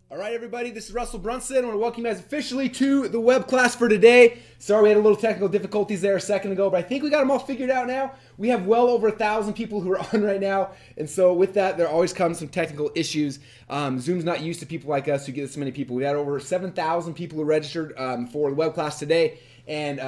All right, everybody, this is Russell Brunson. I want to welcome you guys officially to the web class for today. Sorry we had a little technical difficulties there a second ago, but I think we got them all figured out now. We have well over 1,000 people who are on right now, and so with that, there always comes some technical issues. Zoom's not used to people like us who get this many people. We had over 7,000 people who registered for the web class today, and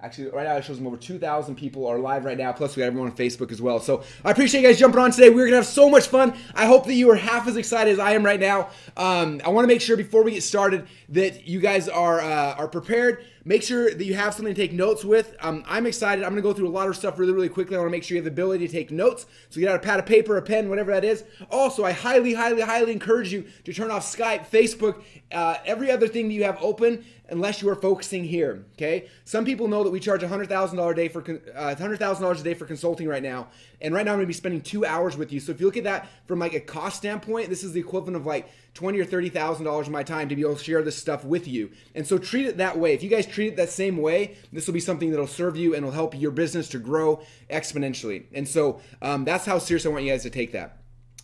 Actually, right now it shows them over 2,000 people are live right now, plus we got everyone on Facebook as well. So I appreciate you guys jumping on today. We're going to have so much fun. I hope that you are half as excited as I am right now. I want to make sure before we get started that you guys are prepared. Make sure that you have something to take notes with. I'm excited. I'm going to go through a lot of stuff really, really quickly. I want to make sure you have the ability to take notes. So get out a pad of paper, a pen, whatever that is. Also, I highly, highly, highly encourage you to turn off Skype, Facebook, every other thing that you have open, unless you are focusing here, okay? Some people know that we charge $100,000 a day for $100,000 a day for consulting right now, and right now I'm going to be spending 2 hours with you. So if you look at that from like a cost standpoint, this is the equivalent of like $20,000 or $30,000 of my time to be able to share this stuff with you. And so treat it that way. If you guys treat it that same way, this will be something that'll serve you and will help your business to grow exponentially. And so that's how serious I want you guys to take that.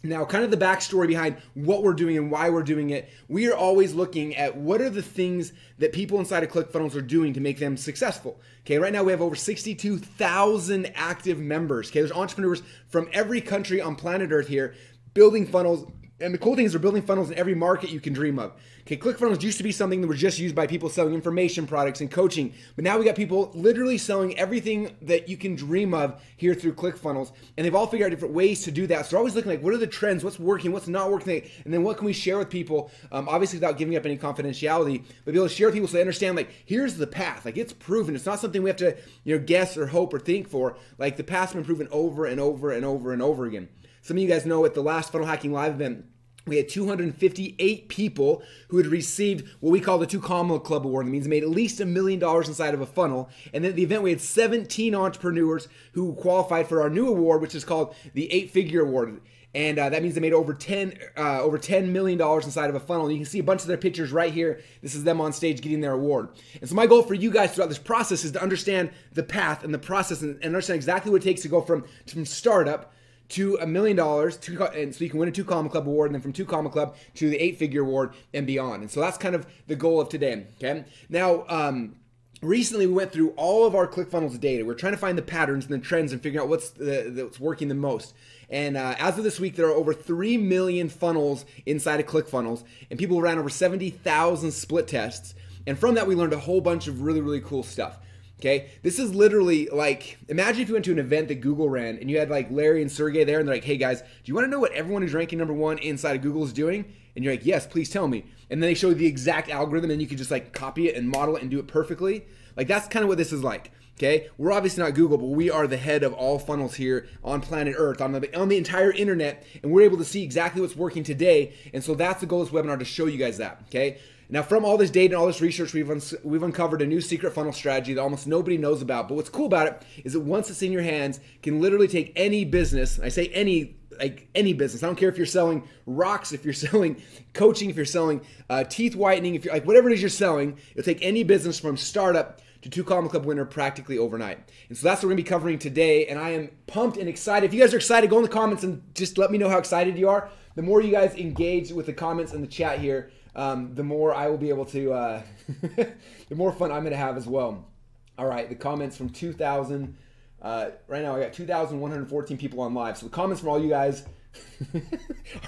Now, kind of the backstory behind what we're doing and why we're doing it, we are always looking at what are the things that people inside of ClickFunnels are doing to make them successful. Okay, right now we have over 62,000 active members. Okay, there's entrepreneurs from every country on planet Earth here building funnels. And the cool thing is they're building funnels in every market you can dream of. Okay, ClickFunnels used to be something that was just used by people selling information products and coaching. But now we got people literally selling everything that you can dream of here through ClickFunnels. And they've all figured out different ways to do that. So they're always looking like, what are the trends? What's working? What's not working? And then what can we share with people? Obviously without giving up any confidentiality, but be able to share with people so they understand, like, here's the path. Like, it's proven. It's not something we have to, guess or hope or think for. Like, the path's been proven over and over and over and over again. Some of you guys know at the last Funnel Hacking Live event, we had 258 people who had received what we call the 2 Comma Club Award. That means they made at least $1 million inside of a funnel. And then at the event, we had 17 entrepreneurs who qualified for our new award, which is called the 8-Figure Award. And that means they made over $10 million inside of a funnel. And you can see a bunch of their pictures right here. This is them on stage getting their award. And so my goal for you guys throughout this process is to understand the path and the process and understand exactly what it takes to go from startup to $1 million, and so you can win a 2 Comma Club award, and then from 2 Comma Club to the 8-Figure award and beyond. And so that's kind of the goal of today. Okay. Now, recently we went through all of our ClickFunnels data. We're trying to find the patterns and the trends and figuring out what's working the most. And as of this week, there are over 3 million funnels inside of ClickFunnels, and people ran over 70,000 split tests. And from that, we learned a whole bunch of really, really cool stuff. Okay, this is literally like, imagine if you went to an event that Google ran and you had like Larry and Sergey there and they're like, hey guys, do you want to know what everyone who's ranking #1 inside of Google is doing? And you're like, yes, please tell me. And then they show you the exact algorithm and you can just like copy it and model it and do it perfectly. Like, that's kind of what this is like. Okay, we're obviously not Google, but we are the head of all funnels here on planet Earth, on the entire internet, and we're able to see exactly what's working today. And so that's the goal of this webinar, to show you guys that. Okay. Now, from all this data and all this research, we've uncovered a new secret funnel strategy that almost nobody knows about. But what's cool about it is that once it's in your hands, it can literally take any business. I say any, like any business. I don't care if you're selling rocks, if you're selling coaching, if you're selling teeth whitening, if you're like whatever it is you're selling, it'll take any business from startup to 2 Comma Club winner practically overnight. And so that's what we're gonna be covering today. And I am pumped and excited. If you guys are excited, go in the comments and just let me know how excited you are. The more you guys engage with the comments and the chat here, the more I will be able to, the more fun I'm going to have as well. All right, the comments from 2,000, right now I got 2,114 people on live. So the comments from all you guys are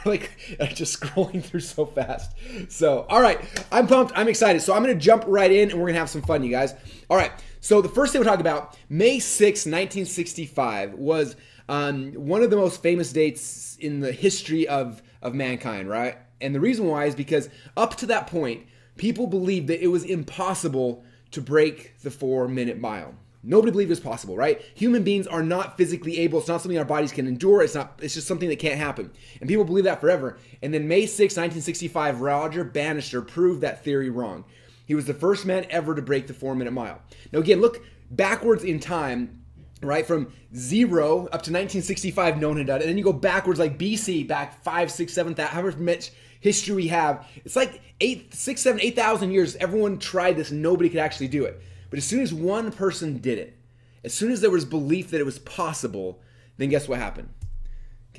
like just scrolling through so fast. So, all right, I'm pumped, I'm excited. So I'm going to jump right in and we're going to have some fun, you guys. All right, so the first thing we'll talk about, May 6, 1965 was one of the most famous dates in the history of mankind, right? And the reason why is because up to that point, people believed that it was impossible to break the 4-minute mile. Nobody believed it was possible, right? Human beings are not physically able. It's not something our bodies can endure. It's just something that can't happen. And people believe that forever. And then May 6, 1965, Roger Bannister proved that theory wrong. He was the first man ever to break the 4-minute mile. Now again, look backwards in time, right? From 0 up to 1965, no one had done it. And then you go backwards like BC, back 5, 6, 7, however much history we have. It's like 6, 7, 8,000 years. Everyone tried this and nobody could actually do it. But as soon as one person did it, as soon as there was belief that it was possible, then guess what happened?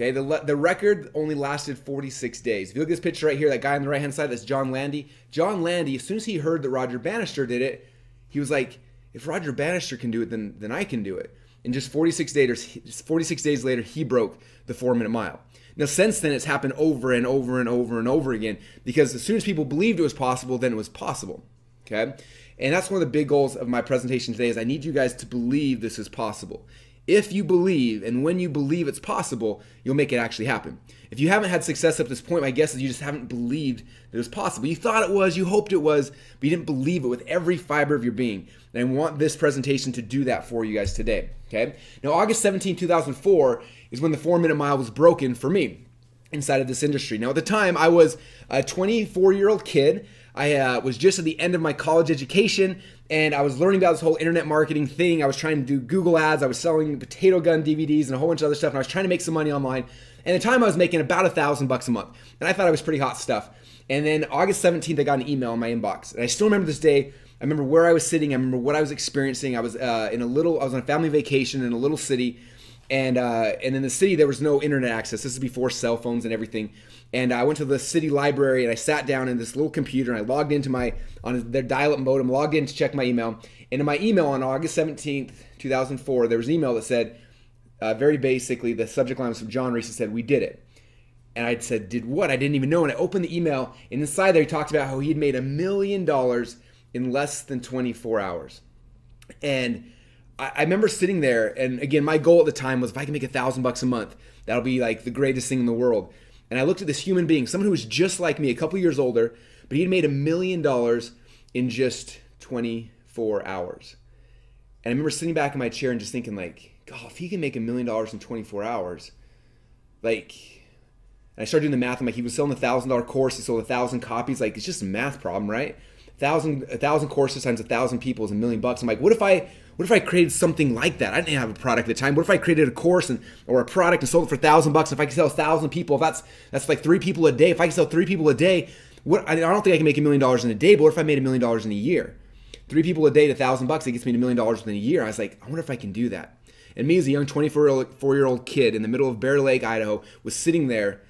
Okay, the record only lasted 46 days. If you look at this picture right here, that guy on the right-hand side, that's John Landy. John Landy, as soon as he heard that Roger Bannister did it, he was like, if Roger Bannister can do it, then I can do it. And just 46 days later, he broke the 4-minute mile. Now, since then, it's happened over and over and over and over again, because as soon as people believed it was possible, then it was possible. Okay? And that's one of the big goals of my presentation today, is I need you guys to believe this is possible. If you believe, and when you believe it's possible, you'll make it actually happen. If you haven't had success up to this point, my guess is you just haven't believed that it was possible. You thought it was, you hoped it was, but you didn't believe it with every fiber of your being. And I want this presentation to do that for you guys today. Okay? Now, August 17, 2004 is when the 4-minute mile was broken for me inside of this industry. Now, at the time, I was a 24-year-old kid. I was just at the end of my college education, and I was learning about this whole internet marketing thing. I was trying to do Google ads. I was selling potato gun DVDs and a whole bunch of other stuff, and I was trying to make some money online. And at the time, I was making about $1,000 a month, and I thought it was pretty hot stuff. And then August 17th, I got an email in my inbox, and I still remember this day. I remember where I was sitting. I remember what I was experiencing. I was I was on a family vacation in a little city, and in the city there was no internet access. This is before cell phones and everything. And I went to the city library, and I sat down in this little computer, and I logged into on their dial-up modem, logged in to check my email. And in my email on August 17th, 2004, there was an email that said, very basically, the subject line was from John Reese. It said, "We did it." And I said, "Did what?" I didn't even know. And I opened the email, and inside there he talked about how he had made $1 million in less than 24 hours. And I remember sitting there, and again, my goal at the time was, if I can make $1,000 a month, that'll be like the greatest thing in the world. And I looked at this human being, someone who was just like me, a couple years older, but he had made $1 million in just 24 hours. And I remember sitting back in my chair and just thinking, like, God, if he can make $1 million in 24 hours, like, and I started doing the math. I'm like, he was selling a $1,000 course, he sold 1,000 copies. Like, it's just a math problem, right? 1,000 courses times 1,000 people is $1 million. I'm like, what if I created something like that? I didn't have a product at the time. What if I created a course or a product and sold it for $1,000? If I could sell 1,000 people, if that's like 3 people a day. If I could sell 3 people a day, I don't think I can make $1 million in a day. But what if I made $1 million in a year? 3 people a day to $1,000, it gets me to $1 million in a year. I was like, I wonder if I can do that. And me as a young 24-year-old kid in the middle of Bear Lake, Idaho, was sitting there,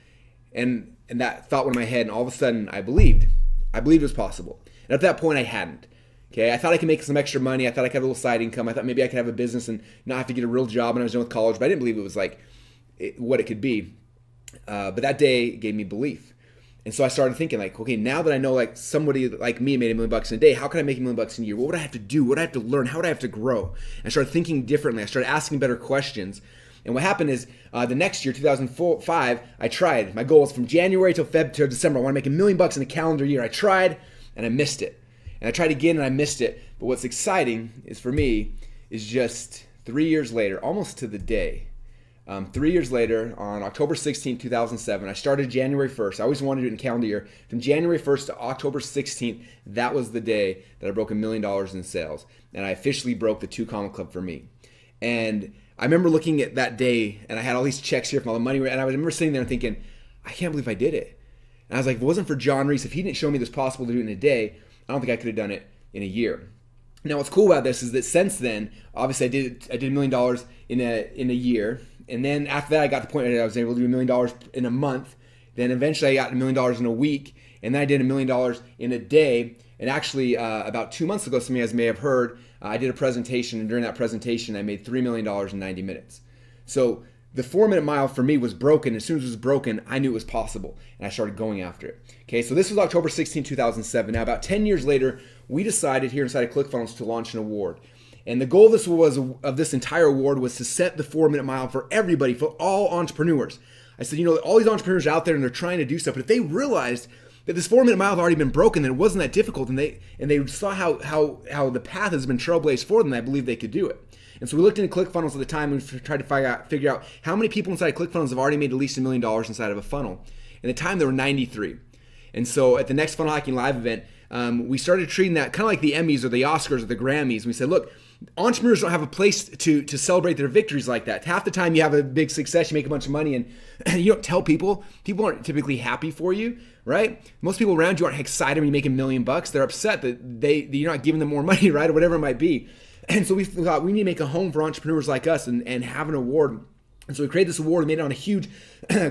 and that thought went in my head, and all of a sudden I believed it was possible. And at that point, I hadn't. Okay, I thought I could make some extra money. I thought I could have a little side income. I thought maybe I could have a business and not have to get a real job when I was done with college. But I didn't believe it was like what it could be. But that day gave me belief. And so I started thinking, like, okay, now that I know, like, somebody like me made $1 million in a day, how can I make $1 million in a year? What would I have to do? What would I have to learn? How would I have to grow? And I started thinking differently. I started asking better questions. And what happened is the next year, 2005, I tried. My goal was from January till December. I want to make $1 million in a calendar year. I tried, and I missed it. And I tried again, and I missed it. But what's exciting is, for me, is just 3 years later, almost to the day, 3 years later, on October 16, 2007, I started January 1st. I always wanted to do it in a calendar year. From January 1st to October 16th, that was the day that I broke $1 million in sales. And I officially broke the 2 Comma Club for me. And I remember looking at that day, and I had all these checks here from all the money, and I remember sitting there and thinking, I can't believe I did it. And I was like, if it wasn't for John Reese, if he didn't show me this possible to do it in a day, I don't think I could have done it in a year. Now, what's cool about this is that since then, obviously I did $1 million in a year. And then after that, I got to the point where I was able to do $1 million in a month. Then eventually I got $1 million in a week. And then I did $1 million in a day. And actually, about 2 months ago, some of you guys may have heard, I did a presentation. And during that presentation, I made $3 million in 90 minutes. So the 4-minute mile for me was broken. As soon as it was broken, I knew it was possible. And I started going after it. Okay, so this was October 16, 2007. Now, about 10 years later, we decided here inside of ClickFunnels to launch an award. And the goal of this entire award was to set the 4-minute mile for everybody, for all entrepreneurs. I said, all these entrepreneurs are out there and they're trying to do stuff, but if they realized that this 4-minute mile had already been broken, then it wasn't that difficult, and they saw how the path has been trailblazed for them, I believe they could do it. And so we looked into ClickFunnels at the time and we tried to figure out how many people inside ClickFunnels have already made at least $1 million inside of a funnel. And at the time, there were 93. And so at the next Funnel Hacking Live event, we started treating that kind of like the Emmys or the Oscars or the Grammys. We said, look, entrepreneurs don't have a place to celebrate their victories like that. Half the time you have a big success, you make a bunch of money, and you don't tell people. People aren't typically happy for you, right? Most people around you aren't excited when you make $1 million. They're upset that you're not giving them more money, right? Or whatever it might be. And so we thought we need to make a home for entrepreneurs like us and have an award And so we created this award, made it on a huge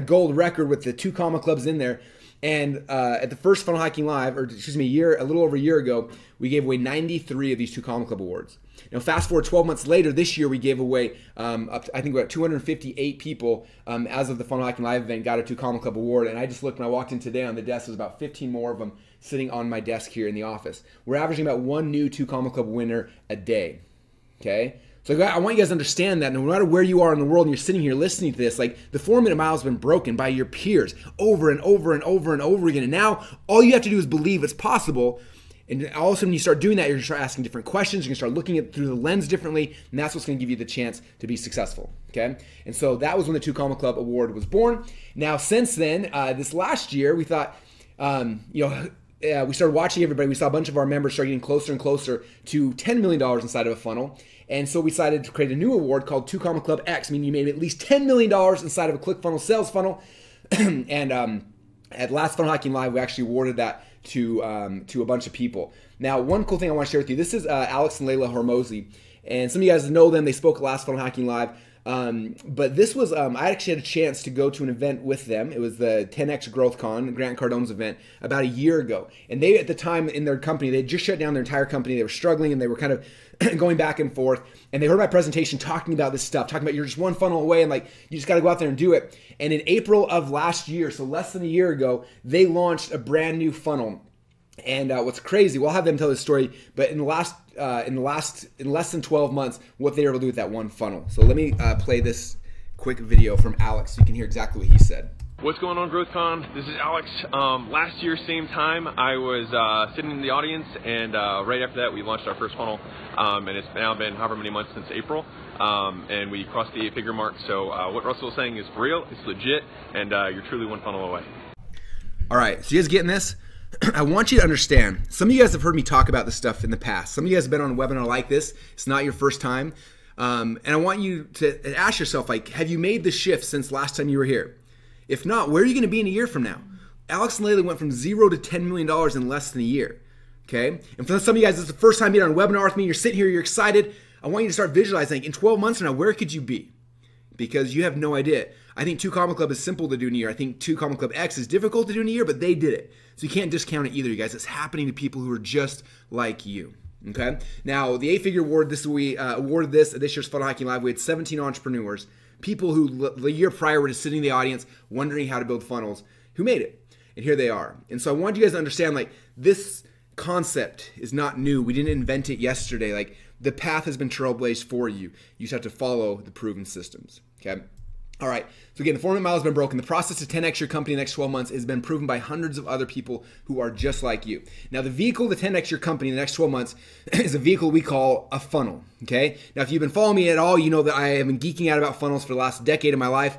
gold record with the 2 comma clubs in there. And at the first Funnel Hacking Live, or excuse me, a little over a year ago, we gave away 93 of these 2 comma club awards. Now, fast forward 12 months later, this year we gave away up to, I think we're at 258 people as of the Funnel Hacking Live event got a 2 comma club award. And I just looked when I walked in today on the desk, there's about 15 more of them sitting on my desk here in the office. We're averaging about 1 new 2 comma club winner a day. Okay. So I want you guys to understand that no matter where you are in the world and you're sitting here listening to this, like the 4-minute mile has been broken by your peers over and over and over and over again. And now all you have to do is believe it's possible. And all of a sudden you start doing that, you're going to start asking different questions. You're going to start looking at it through the lens differently. And that's what's going to give you the chance to be successful. Okay. And so that was when the 2 comma club award was born. Now, since then, this last year, we thought, we started watching everybody. We saw a bunch of our members start getting closer and closer to $10 million inside of a funnel. And so we decided to create a new award called 2 comma club X, meaning you made at least $10 million inside of a ClickFunnels sales funnel. And at last Funnel Hacking Live, we actually awarded that to a bunch of people. Now, one cool thing I want to share with you, this is Alex and Layla Hormozi. And some of you guys know them. They spoke at last Funnel Hacking Live. But this was, I actually had a chance to go to an event with them. It was the 10X Growth Con, Grant Cardone's event, about a year ago. And they, at the time in their company, they had just shut down their entire company. They were struggling and they were kind of going back and forth. And they heard my presentation talking about this stuff, talking about you're just 1 funnel away and like, you just got to go out there and do it. And in April of last year, so less than a year ago, they launched a brand new funnel. And what's crazy, we'll have them tell this story, but in less than 12 months, what they were able to do with that 1 funnel. So let me play this quick video from Alex so you can hear exactly what he said. What's going on, GrowthCon? This is Alex. Last year, same time, I was sitting in the audience, and right after that, we launched our first funnel, and it's now been however many months since April, and we crossed the 8-figure mark. So what Russell was saying is real, it's legit, and you're truly 1 funnel away. All right, so you guys getting this? I want you to understand, some of you guys have heard me talk about this stuff in the past. Some of you guys have been on a webinar like this. It's not your first time. And I want you to ask yourself, like, have you made the shift since last time you were here? If not, where are you going to be in a year from now? Alex and Layla went from 0 to $10 million in less than a year. Okay? And for some of you guys, this is the first time being on a webinar with me. You're sitting here, you're excited. I want you to start visualizing, in 12 months from now, where could you be? Because you have no idea. I think 2 comma club is simple to do in a year. I think 2 comma club X is difficult to do in a year, but they did it. So you can't discount it either, you guys. It's happening to people who are just like you. Okay? Now, the 8-figure award, we awarded this at this year's Funnel Hacking Live. We had 17 entrepreneurs, people who the year prior were just sitting in the audience wondering how to build funnels, who made it. And here they are. And so I want you guys to understand, like, this concept is not new. We didn't invent it yesterday. Like, the path has been trailblazed for you. You just have to follow the proven systems. Okay? All right, so again, the 4-minute mile has been broken. The process to 10X your company in the next 12 months has been proven by hundreds of other people who are just like you. Now, the vehicle to 10X your company in the next 12 months is a vehicle we call a funnel, okay? Now, if you've been following me at all, you know that I have been geeking out about funnels for the last decade of my life.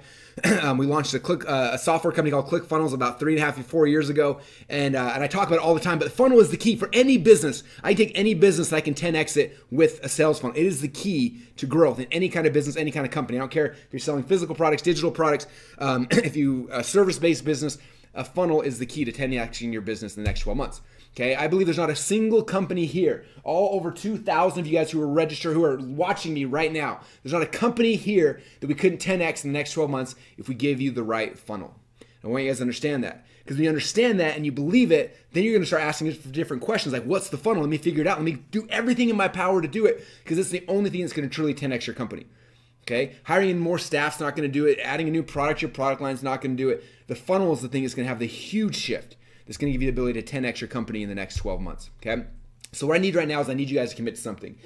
We launched a software company called ClickFunnels about 3.5 or 4 years ago, and I talk about it all the time. But the funnel is the key for any business. I take any business that I can 10x it with a sales funnel. It is the key to growth in any kind of business, any kind of company. I don't care if you're selling physical products, digital products, if you a service-based business. A funnel is the key to 10xing your business in the next 12 months. Okay, I believe there's not a single company here, all over 2,000 of you guys who are registered, who are watching me right now, there's not a company here that we couldn't 10x in the next 12 months if we gave you the right funnel. I want you guys to understand that. Because when you understand that and you believe it, then you're going to start asking different questions like, what's the funnel? Let me figure it out. Let me do everything in my power to do it, because it's the only thing that's going to truly 10x your company. Okay, hiring in more staff's not going to do it. Adding a new product, your product line is not going to do it. The funnel is the thing that's going to have the huge shift that's going to give you the ability to 10x your company in the next 12 months. Okay, so what I need right now is I need you guys to commit to something.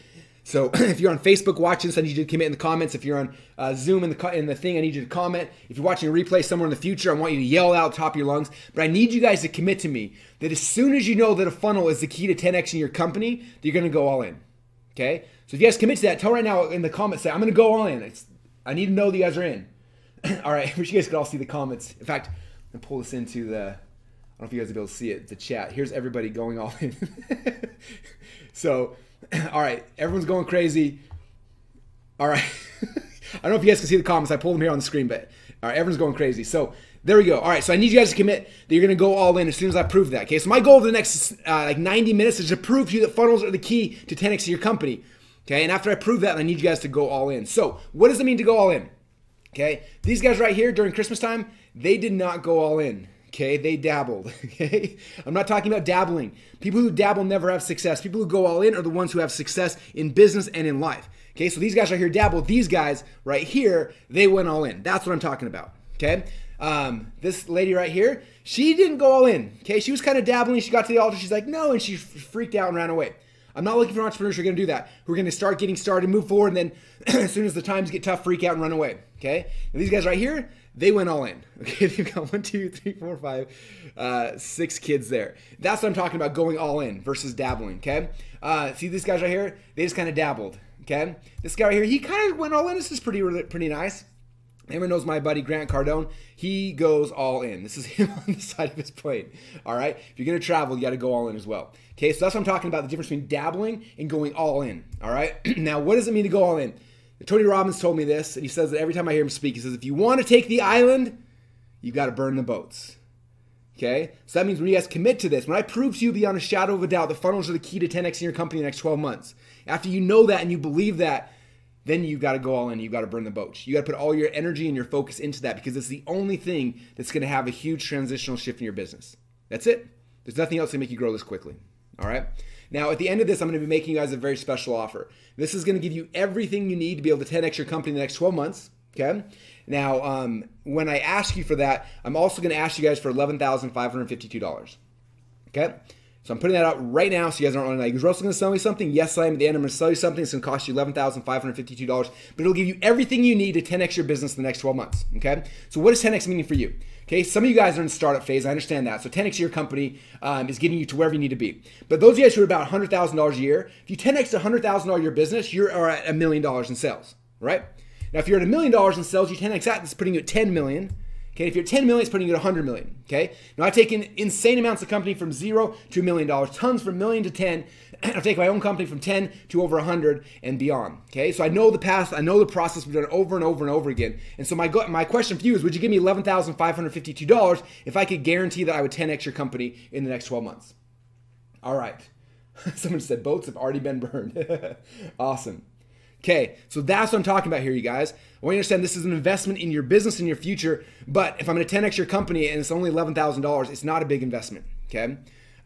So if you're on Facebook watching this, I need you to commit in the comments. If you're on Zoom in the thing, I need you to comment. If you're watching a replay somewhere in the future, I want you to yell out top of your lungs. But I need you guys to commit to me that as soon as you know that a funnel is the key to 10xing your company, that you're going to go all in. Okay, so if you guys commit to that, tell right now in the comments, say, I'm going to go all in. I need to know that you guys are in. All right, I wish you guys could all see the comments. In fact, I'm going to pull this into the, I don't know if you guys will be able to see it, the chat. Here's everybody going all in. So, all right, everyone's going crazy. All right. I don't know if you guys can see the comments. I pulled them here on the screen, but all right, everyone's going crazy. So there we go. All right, so I need you guys to commit that you're going to go all in as soon as I prove that. Okay, so my goal for the next like 90 minutes is to prove to you that funnels are the key to 10x your company. Okay, and after I prove that, I need you guys to go all in. So what does it mean to go all in? Okay, these guys right here during Christmas time, they did not go all in. Okay, they dabbled. Okay, I'm not talking about dabbling. People who dabble never have success. People who go all in are the ones who have success in business and in life. Okay, so these guys right here dabbled. These guys right here, they went all in. That's what I'm talking about. Okay, this lady right here, she didn't go all in. Okay, she was kind of dabbling. She got to the altar. She's like, no, and she freaked out and ran away. I'm not looking for entrepreneurs who are going to do that. Who are going to start getting started, move forward, and then as soon as the times get tough, freak out and run away. Okay, and these guys right here, they went all in. Okay, they've got 1, 2, 3, 4, 5, 6 kids there. That's what I'm talking about, going all in versus dabbling. Okay, see these guys right here, they just kind of dabbled. Okay, this guy right here, he kind of went all in. This is pretty nice. Everyone knows my buddy Grant Cardone. He goes all in. This is him on the side of his plane. All right. If you're going to travel, you got to go all in as well. Okay. So that's what I'm talking about, the difference between dabbling and going all in. All right. Now, what does it mean to go all in? Tony Robbins told me this, and he says that every time I hear him speak, he says, if you want to take the island, you've got to burn the boats. Okay. So that means when you guys commit to this, when I prove to you beyond a shadow of a doubt, the funnels are the key to 10x in your company in the next 12 months. After you know that and you believe that, then you've got to go all in. You've got to burn the boats. You got to put all your energy and your focus into that, because it's the only thing that's going to have a huge transitional shift in your business. That's it. There's nothing else to make you grow this quickly. All right. Now, at the end of this, I'm going to be making you guys a very special offer. This is going to give you everything you need to be able to 10x your company in the next 12 months. Okay. Now, when I ask you for that, I'm also going to ask you guys for $11,552. Okay. So I'm putting that out right now so you guys aren't running like, is Russell going to sell me something? Yes, I am. At the end, I'm going to sell you something. It's going to cost you $11,552, but it'll give you everything you need to 10x your business in the next 12 months, okay? So what does 10x mean for you? Okay, some of you guys are in the startup phase. I understand that. So 10x your company is getting you to wherever you need to be. But those of you guys who are about $100,000 a year, if you 10x $100,000 your business, you're at $1 million in sales, right? Now, if you're at $1 million in sales, you 10x that, it's putting you at 10 million. Okay, if you're at 10 million, it's putting you at 100 million. Okay, now I've taken insane amounts of company from 0 to $1 million, tons from million to 10. I've taken my own company from 10 to over 100 and beyond. Okay, so I know the path, I know the process. We've done it over and over and over again. And so my question for you is, would you give me $11,552 if I could guarantee that I would 10x your company in the next 12 months? All right. Someone said boats have already been burned. Awesome. Okay, so that's what I'm talking about here, you guys. I want you to understand this is an investment in your business, in your future, but if I'm going to 10x your company and it's only $11,000, it's not a big investment, okay?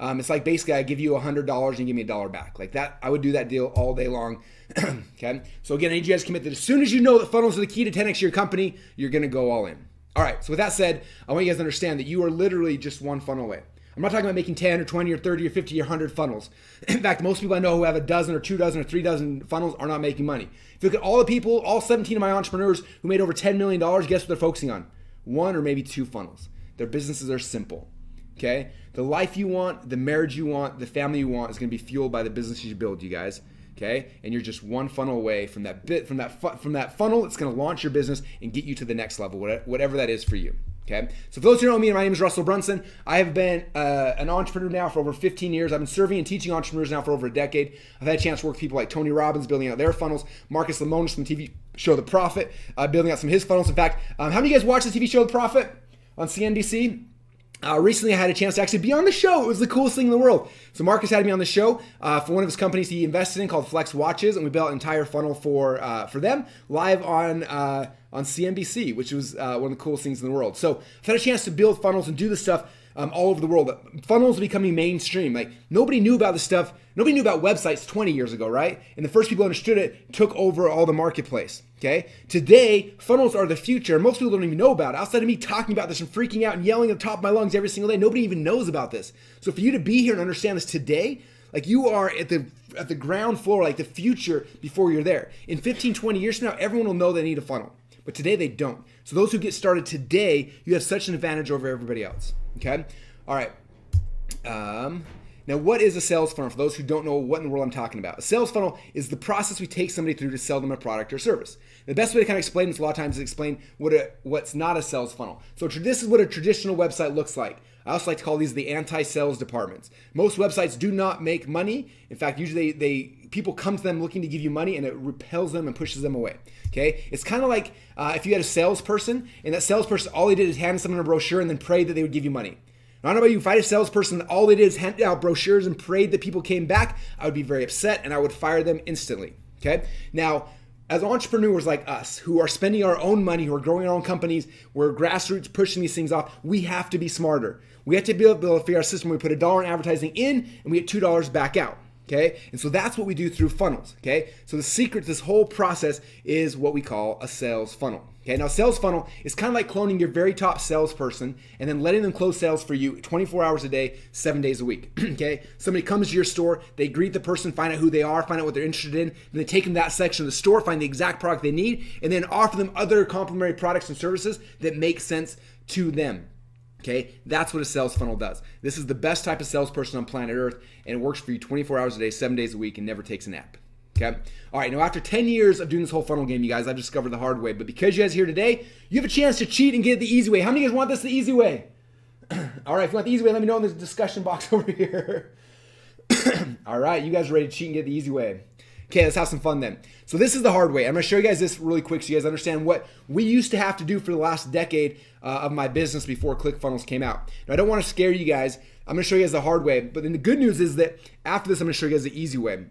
It's like basically I give you $100 and you give me $1 back. Like that, I would do that deal all day long, okay? So again, I need you guys to commit that as soon as you know that funnels are the key to 10x your company, you're going to go all in. All right, so with that said, I want you guys to understand that you are literally just one funnel away. I'm not talking about making 10 or 20 or 30 or 50 or 100 funnels. In fact, most people I know who have a dozen or 2 dozen or 3 dozen funnels are not making money. If you look at all the people, all 17 of my entrepreneurs who made over $10 million, guess what they're focusing on? 1 or maybe 2 funnels. Their businesses are simple, okay? The life you want, the marriage you want, the family you want is going to be fueled by the business you build, you guys, okay? And you're just one funnel away from that funnel that's going to launch your business and get you to the next level, whatever that is for you. Okay, so for those who know me, my name is Russell Brunson. I have been an entrepreneur now for over 15 years. I've been serving and teaching entrepreneurs now for over a decade. I've had a chance to work with people like Tony Robbins, building out their funnels, Marcus Lemonis from the TV show The Profit, building out some of his funnels. In fact, how many of you guys watch the TV show The Profit on CNBC? Recently, I had a chance to actually be on the show. It was the coolest thing in the world. So Marcus had me on the show for one of his companies he invested in called Flex Watches, and we built an entire funnel for them live on CNBC, which was one of the coolest things in the world. So I've had a chance to build funnels and do this stuff all over the world. Funnels are becoming mainstream. Like nobody knew about this stuff. Nobody knew about websites 20 years ago, right? And the first people who understood it took over all the marketplace. Okay. Today, funnels are the future. Most people don't even know about it. Outside of me talking about this and freaking out and yelling at the top of my lungs every single day, nobody even knows about this. So for you to be here and understand this today, like you are at the ground floor, like the future before you're there. In 15, 20 years from now, everyone will know they need a funnel. But today they don't. So those who get started today, you have such an advantage over everybody else. Okay? All right. Now, what is a sales funnel? For those who don't know what in the world I'm talking about, a sales funnel is the process we take somebody through to sell them a product or service. The best way to kind of explain this a lot of times is explain what's not a sales funnel. So this is what a traditional website looks like. I also like to call these the anti-sales departments. Most websites do not make money. In fact, usually people come to them looking to give you money, and it repels them and pushes them away. Okay, it's kind of like if you had a salesperson, and that salesperson all they did is hand someone a brochure and then pray that they would give you money. I don't know about you, if I had a salesperson that all they did is hand out brochures and prayed that people came back, I would be very upset and I would fire them instantly. Okay? Now, as entrepreneurs like us who are spending our own money, who are growing our own companies, we're grassroots pushing these things off, we have to be smarter. We have to be able to figure out a system where we put $1 in advertising in and we get $2 back out. Okay, and so that's what we do through funnels. Okay, so the secret to this whole process is what we call a sales funnel. Okay, now sales funnel is kind of like cloning your very top salesperson and then letting them close sales for you 24 hours a day, 7 days a week. Okay, somebody comes to your store, they greet the person, find out who they are, find out what they're interested in, and they take them to that section of the store, find the exact product they need, and then offer them other complementary products and services that make sense to them. Okay, that's what a sales funnel does. This is the best type of salesperson on planet Earth, and it works for you 24 hours a day, 7 days a week, and never takes a nap. Okay, all right, now after 10 years of doing this whole funnel game, you guys, I've discovered the hard way. But because you guys are here today, you have a chance to cheat and get it the easy way. How many of you guys want this the easy way? All right, if you want the easy way, let me know in the discussion box over here. All right, you guys are ready to cheat and get the easy way. Okay, let's have some fun then. So this is the hard way. I'm going to show you guys this really quick so you guys understand what we used to have to do for the last decade of my business before ClickFunnels came out. Now, I don't want to scare you guys. I'm going to show you guys the hard way. But then the good news is that after this, I'm going to show you guys the easy way.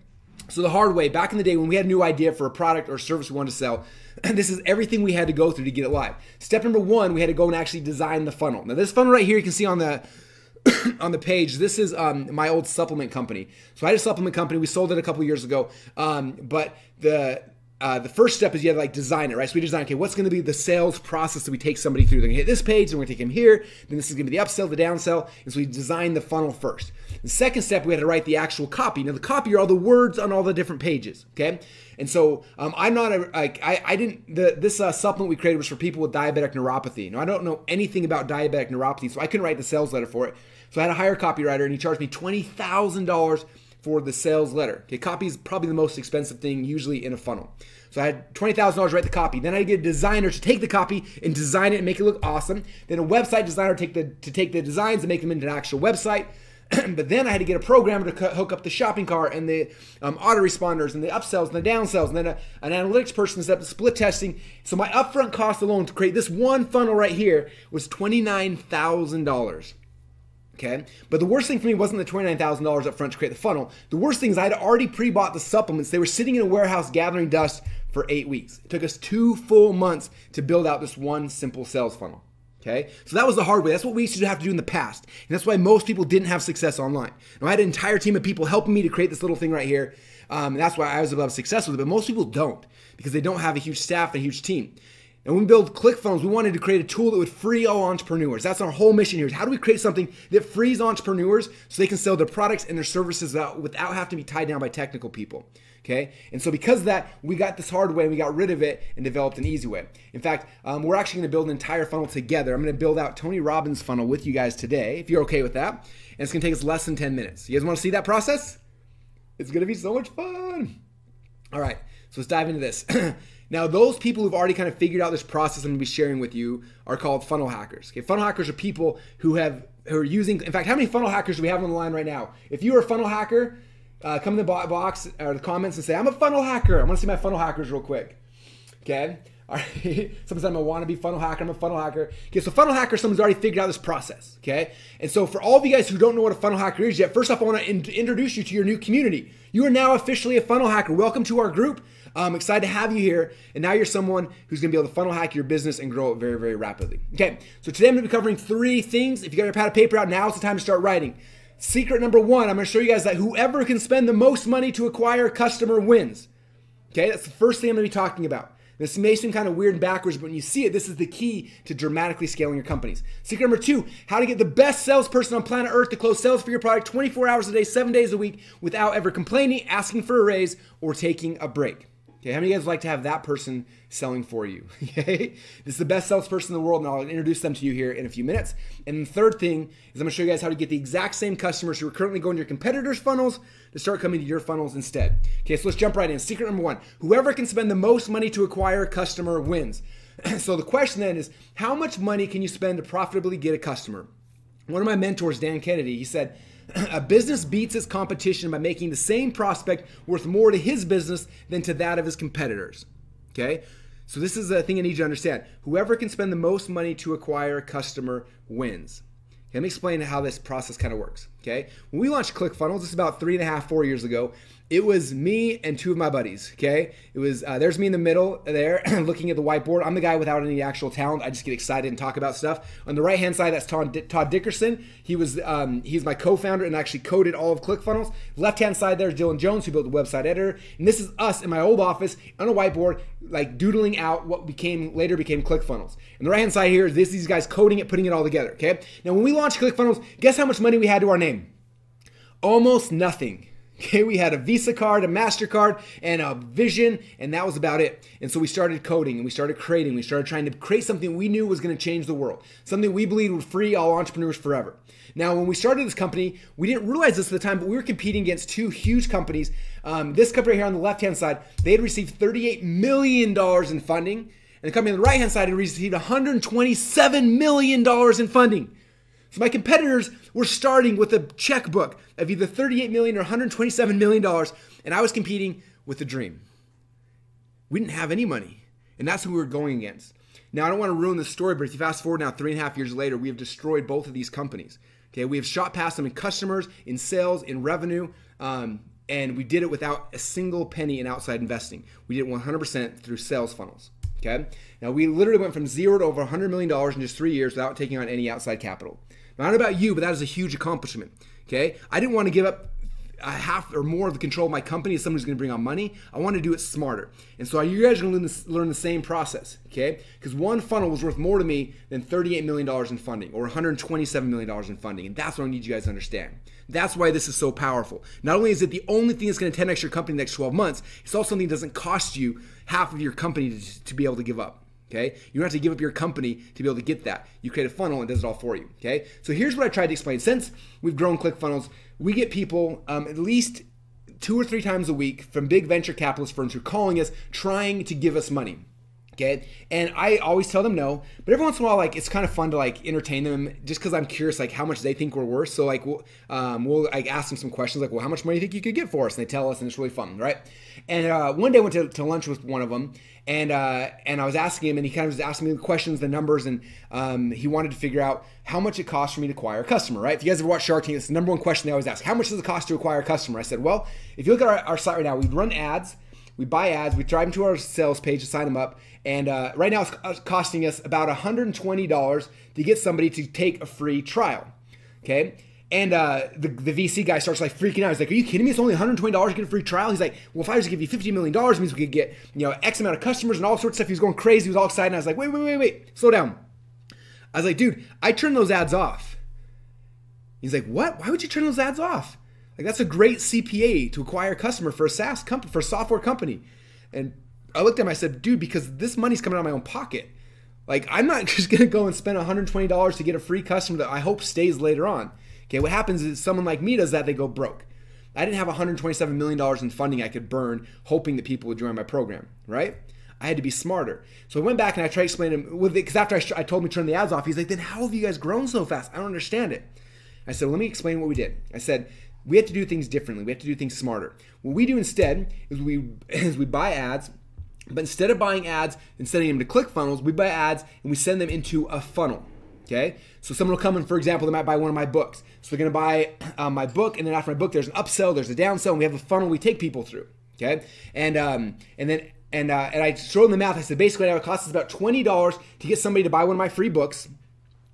So the hard way, back in the day when we had a new idea for a product or service we wanted to sell, this is everything we had to go through to get it live. Step number one, we had to go and actually design the funnel. Now this funnel right here, you can see on the on the page, this is my old supplement company. So I had a supplement company. We sold it a couple years ago. But the first step is you have to like design it, right? So we design, okay, what's going to be the sales process that we take somebody through? They're going to hit this page, and we're going to take them here. Then this is going to be the upsell, the downsell. And so we design the funnel first. The second step, we had to write the actual copy. Now the copy are all the words on all the different pages, okay? And so I'm not this supplement we created was for people with diabetic neuropathy. Now I don't know anything about diabetic neuropathy, so I couldn't write the sales letter for it. So I had to hire a copywriter, and he charged me $20,000 for the sales letter. Okay, copy is probably the most expensive thing usually in a funnel. So I had $20,000 to write the copy. Then I had to get a designer to take the copy and design it and make it look awesome. Then a website designer to take the designs and make them into an actual website. But then I had to get a programmer to hook up the shopping cart and the autoresponders and the upsells and the downsells, and then an analytics person to set up the split testing. So my upfront cost alone to create this one funnel right here was $29,000. Okay, but the worst thing for me wasn't the $29,000 up front to create the funnel. The worst thing is I had already pre-bought the supplements. They were sitting in a warehouse gathering dust for 8 weeks. It took us 2 full months to build out this one simple sales funnel. Okay, so that was the hard way. That's what we used to have to do in the past. And that's why most people didn't have success online. Now, I had an entire team of people helping me to create this little thing right here. And that's why I was able to have success with it. But most people don't, because they don't have a huge staff and a huge team. And when we build ClickFunnels, we wanted to create a tool that would free all entrepreneurs. That's our whole mission here. Is how do we create something that frees entrepreneurs so they can sell their products and their services without having to be tied down by technical people? Okay, and so because of that, we got this hard way and we got rid of it and developed an easy way. In fact, we're actually going to build an entire funnel together. I'm going to build out Tony Robbins' funnel with you guys today, if you're okay with that. And it's going to take us less than 10 minutes. You guys want to see that process? It's going to be so much fun. All right, so let's dive into this. Now, those people who've already kind of figured out this process I'm going to be sharing with you are called funnel hackers. Okay, funnel hackers are people who are using, in fact, how many funnel hackers do we have on the line right now? If you are a funnel hacker, come in the box or the comments and say, I'm a funnel hacker. I want to see my funnel hackers real quick. Okay, all right. Someone said I'm a wannabe funnel hacker. I'm a funnel hacker. Okay, so funnel hacker, someone's already figured out this process. Okay, and so for all of you guys who don't know what a funnel hacker is yet, first off, I want to introduce you to your new community. You are now officially a funnel hacker. Welcome to our group. I'm excited to have you here, and now you're someone who's going to be able to funnel hack your business and grow it very, very rapidly. Okay, so today I'm going to be covering 3 things. If you got your pad of paper out, now is the time to start writing. Secret number 1, I'm going to show you guys that whoever can spend the most money to acquire a customer wins. Okay, that's the first thing I'm going to be talking about. This may seem kind of weird and backwards, but when you see it, this is the key to dramatically scaling your companies. Secret number 2, how to get the best salesperson on planet Earth to close sales for your product 24 hours a day, 7 days a week without ever complaining, asking for a raise, or taking a break. Okay, how many of you guys would like to have that person selling for you? Okay, this is the best salesperson in the world, and I'll introduce them to you here in a few minutes. And the third thing is I'm going to show you guys how to get the exact same customers who are currently going to your competitors' funnels to start coming to your funnels instead. Okay, so let's jump right in. Secret number 1, whoever can spend the most money to acquire a customer wins. So the question then is, how much money can you spend to profitably get a customer? One of my mentors, Dan Kennedy, he said, a business beats its competition by making the same prospect worth more to his business than to that of his competitors. Okay? So this is a thing I need you to understand. Whoever can spend the most money to acquire a customer wins. Okay, let me explain how this process kind of works. Okay, when we launched ClickFunnels, this is about 3.5, 4 years ago. It was me and two of my buddies. Okay, it was there's me in the middle there, looking at the whiteboard. I'm the guy without any actual talent. I just get excited and talk about stuff. On the right hand side, that's Todd Dickerson. He's my co-founder and actually coded all of ClickFunnels. Left hand side there is Dylan Jones, who built the website editor. And this is us in my old office on a whiteboard, like doodling out what later became ClickFunnels. And the right hand side here is these guys coding it, putting it all together. Okay, now when we launched ClickFunnels, guess how much money we had to our name? Almost nothing. Okay, we had a Visa card, a MasterCard, and a vision, and that was about it. And so we started coding, and we started creating. We started trying to create something we knew was going to change the world, something we believed would free all entrepreneurs forever. Now, when we started this company, we didn't realize this at the time, but we were competing against two huge companies. This company right here on the left-hand side, they had received $38 million in funding, and the company on the right-hand side had received $127 million in funding. So my competitors were starting with a checkbook of either $38 million or $127 million, and I was competing with a dream. We didn't have any money, and that's who we were going against. Now, I don't want to ruin the story, but if you fast forward now 3.5 years later, we have destroyed both of these companies. Okay, we have shot past them in customers, in sales, in revenue, and we did it without a single penny in outside investing. We did it 100% through sales funnels. Okay, now we literally went from zero to over $100 million in just 3 years without taking on any outside capital. Not about you, but that is a huge accomplishment. Okay, I didn't want to give up half or more of the control of my company as someone who's going to bring on money. I want to do it smarter. And so you guys are going to learn the same process, okay? Because one funnel was worth more to me than $38 million in funding or $127 million in funding. And that's what I need you guys to understand. That's why this is so powerful. Not only is it the only thing that's going to 10x your company in the next 12 months, it's also something that doesn't cost you half of your company to be able to give up. Okay, you don't have to give up your company to be able to get that. You create a funnel and it does it all for you. Okay, so here's what I tried to explain. Since we've grown ClickFunnels, we get people at least 2 or 3 times a week from big venture capitalist firms who are calling us, trying to give us money. Okay, and I always tell them no, but every once in a while, like, it's kind of fun to like entertain them, just because I'm curious, like, how much they think we're worth. So like we'll like ask them some questions, like, well, how much money do you think you could get for us? And they tell us, and it's really fun, right? And one day I went to lunch with one of them, and I was asking him, and he kind of was asking me the questions, the numbers, and he wanted to figure out how much it costs for me to acquire a customer, right? If you guys ever watch Shark Tank, it's the number one question they always ask: how much does it cost to acquire a customer? I said, well, if you look at our site right now, we run ads. We buy ads, we drive them to our sales page to sign them up, and right now it's costing us about $120 to get somebody to take a free trial, okay? And the VC guy starts like freaking out. He's like, are you kidding me? It's only $120 to get a free trial? He's like, well, if I was to give you $50 million, it means we could get, X amount of customers and all sorts of stuff. He was going crazy. He was all excited. And I was like, wait, slow down. I was like, dude, I turned those ads off. He's like, what? Why would you turn those ads off? Like, that's a great CPA to acquire a customer for a SaaS company, for a software company. And I looked at him, I said, dude, because this money's coming out of my own pocket. Like, I'm not just going to go and spend $120 to get a free customer that I hope stays later on. Okay, what happens is someone like me does that, they go broke. I didn't have $127 million in funding I could burn hoping that people would join my program, right? I had to be smarter. So I went back and I tried to explain to him, because after I told him to turn the ads off, he's like, then how have you guys grown so fast? I don't understand it. I said, well, let me explain what we did. I said, we have to do things differently. We have to do things smarter. What we do instead is we buy ads, but instead of buying ads and sending them to ClickFunnels, we buy ads and we send them into a funnel. Okay, so someone will come in, for example, they might buy one of my books. So they're going to buy my book, and then after my book, there's an upsell, there's a downsell, and we have a funnel we take people through. Okay, and I showed them the math. I said basically, it costs us about $20 to get somebody to buy one of my free books.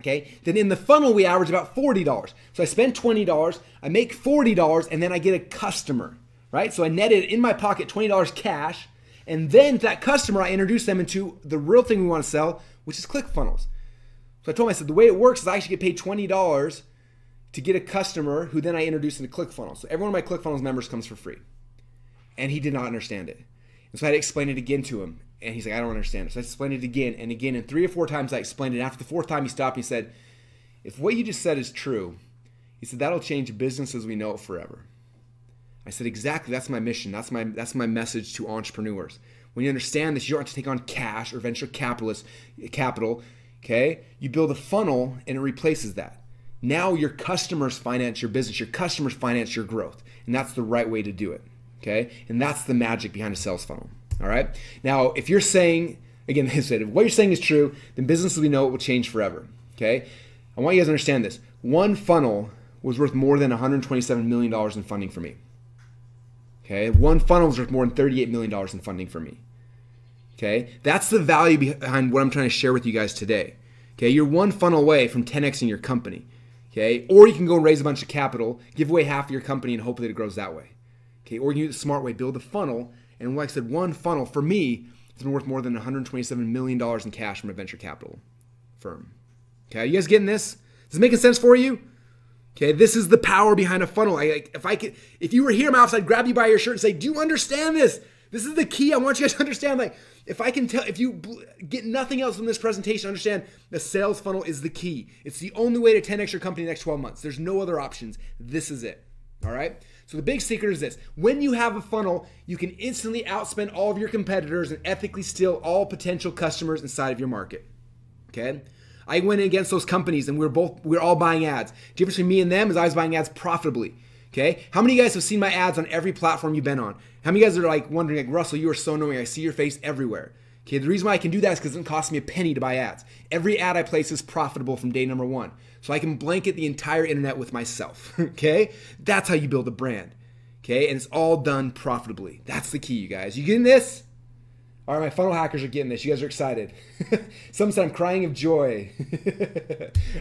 Okay, then in the funnel, we average about $40. So I spend $20, I make $40, and then I get a customer, right? So I netted in my pocket $20 cash, and then to that customer, I introduce them into the real thing we want to sell, which is ClickFunnels. So I told him, I said, the way it works is I actually get paid $20 to get a customer who then I introduce into ClickFunnels. So every one of my ClickFunnels members comes for free. And he did not understand it. And so I had to explain it again to him. And he's like, I don't understand it. So I explained it again and again. And 3 or 4 times I explained it. And after the 4th time he stopped, he said, if what you just said is true, he said, that'll change business as we know it forever. I said, exactly, that's my mission. That's my message to entrepreneurs. When you understand this, you don't have to take on cash or venture capital. Okay, you build a funnel and it replaces that. Now your customers finance your business, your customers finance your growth, and that's the right way to do it. Okay, and that's the magic behind a sales funnel. All right. Now, if you're saying, again, if what you're saying is true, then business as we know it will change forever. Okay, I want you guys to understand this. One funnel was worth more than $127 million in funding for me. Okay, one funnel was worth more than $38 million in funding for me. Okay, that's the value behind what I'm trying to share with you guys today. Okay, you're one funnel away from 10xing your company. Okay, or you can go and raise a bunch of capital, give away half of your company, and hopefully it grows that way. Okay, or you can do it the smart way, build a funnel, and like I said, one funnel for me has been worth more than $127 million in cash from a venture capital firm. Okay, you guys getting this? Is this making sense for you? Okay, this is the power behind a funnel. If you were here, Mouse, I'd grab you by your shirt and say, "Do you understand this? This is the key. I want you guys to understand." Like, if you get nothing else from this presentation, understand the sales funnel is the key. It's the only way to 10x your company in the next 12 months. There's no other options. This is it. All right. So the big secret is this: when you have a funnel, you can instantly outspend all of your competitors and ethically steal all potential customers inside of your market. Okay. I went against those companies and we were all buying ads. The difference between me and them is I was buying ads profitably. Okay. How many of you guys have seen my ads on every platform you've been on? How many of you guys are like wondering, like, Russell, you are so annoying. I see your face everywhere. Okay. The reason why I can do that is because it doesn't cost me a penny to buy ads. Every ad I place is profitable from day number one. So I can blanket the entire internet with myself. Okay. That's how you build a brand. Okay. And it's all done profitably. That's the key, you guys. You getting this? All right, my funnel hackers are getting this. You guys are excited. Some said I'm crying of joy.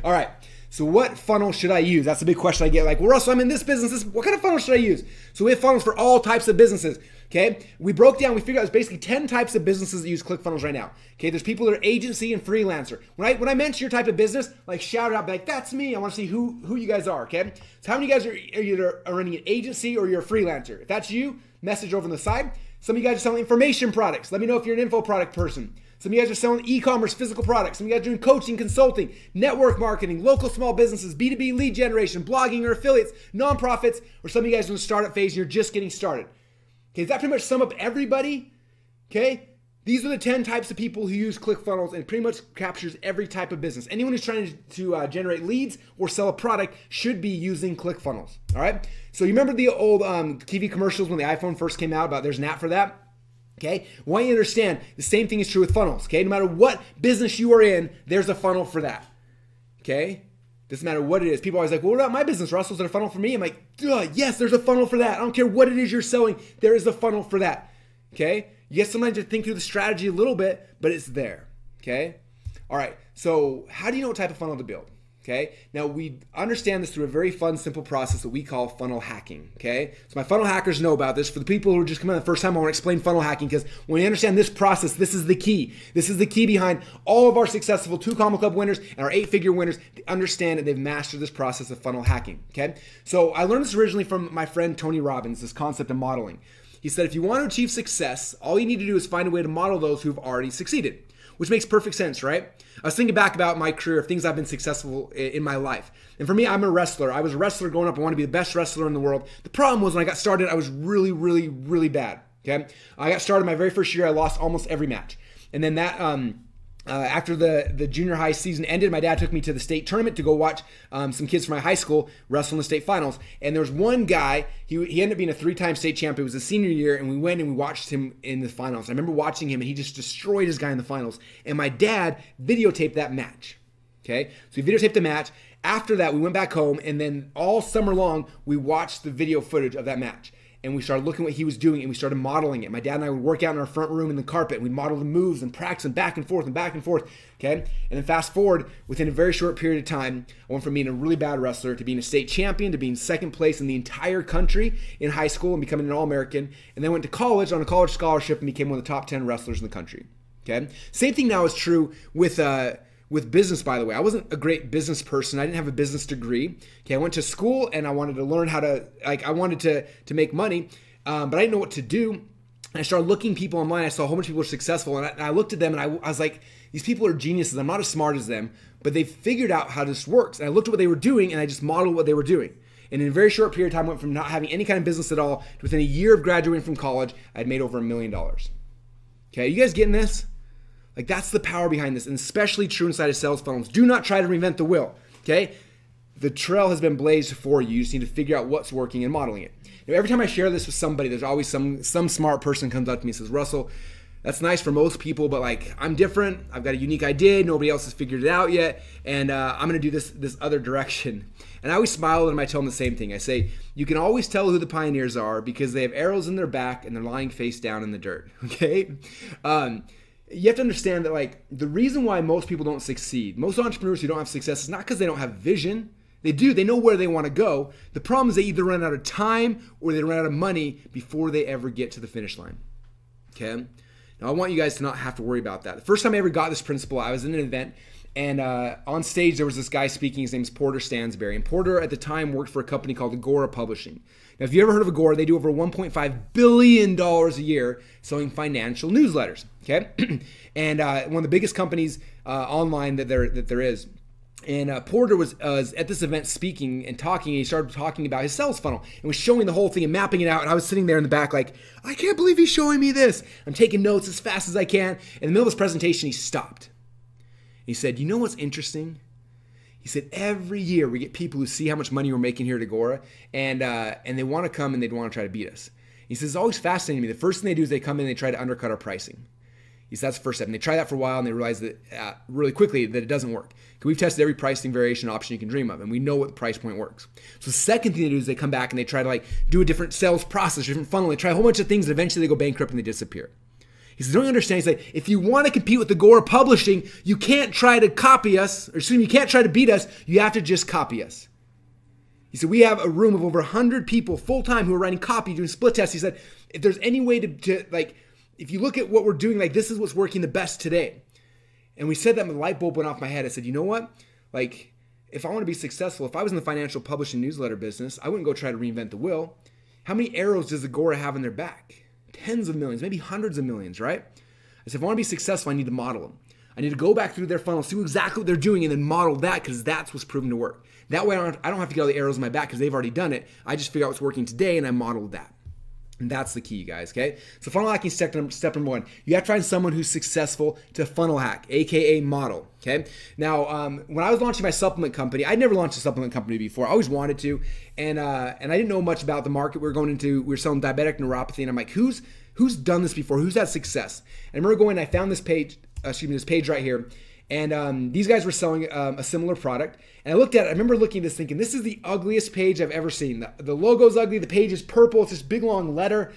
All right, so what funnel should I use? That's a big question I get. Like, well, Russell, I'm in this business. What kind of funnel should I use? So we have funnels for all types of businesses. Okay, we broke down. We figured out there's basically 10 types of businesses that use ClickFunnels right now. Okay, there's people that are agency and freelancer. When I mention your type of business, like shout it out, be like, that's me. I want to see who you guys are. Okay, so how many of you guys are either running an agency or you're a freelancer? If that's you, message over on the side. Some of you guys are selling information products. Let me know if you're an info product person. Some of you guys are selling e-commerce, physical products. Some of you guys are doing coaching, consulting, network marketing, local small businesses, B2B lead generation, blogging or affiliates, nonprofits, or some of you guys are in the startup phase and you're just getting started. Okay, does that pretty much sum up everybody? Okay, these are the 10 types of people who use ClickFunnels, and it pretty much captures every type of business. Anyone who's trying to generate leads or sell a product should be using ClickFunnels. All right. So you remember the old TV commercials when the iPhone first came out about there's an app for that? Okay. I want you to understand the same thing is true with funnels. Okay. No matter what business you are in, there's a funnel for that. Okay. Doesn't matter what it is. People are always like, well, what about my business, Russell? Is there a funnel for me? I'm like, duh, yes, there's a funnel for that. I don't care what it is you're selling. There is a funnel for that. Okay. Yes, sometimes you have to think through the strategy a little bit, but it's there. Okay. All right. So how do you know what type of funnel to build? Okay. Now we understand this through a very fun, simple process that we call funnel hacking. Okay. So my funnel hackers know about this. For the people who are just coming in the first time, I want to explain funnel hacking because when you understand this process, this is the key. This is the key behind all of our successful 2 Combo Club winners and our 8-figure winners. They understand and they've mastered this process of funnel hacking. Okay. So I learned this originally from my friend Tony Robbins, this concept of modeling. He said, if you want to achieve success, all you need to do is find a way to model those who've already succeeded, which makes perfect sense, right? I was thinking back about my career, of things I've been successful in my life. And for me, I'm a wrestler. I was a wrestler growing up. I wanted to be the best wrestler in the world. The problem was when I got started, I was really, really, really bad, okay? I got started my very first year, I lost almost every match. And then that, after the junior high season ended, my dad took me to the state tournament to go watch some kids from my high school wrestle in the state finals. And there was one guy, he ended up being a 3-time state champion. It was his senior year, and we went and we watched him in the finals. I remember watching him, and he just destroyed his guy in the finals. And my dad videotaped that match. Okay, so he videotaped the match. After that, we went back home, and then all summer long, we watched the video footage of that match. And we started looking at what he was doing, and we started modeling it. My dad and I would work out in our front room in the carpet, and we'd model the moves and practice them back and forth and back and forth, okay? And then fast forward, within a very short period of time, I went from being a really bad wrestler to being a state champion, to being second place in the entire country in high school and becoming an All-American, and then went to college on a college scholarship and became one of the top 10 wrestlers in the country, okay? Same thing now is true with business, by the way. I wasn't a great business person. I didn't have a business degree. Okay, I went to school and I wanted to learn how to, I wanted to make money, but I didn't know what to do. And I started looking people online. I saw a whole bunch of people were successful, and I looked at them and I was like, these people are geniuses. I'm not as smart as them, but they figured out how this works. And I looked at what they were doing and I just modeled what they were doing. And in a very short period of time, I went from not having any kind of business at all to within a year of graduating from college, I'd made over $1 million. Okay, you guys getting this? Like, that's the power behind this, and especially true inside of sales funnels. Do not try to reinvent the wheel, okay? The trail has been blazed for you. You just need to figure out what's working and modeling it. Now, every time I share this with somebody, there's always some smart person comes up to me and says, Russell, that's nice for most people, but like, I'm different. I've got a unique idea. Nobody else has figured it out yet, and I'm going to do this other direction. And I always smile at them. I tell them the same thing. I say, you can always tell who the pioneers are because they have arrows in their back and they're lying face down in the dirt. Okay? You have to understand that, like, the reason why most people don't succeed, most entrepreneurs who don't have success, is not because they don't have vision. They do. They know where they want to go. The problem is they either run out of time or they run out of money before they ever get to the finish line. Okay? Now, I want you guys to not have to worry about that. The first time I ever got this principle, I was in an event, and on stage there was this guy speaking. His name's Porter Stansberry. And Porter, at the time, worked for a company called Agora Publishing. Now, if you ever heard of Agora, they do over $1.5 billion a year selling financial newsletters. Okay? And one of the biggest companies online that there is. And Porter was at this event speaking and talking, and he started talking about his sales funnel and was showing the whole thing and mapping it out. And I was sitting there in the back like, I can't believe he's showing me this. I'm taking notes as fast as I can. In the middle of his presentation, he stopped. He said, you know what's interesting? He said, every year we get people who see how much money we're making here at Agora, and they want to come and they want to try to beat us. He says, it's always fascinating to me. The first thing they do is they come in and they try to undercut our pricing. He said, that's the first step. And they try that for a while, and they realize that really quickly that it doesn't work. Because we've tested every pricing variation option you can dream of, and we know what the price point works. So the second thing they do is they come back and they try to, like, do a different sales process, different funnel. They try a whole bunch of things, and eventually they go bankrupt and they disappear. He says, don't you understand? He's like, if you want to compete with Agora Publishing, you can't try to copy us, or excuse me, you can't try to beat us. You have to just copy us. He said, we have a room of over 100 people full-time who are writing copy, doing split tests. He said, if there's any way to like, if you look at what we're doing, like, this is what's working the best today. And we said that, and the light bulb went off my head. I said, you know what? Like, if I want to be successful, if I was in the financial publishing newsletter business, I wouldn't go try to reinvent the wheel. How many arrows does Agora have in their back? Tens of millions, maybe hundreds of millions, right? I said, if I want to be successful, I need to model them. I need to go back through their funnel, see exactly what they're doing, and then model that, because that's what's proven to work. That way, I don't have to get all the arrows in my back because they've already done it. I just figure out what's working today, and I modeled that. And that's the key, you guys, okay? So funnel hacking step number one. You have to find someone who's successful to funnel hack, AKA model, okay? Now, when I was launching my supplement company, I'd never launched a supplement company before. I always wanted to, and I didn't know much about the market. We were selling diabetic neuropathy, and I'm like, who's done this before? Who's had success? And I remember going, and I found this page right here, and these guys were selling a similar product. And I looked at it. I remember looking at this thinking, this is the ugliest page I've ever seen. The logo's ugly. The page is purple. It's this big, long letter.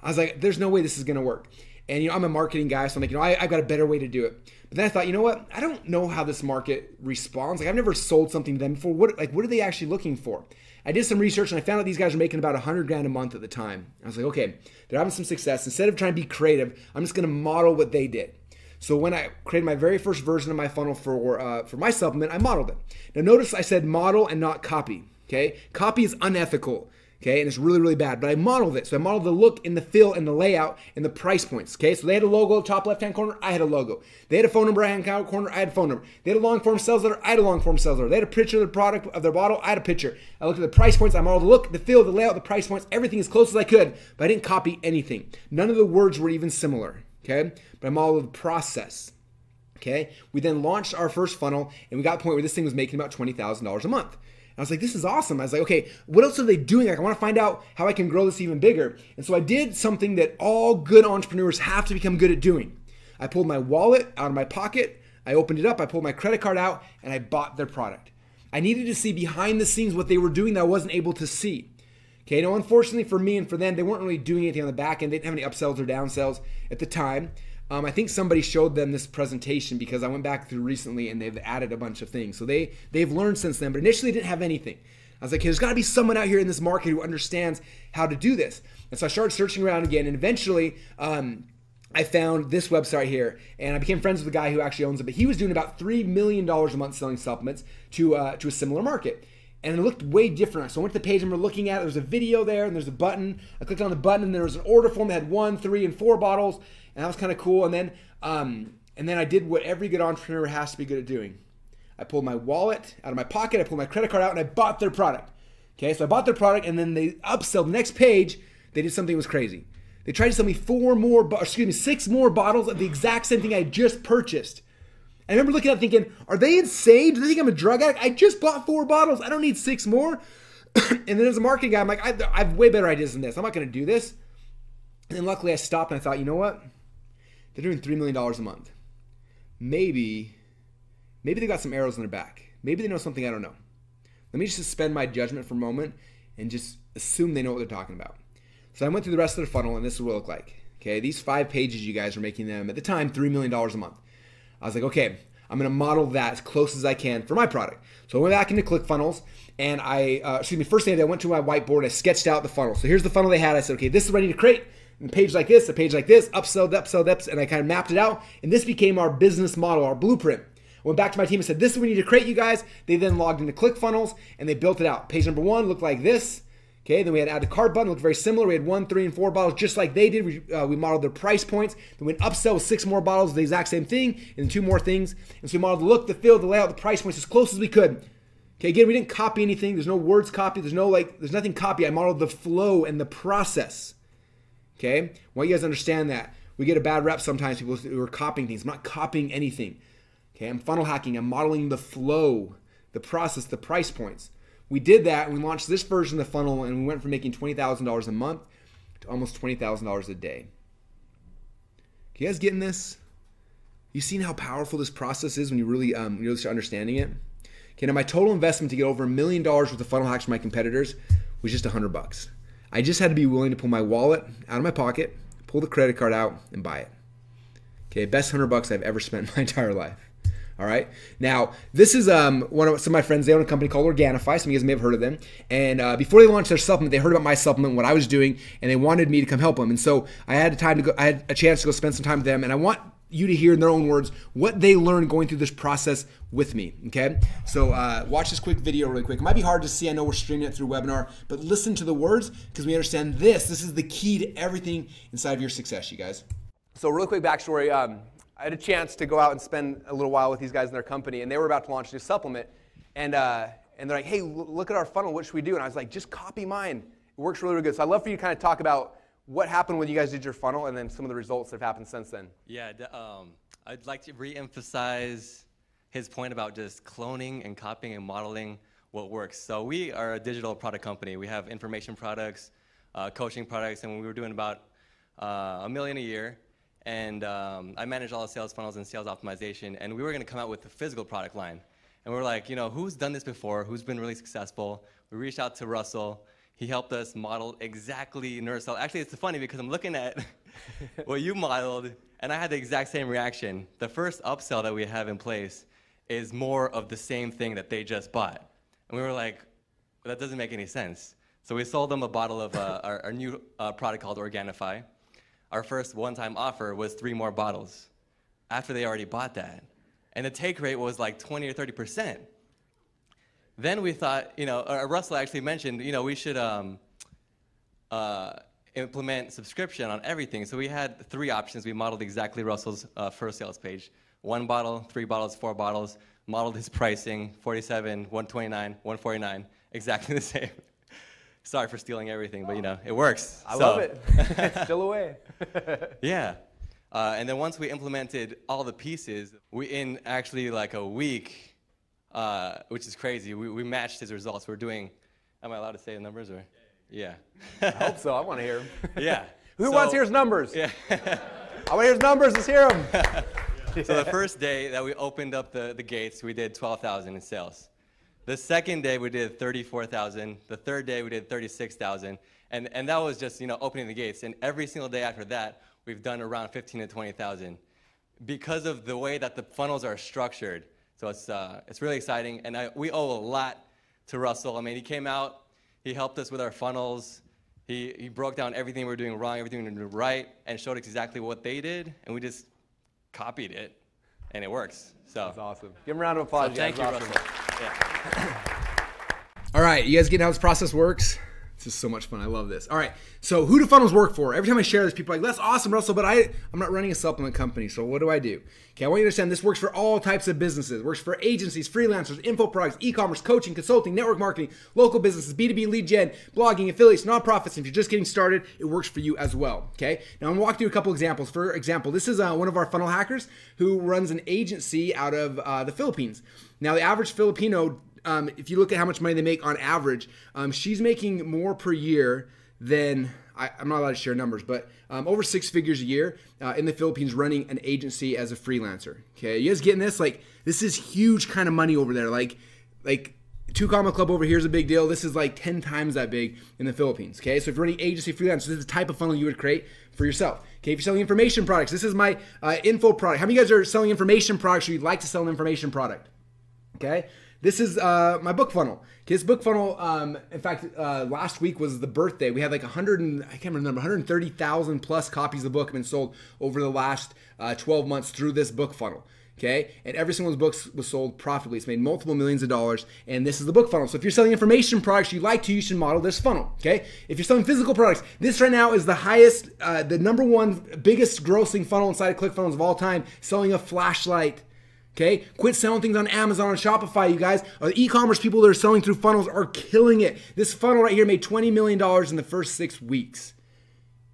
I was like, there's no way this is going to work. And, I'm a marketing guy, so I'm like, I've got a better way to do it. But then I thought, you know what? I don't know how this market responds. Like, I've never sold something to them before. What are they actually looking for? I did some research, and I found out these guys were making about $100,000 a month at the time. I was like, okay, they're having some success. Instead of trying to be creative, I'm just going to model what they did. So when I created my very first version of my funnel for my supplement, I modeled it. Now notice I said model and not copy, okay? Copy is unethical, okay? And it's really, really bad, but I modeled it. So I modeled the look and the feel and the layout and the price points, okay? So they had a logo, top left-hand corner, I had a logo. They had a phone number, right-hand corner, I had a phone number. They had a long-form sales letter, I had a long-form sales letter. They had a picture of the product, of their bottle, I had a picture. I looked at the price points, I modeled the look, the feel, the layout, the price points, everything as close as I could, but I didn't copy anything. None of the words were even similar, okay? But I modeled the process. Okay, we then launched our first funnel, and we got to the point where this thing was making about $20,000 a month. And I was like, this is awesome. I was like, okay, what else are they doing? Like, I want to find out how I can grow this even bigger. And so I did something that all good entrepreneurs have to become good at doing. I pulled my wallet out of my pocket, I opened it up, I pulled my credit card out, and I bought their product. I needed to see behind the scenes what they were doing that I wasn't able to see. Okay, now unfortunately for me and for them, they weren't really doing anything on the back end. They didn't have any upsells or downsells at the time. I think somebody showed them this presentation because I went back through recently and they've added a bunch of things. So they've learned since then, but initially didn't have anything. I was like, hey, there's got to be someone out here in this market who understands how to do this. And so I started searching around again, and eventually I found this website here, and I became friends with the guy who actually owns it. But he was doing about $3 million a month selling supplements to a similar market. And it looked way different. So I went to the page and we're looking at it. There's a video there and there's a button. I clicked on the button and there was an order form that had 1, 3, and 4 bottles. And that was kind of cool. And then I did what every good entrepreneur has to be good at doing. I pulled my wallet out of my pocket. I pulled my credit card out and I bought their product. Okay, so I bought their product and then they upsell. The next page, they did something that was crazy. They tried to sell me 6 more bottles of the exact same thing I just purchased. I remember looking at it thinking, are they insane? Do they think I'm a drug addict? I just bought 4 bottles. I don't need 6 more. And then as a marketing guy, I'm like, I have way better ideas than this. I'm not going to do this. And then luckily I stopped and I thought, you know what? They're doing $3 million a month. Maybe they got some arrows in their back. Maybe they know something I don't know. Let me just suspend my judgment for a moment and just assume they know what they're talking about. So I went through the rest of the funnel, and this is what it looked like. Okay, these 5 pages, you guys were making them, at the time, $3 million a month. I was like, okay, I'm going to model that as close as I can for my product. So I went back into ClickFunnels, and first thing I did, I went to my whiteboard and I sketched out the funnel. So here's the funnel they had. I said, okay, this is what I need to create. A page like this, upsell, and I kind of mapped it out. And this became our business model, our blueprint. I went back to my team and said, this is what we need to create, you guys. They then logged into ClickFunnels, and they built it out. Page number 1 looked like this. Okay, then we had add to cart button, looked very similar. We had 1, 3, and 4 bottles just like they did. We modeled their price points. Then we went upsell with 6 more bottles, the exact same thing, and 2 more things. And so we modeled the look, the feel, the layout, the price points as close as we could. Okay, again, we didn't copy anything. There's no words copied. There's nothing copied. I modeled the flow and the process. Okay, I want you guys to understand that. We get a bad rep sometimes, people who are copying things. I'm not copying anything. Okay, I'm funnel hacking. I'm modeling the flow, the process, the price points. We did that, and we launched this version of the funnel, and we went from making $20,000 a month to almost $20,000 a day. You guys getting this? You seen how powerful this process is when you really start understanding it? Okay, now my total investment to get over $1 million worth of funnel hacks from my competitors was just $100. I just had to be willing to pull my wallet out of my pocket, pull the credit card out, and buy it. Okay, best $100 I've ever spent in my entire life. All right. Now, this is some of my friends. They own a company called Organifi. Some of you guys may have heard of them. And before they launched their supplement, they heard about my supplement, what I was doing, and they wanted me to come help them. And so I had a chance to go spend some time with them. And I want you to hear in their own words what they learned going through this process with me. Okay. So watch this quick video really quick. It might be hard to see. I know we're streaming it through webinar, but listen to the words because we understand this. This is the key to everything inside of your success, you guys. So real quick backstory. I had a chance to go out and spend a little while with these guys in their company, and they were about to launch a new supplement. And they're like, hey, look at our funnel. What should we do? And I was like, just copy mine. It works really, really good. So I'd love for you to kind of talk about what happened when you guys did your funnel and then some of the results that have happened since then. Yeah, I'd like to re-emphasize his point about just cloning and copying and modeling what works. So we are a digital product company. We have information products, coaching products, and we were doing about $1 million a year. And I manage all the sales funnels and sales optimization, and we were going to come out with a physical product line. And we were like, who's done this before? Who's been really successful? We reached out to Russell. He helped us model exactly NerdSell. Actually, it's funny because I'm looking at what you modeled, and I had the exact same reaction. The first upsell that we have in place is more of the same thing that they just bought. And we were like, well, that doesn't make any sense. So we sold them a bottle of our new product called Organifi. Our first one-time offer was 3 more bottles after they already bought that. And the take rate was like 20 or 30%. Then we thought, Russell actually mentioned, we should implement subscription on everything. So we had 3 options. We modeled exactly Russell's first sales page. 1 bottle, 3 bottles, 4 bottles, modeled his pricing, 47, 129, 149, exactly the same. Sorry for stealing everything, but it works. I love it. It's still away. Yeah. And then once we implemented all the pieces, in actually like a week, which is crazy, we matched his results. We're doing, am I allowed to say the numbers? Or? Yeah. I hope so. I want to hear them. Yeah. Who wants to hear his numbers? Yeah. I want to hear his numbers. Let's hear them. So the first day that we opened up the gates, we did 12,000 in sales. The second day we did 34,000. The third day we did 36,000, and that was just opening the gates. And every single day after that, we've done around 15 to 20,000, because of the way that the funnels are structured. So it's really exciting, and we owe a lot to Russell. I mean, he came out, he helped us with our funnels. He broke down everything we were doing wrong, everything we were doing right, and showed exactly what they did, and we just copied it, and it works. So that's awesome. Give him a round of applause. So thank you, awesome. Russell. Yeah. All right, you guys getting how this process works? This is so much fun. I love this. All right, so who do funnels work for? Every time I share this, people are like, that's awesome, Russell, but I'm not running a supplement company, so what do I do? Okay, I want you to understand this works for all types of businesses. It works for agencies, freelancers, info products, e-commerce, coaching, consulting, network marketing, local businesses, B2B lead gen, blogging, affiliates, nonprofits. If you're just getting started, it works for you as well, okay? Now, I'm going to walk through a couple examples. For example, this is one of our funnel hackers who runs an agency out of the Philippines. Now, the average Filipino, if you look at how much money they make on average, she's making more per year than, I'm not allowed to share numbers, but over 6 figures a year in the Philippines running an agency as a freelancer. Okay, you guys getting this? Like, this is huge kind of money over there. Like Two Comma Club over here is a big deal. This is like 10 times that big in the Philippines. Okay, so if you're running agency freelance, this is the type of funnel you would create for yourself. Okay, if you're selling information products, this is my info product. How many of you guys are selling information products or you'd like to sell an information product? Okay, this is my book funnel. Okay, this book funnel, in fact, last week was the birthday. We had like 130,000 plus copies of the book have been sold over the last 12 months through this book funnel. Okay, and every single one of those books was sold profitably. It's made multiple millions of dollars, and this is the book funnel. So if you're selling information products you like to, you should model this funnel. Okay, if you're selling physical products, this right now is the highest, the number one biggest grossing funnel inside of ClickFunnels of all time. Selling a flashlight. Okay, quit selling things on Amazon and Shopify, you guys. The e-commerce people that are selling through funnels are killing it. This funnel right here made $20 million in the first 6 weeks.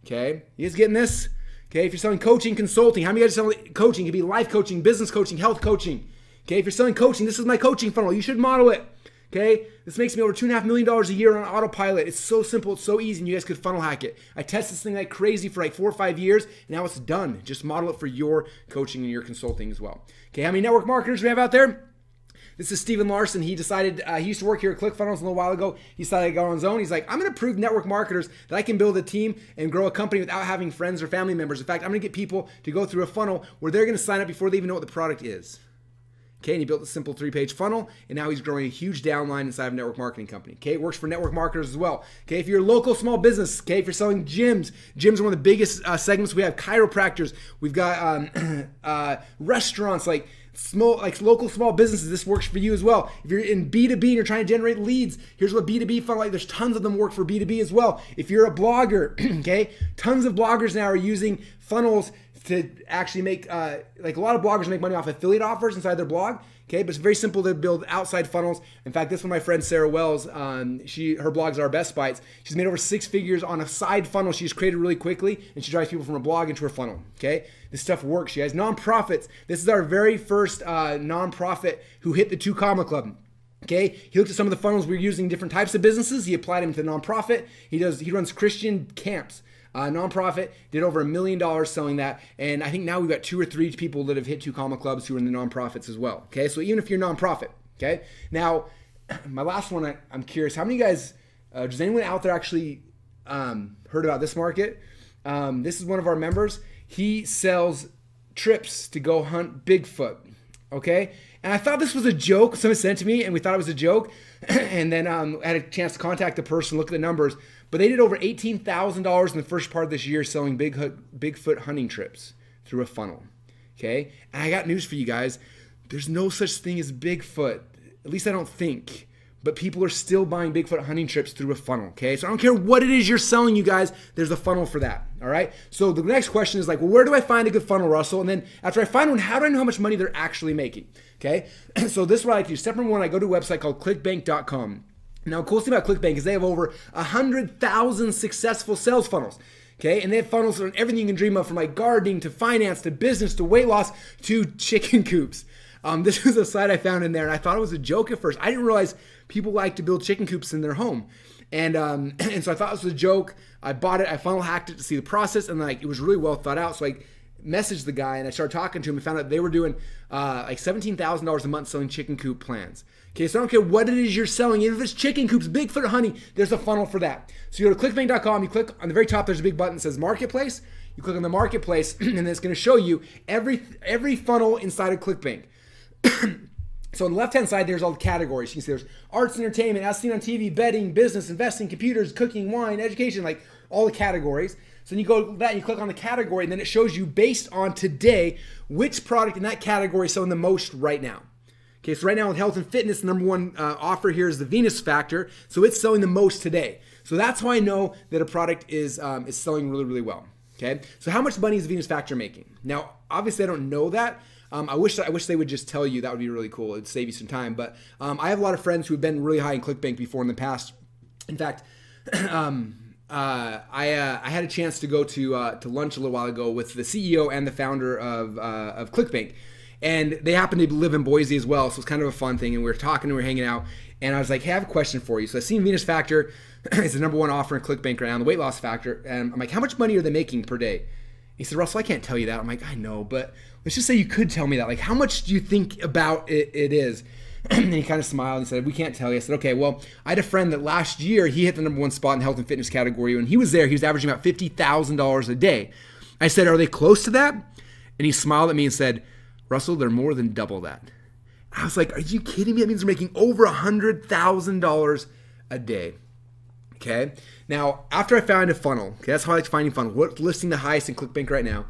Okay, you guys getting this? Okay, if you're selling coaching, consulting, how many of you guys are selling coaching? It could be life coaching, business coaching, health coaching. Okay, if you're selling coaching, this is my coaching funnel. You should model it. Okay, this makes me over $2.5 million a year on autopilot. It's so simple, it's so easy, and you guys could funnel hack it. I test this thing like crazy for like 4 or 5 years, and now it's done. Just model it for your coaching and your consulting as well. Okay, how many network marketers do we have out there? This is Steven Larson. He decided, he used to work here at ClickFunnels a little while ago. He decided to go on his own. He's like, I'm going to prove network marketers that I can build a team and grow a company without having friends or family members. In fact, I'm going to get people to go through a funnel where they're going to sign up before they even know what the product is. Okay, and he built a simple 3-page funnel, and now he's growing a huge downline inside of a network marketing company. Okay, it works for network marketers as well. Okay, if you're a local small business, okay, if you're selling gyms are one of the biggest segments we have. Chiropractors, we've got restaurants, like local small businesses. This works for you as well. If you're in B2B and you're trying to generate leads, here's what B2B funnel, like there's tons of them work for B2B as well. If you're a blogger, okay, tons of bloggers now are using funnels to actually make, like a lot of bloggers make money off affiliate offers inside their blog. Okay, but it's very simple to build outside funnels. In fact, this one, my friend Sarah Wells, her blogs are Best Bites. She's made over 6 figures on a side funnel she's created really quickly, and she drives people from her blog into her funnel. Okay, this stuff works, you guys. Nonprofits. This is our very first nonprofit who hit the 2 Comma Club. Okay, he looked at some of the funnels we were using in different types of businesses. He applied them to the nonprofit. He runs Christian camps. Nonprofit, did over $1 million selling that, and I think now we've got 2 or 3 people that have hit 2 Comma Clubs who are in the nonprofits as well. Okay, so even if you're a nonprofit, okay. Now, my last one, I'm curious, how many of you guys, does anyone out there actually heard about this market? This is one of our members. He sells trips to go hunt Bigfoot. Okay, and I thought this was a joke. Someone sent it to me, and we thought it was a joke, and then I had a chance to contact the person, look at the numbers. But they did over $18,000 in the first part of this year selling Bigfoot hunting trips through a funnel. Okay? And I got news for you guys. There's no such thing as Bigfoot. At least I don't think. But people are still buying Bigfoot hunting trips through a funnel. Okay? So I don't care what it is you're selling, you guys. There's a funnel for that. All right? So the next question is like, well, where do I find a good funnel, Russell? And then after I find one, how do I know how much money they're actually making? Okay? So this is what I do. Step number 1, I go to a website called clickbank.com. Now, the cool thing about ClickBank is they have over 100,000 successful sales funnels. Okay, and they have funnels on everything you can dream of, from like gardening to finance to business to weight loss to chicken coops. This was a site I found in there, and I thought it was a joke at first. I didn't realize people like to build chicken coops in their home, and so I thought this was a joke. I bought it, I funnel hacked it to see the process, and like it was really well thought out. So I messaged the guy and I started talking to him and found out they were doing like $17,000 a month selling chicken coop plans. Okay, so I don't care what it is you're selling. If it's chicken coops, Bigfoot hunting, there's a funnel for that. So you go to clickbank.com, you click on the very top, there's a big button that says Marketplace. You click on the Marketplace, and then it's going to show you every funnel inside of ClickBank. So on the left-hand side, there's all the categories. You can see there's arts, entertainment, as seen on TV, betting, business, investing, computers, cooking, wine, education, like all the categories. So then you go to that, and you click on the category, and then it shows you based on today which product in that category is selling the most right now. Okay, so right now in health and fitness, the number 1 offer here is the Venus Factor. So it's selling the most today. So that's how I know that a product is selling really, really well. Okay, so how much money is the Venus Factor making? Now, obviously, I don't know that. I wish they would just tell you. That would be really cool. It'd save you some time. But I have a lot of friends who have been really high in ClickBank before in the past. In fact, I had a chance to go to lunch a little while ago with the CEO and the founder of ClickBank. And they happen to live in Boise as well, so it's kind of a fun thing. And we were talking and we were hanging out. And I was like, hey, I have a question for you. So I seen Venus Factor is the number 1 offer in ClickBank right now, the weight loss factor. And I'm like, how much money are they making per day? He said, Russell, I can't tell you that. I'm like, I know, but let's just say you could tell me that. Like, how much do you think about it is? And he kind of smiled and said, we can't tell you. I said, okay, well, I had a friend that last year, he hit the #1 spot in the health and fitness category. When he was there, he was averaging about $50,000 a day. I said, are they close to that? And he smiled at me and said, Russell, they're more than double that. I was like, are you kidding me? That means they're making over $100,000 a day. Okay. Now, after I found a funnel, okay, that's how I like finding funnels. What's listing the highest in ClickBank right now?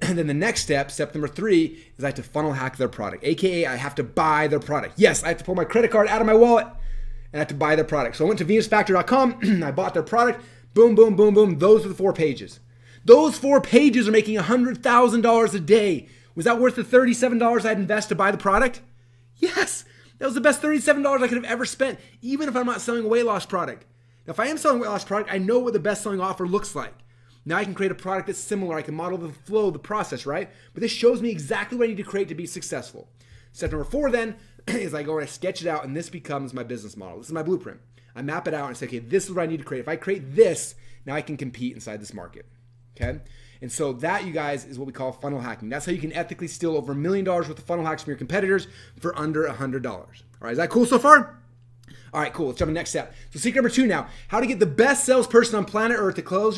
And then the next step number 3, is I have to funnel hack their product. AKA, I have to buy their product. Yes, I have to pull my credit card out of my wallet and I have to buy their product. So I went to venusfactor.com. I bought their product. Boom, boom, boom, boom. Those are the 4 pages. Those 4 pages are making $100,000 a day. Was that worth the $37 I'd invest to buy the product? Yes. That was the best $37 I could have ever spent, even if I'm not selling a weight loss product. Now, if I am selling a weight loss product, I know what the best selling offer looks like. Now I can create a product that's similar. I can model the flow, the process, right? But this shows me exactly what I need to create to be successful. Step number 4 then is I go and I sketch it out, and this becomes my business model. This is my blueprint. I map it out and say, okay, this is what I need to create. If I create this, now I can compete inside this market. Okay? And so that, you guys, is what we call funnel hacking. That's how you can ethically steal over $1 million worth of funnel hacks from your competitors for under $100. All right, is that cool so far? All right, cool. Let's jump to the next step. So secret number 2 now, how to get the best salesperson on planet Earth to close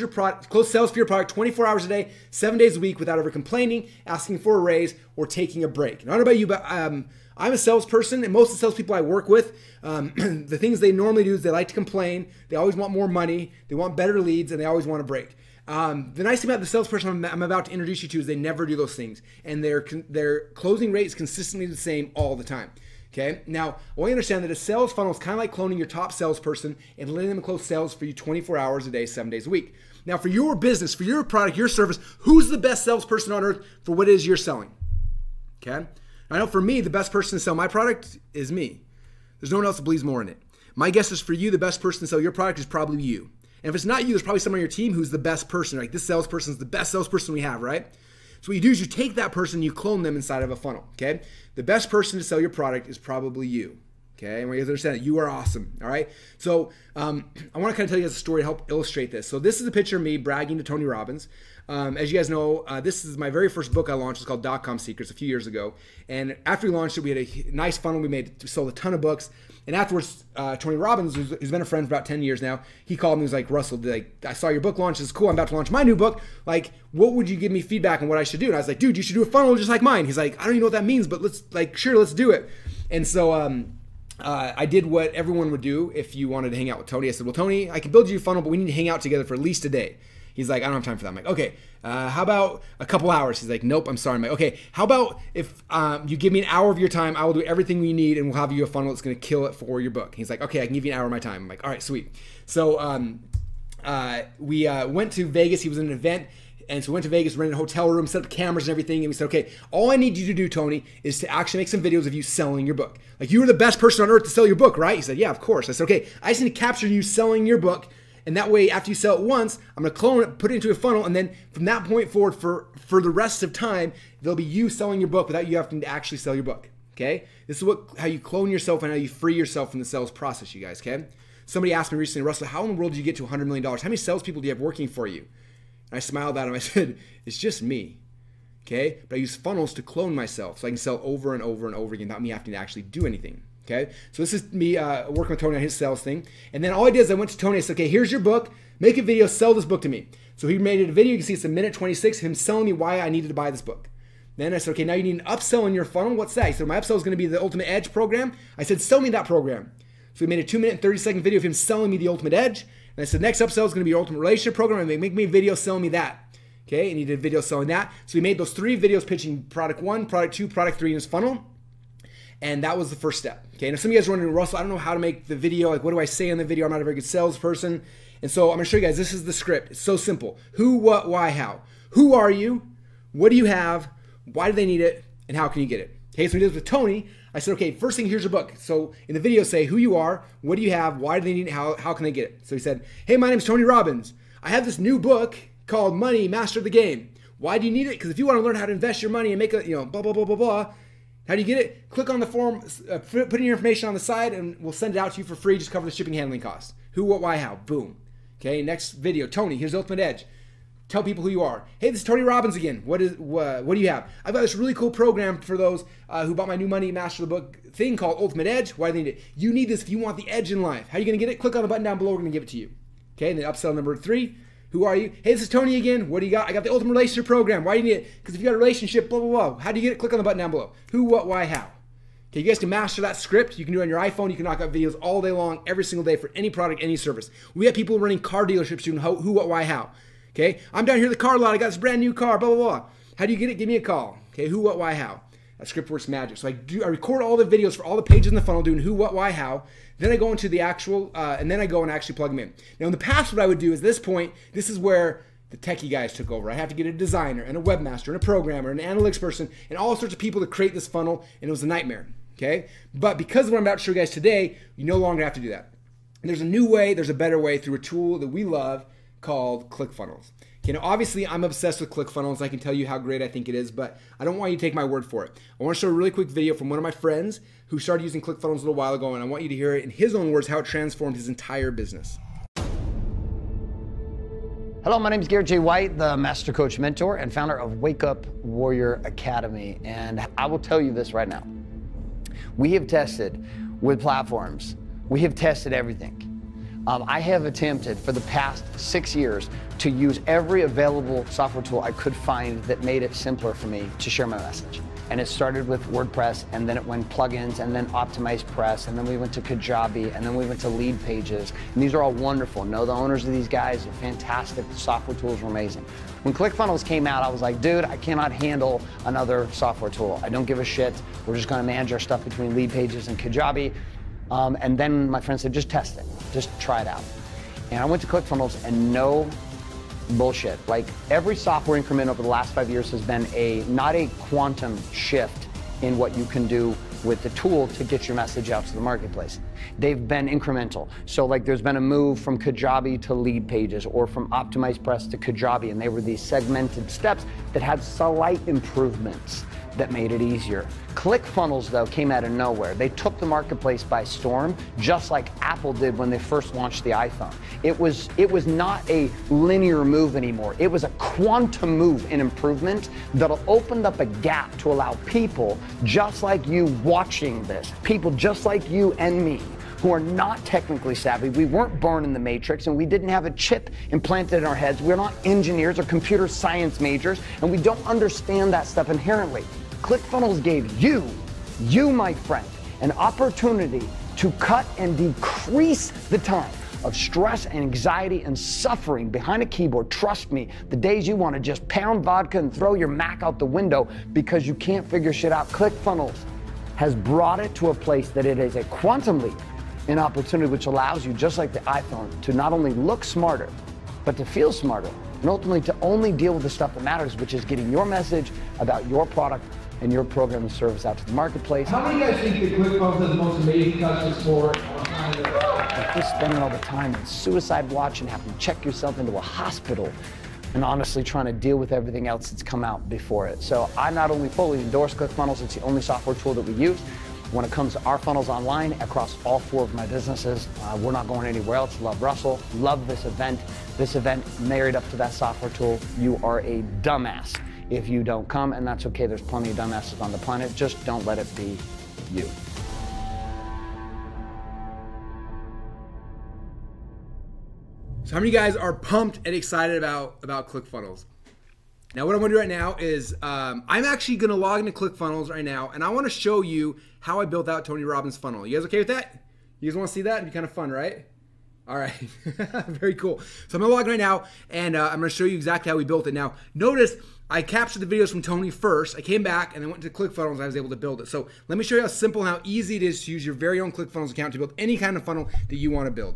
sales for your product 24 hours a day, 7 days a week without ever complaining, asking for a raise, or taking a break. And I don't know about you, but I'm a salesperson, and most of the salespeople I work with, the things they normally do is they like to complain. They always want more money. They want better leads, and they always want a break. The nice thing about the salesperson I'm about to introduce you to is they never do those things, and their closing rate is consistently the same all the time. Okay. Now, I want you to understand that a sales funnel is kind of like cloning your top salesperson and letting them close sales for you 24 hours a day, 7 days a week. Now, for your business, for your product, your service, who's the best salesperson on earth for what it is you're selling? Okay. I know for me, the best person to sell my product is me. There's no one else that believes more in it. My guess is for you, the best person to sell your product is probably you. And if it's not you, there's probably someone on your team who's the best person, right? This salesperson is the best salesperson we have, right? So what you do is you take that person and you clone them inside of a funnel, okay? The best person to sell your product is probably you, okay? And we have to understand that you are awesome, all right? So I want to kind of tell you guys a story to help illustrate this. So this is a picture of me bragging to Tony Robbins. As you guys know, this is my very first book I launched. It's called .com Secrets a few years ago. And after we launched it, we had a nice funnel. We sold a ton of books. And afterwards, Tony Robbins, who's been a friend for about 10 years now, he called me and was like, Russell, I saw your book launch. It's cool. I'm about to launch my new book. Like, what would you give me feedback on what I should do? And I was like, dude, you should do a funnel just like mine. He's like, I don't even know what that means, but let's do it. And so I did what everyone would do if you wanted to hang out with Tony. I said, well, Tony, I can build you a funnel, but we need to hang out together for at least a day. He's like, I don't have time for that. I'm like, okay, how about a couple hours? He's like, nope, I'm sorry. I'm like, okay, how about if you give me an hour of your time, I will do everything we need and we'll have you a funnel that's going to kill it for your book. He's like, okay, I can give you an hour of my time. I'm like, all right, sweet. So we went to Vegas. He was in an event. And so we went to Vegas, rented a hotel room, set up cameras and everything. And we said, okay, all I need you to do, Tony, is to actually make some videos of you selling your book. Like, you were the best person on earth to sell your book, right? He said, yeah, of course. I said, okay, I just need to capture you selling your book. And that way, after you sell it once, I'm going to clone it, put it into a funnel. And then from that point forward, for the rest of time, there'll be you selling your book without you having to actually sell your book. Okay? This is how you clone yourself and how you free yourself from the sales process, you guys. Okay? Somebody asked me recently, Russell, how in the world did you get to $100 million? How many salespeople do you have working for you? And I smiled at him. I said, it's just me. Okay? But I use funnels to clone myself so I can sell over and over and over again without me having to actually do anything. Okay? So this is me working with Tony on his sales thing. And then all I did is I went to Tony and I said, okay, here's your book. Make a video, sell this book to me. So he made a video. You can see it's a minute 26 of him selling me why I needed to buy this book. Then I said, okay, now you need an upsell in your funnel. What's that? He said, my upsell is going to be the Ultimate Edge program. I said, sell me that program. So he made a 2-minute and 30-second video of him selling me the Ultimate Edge. And I said, next upsell is going to be your Ultimate Relationship program. And make me a video selling me that. Okay, and he did a video selling that. So he made those 3 videos pitching product 1, product 2, product 3 in his funnel. And that was the first step. Okay, now some of you guys are wondering, Russell, I don't know how to make the video. Like, what do I say in the video? I'm not a very good salesperson. And so I'm going to show you guys, this is the script. It's so simple. Who, what, why, how. Who are you? What do you have? Why do they need it? And how can you get it? Okay, so we did this with Tony. I said, okay, first thing, here's your book. So in the video, say who you are, what do you have, why do they need it, how can they get it? So he said, hey, my name's Tony Robbins. I have this new book called Money, Master the Game. Why do you need it? Because if you want to learn how to invest your money and make a, blah, blah, blah, blah, blah. How do you get it? Click on the form, put in your information on the side, and we'll send it out to you for free. Just cover the shipping handling costs. Who, what, why, how. Boom. Okay, next video. Tony, here's the Ultimate Edge. Tell people who you are. Hey, this is Tony Robbins again. What do you have? I've got this really cool program for those who bought my new Money Master the Book thing called Ultimate Edge. Why do you need it? You need this if you want the edge in life. How are you going to get it? Click on the button down below. We're going to give it to you. Okay, and then upsell number 3. Who are you? Hey, this is Tony again. What do you got? I got the Ultimate Relationship Program. Why do you need it? Because if you got a relationship, blah, blah, blah. How do you get it? Click on the button down below. Who, what, why, how. Okay, you guys can master that script. You can do it on your iPhone. You can knock out videos all day long, every single day for any product, any service. We have people running car dealerships doing who, what, why, how. Okay, I'm down here at the car lot. I got this brand new car, blah, blah, blah. How do you get it? Give me a call. Okay, who, what, why, how. That script works magic. So I record all the videos for all the pages in the funnel doing who, what, why, how. Then I go into the actual, and then I go and actually plug them in. Now in the past, what I would do is this point, this is where the techie guys took over. I have to get a designer and a webmaster and a programmer and an analytics person and all sorts of people to create this funnel, and it was a nightmare. Okay, but because of what I'm about to show you guys today, you no longer have to do that. And there's a new way, there's a better way through a tool that we love called ClickFunnels. Okay, now obviously I'm obsessed with ClickFunnels. I can tell you how great I think it is, but I don't want you to take my word for it. I want to show a really quick video from one of my friends who started using ClickFunnels a little while ago, and I want you to hear it in his own words how it transformed his entire business. Hello, my name is Garrett J. White, the Master Coach Mentor and founder of Wake Up Warrior Academy. And I will tell you this right now. We have tested with platforms. We have tested everything. I have attempted for the past 6 years to use every available software tool I could find that made it simpler for me to share my message. And it started with WordPress, and then it went plugins, and then Optimized Press, and then we went to Kajabi, and then we went to Lead Pages. And these are all wonderful. Know the owners of these guys. They're fantastic. The software tools are amazing. When ClickFunnels came out, I was like, dude, I cannot handle another software tool. I don't give a shit. We're just going to manage our stuff between Lead Pages and Kajabi. And then my friend said, just test it. Just try it out. And I went to ClickFunnels, and no bullshit. Like, every software increment over the last 5 years has been not a quantum shift in what you can do with the tool to get your message out to the marketplace. They've been incremental. So like there's been a move from Kajabi to Lead Pages or from Optimized Press to Kajabi, and they were these segmented steps that had slight improvements that made it easier. ClickFunnels, though, came out of nowhere. They took the marketplace by storm, just like Apple did when they first launched the iPhone. It was not a linear move anymore. It was a quantum move in improvement that'll open up a gap to allow people just like you watching this, people just like you and me, who are not technically savvy. We weren't born in the matrix, and we didn't have a chip implanted in our heads. We're not engineers or computer science majors, and we don't understand that stuff inherently. ClickFunnels gave you, my friend, an opportunity to cut and decrease the time of stress and anxiety and suffering behind a keyboard. Trust me, the days you want to just pound vodka and throw your Mac out the window because you can't figure shit out, ClickFunnels has brought it to a place that it is a quantum leap, an opportunity which allows you, just like the iPhone, to not only look smarter, but to feel smarter, and ultimately to only deal with the stuff that matters, which is getting your message about your product and your program and service out to the marketplace. How many of you guys think that ClickFunnels has the most amazing customer support? If you're spending all the time in suicide watch and having to check yourself into a hospital and honestly trying to deal with everything else that's come out before it. So I not only fully endorse ClickFunnels, it's the only software tool that we use. When it comes to our funnels online across all 4 of my businesses, we're not going anywhere else. Love Russell, love this event. This event married up to that software tool. You are a dumbass if you don't come, and that's okay. There's plenty of dumbasses on the planet. Just don't let it be you. So how many of you guys are pumped and excited about ClickFunnels? Now what I'm going to do right now is I'm actually going to log into ClickFunnels right now, and I want to show you how I built out Tony Robbins' funnel. You guys okay with that? You guys want to see that? It'd be kind of fun, right? All right, very cool. So I'm going to log in right now, and I'm going to show you exactly how we built it. Now notice I captured the videos from Tony first. I came back and I went to ClickFunnels and I was able to build it. So let me show you how simple and how easy it is to use your very own ClickFunnels account to build any kind of funnel that you want to build.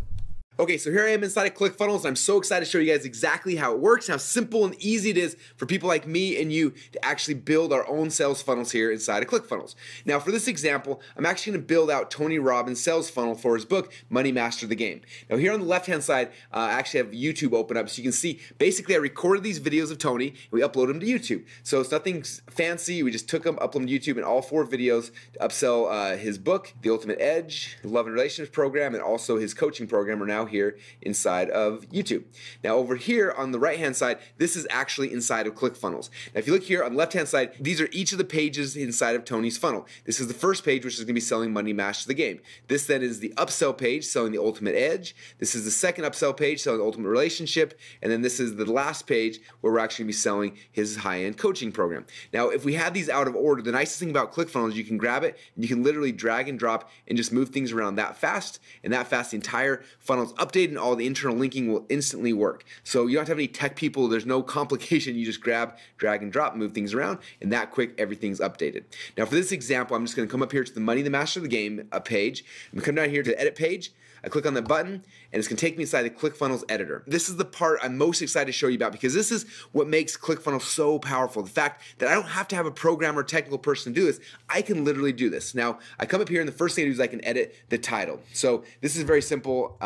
Okay, so here I am inside of ClickFunnels. I'm so excited to show you guys exactly how it works, how simple and easy it is for people like me and you to actually build our own sales funnels here inside of ClickFunnels. Now for this example, I'm actually going to build out Tony Robbins' sales funnel for his book, Money Master the Game. Now here on the left-hand side, I actually have YouTube open up so you can see, basically I recorded these videos of Tony and we upload them to YouTube. So it's nothing fancy, we just took them, uploaded them to YouTube, and all 4 videos to upsell his book, The Ultimate Edge, the Love and Relationships program, and also his coaching program are now here inside of YouTube. Now over here on the right hand side, this is actually inside of ClickFunnels. Now if you look here on the left hand side, these are each of the pages inside of Tony's funnel. This is the first page, which is going to be selling Money Master the Game. This then is the upsell page, selling the Ultimate Edge. This is the second upsell page, selling the Ultimate Relationship. And then this is the last page where we're actually going to be selling his high-end coaching program. Now if we had these out of order, the nicest thing about ClickFunnels is you can grab it and you can literally drag and drop and just move things around that fast. And that fast, the entire funnel is updated and all the internal linking will instantly work. So you don't have to have any tech people. There's no complication. You just grab, drag and drop, move things around, and that quick, everything's updated. Now for this example, I'm just going to come up here to the Money the Master of the Game page. I'm going to come down here to the edit page. I click on the button and it's going to take me inside the ClickFunnels editor. This is the part I'm most excited to show you about because this is what makes ClickFunnels so powerful. The fact that I don't have to have a programmer or technical person to do this. I can literally do this. Now I come up here and the first thing I do is I can edit the title. So this is very simple.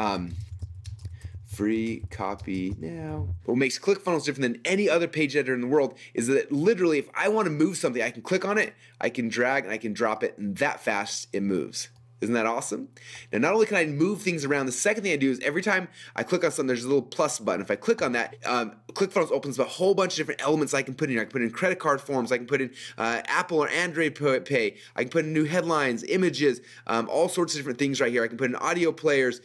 Free copy now. What makes ClickFunnels different than any other page editor in the world is that literally if I want to move something, I can click on it, I can drag and I can drop it, and that fast it moves. Isn't that awesome? Now, not only can I move things around, the second thing I do is every time I click on something, there's a little plus button. If I click on that, ClickFunnels opens up a whole bunch of different elements I can put in here. I can put in credit card forms. I can put in Apple or Android Pay. I can put in new headlines, images, all sorts of different things right here. I can put in audio players,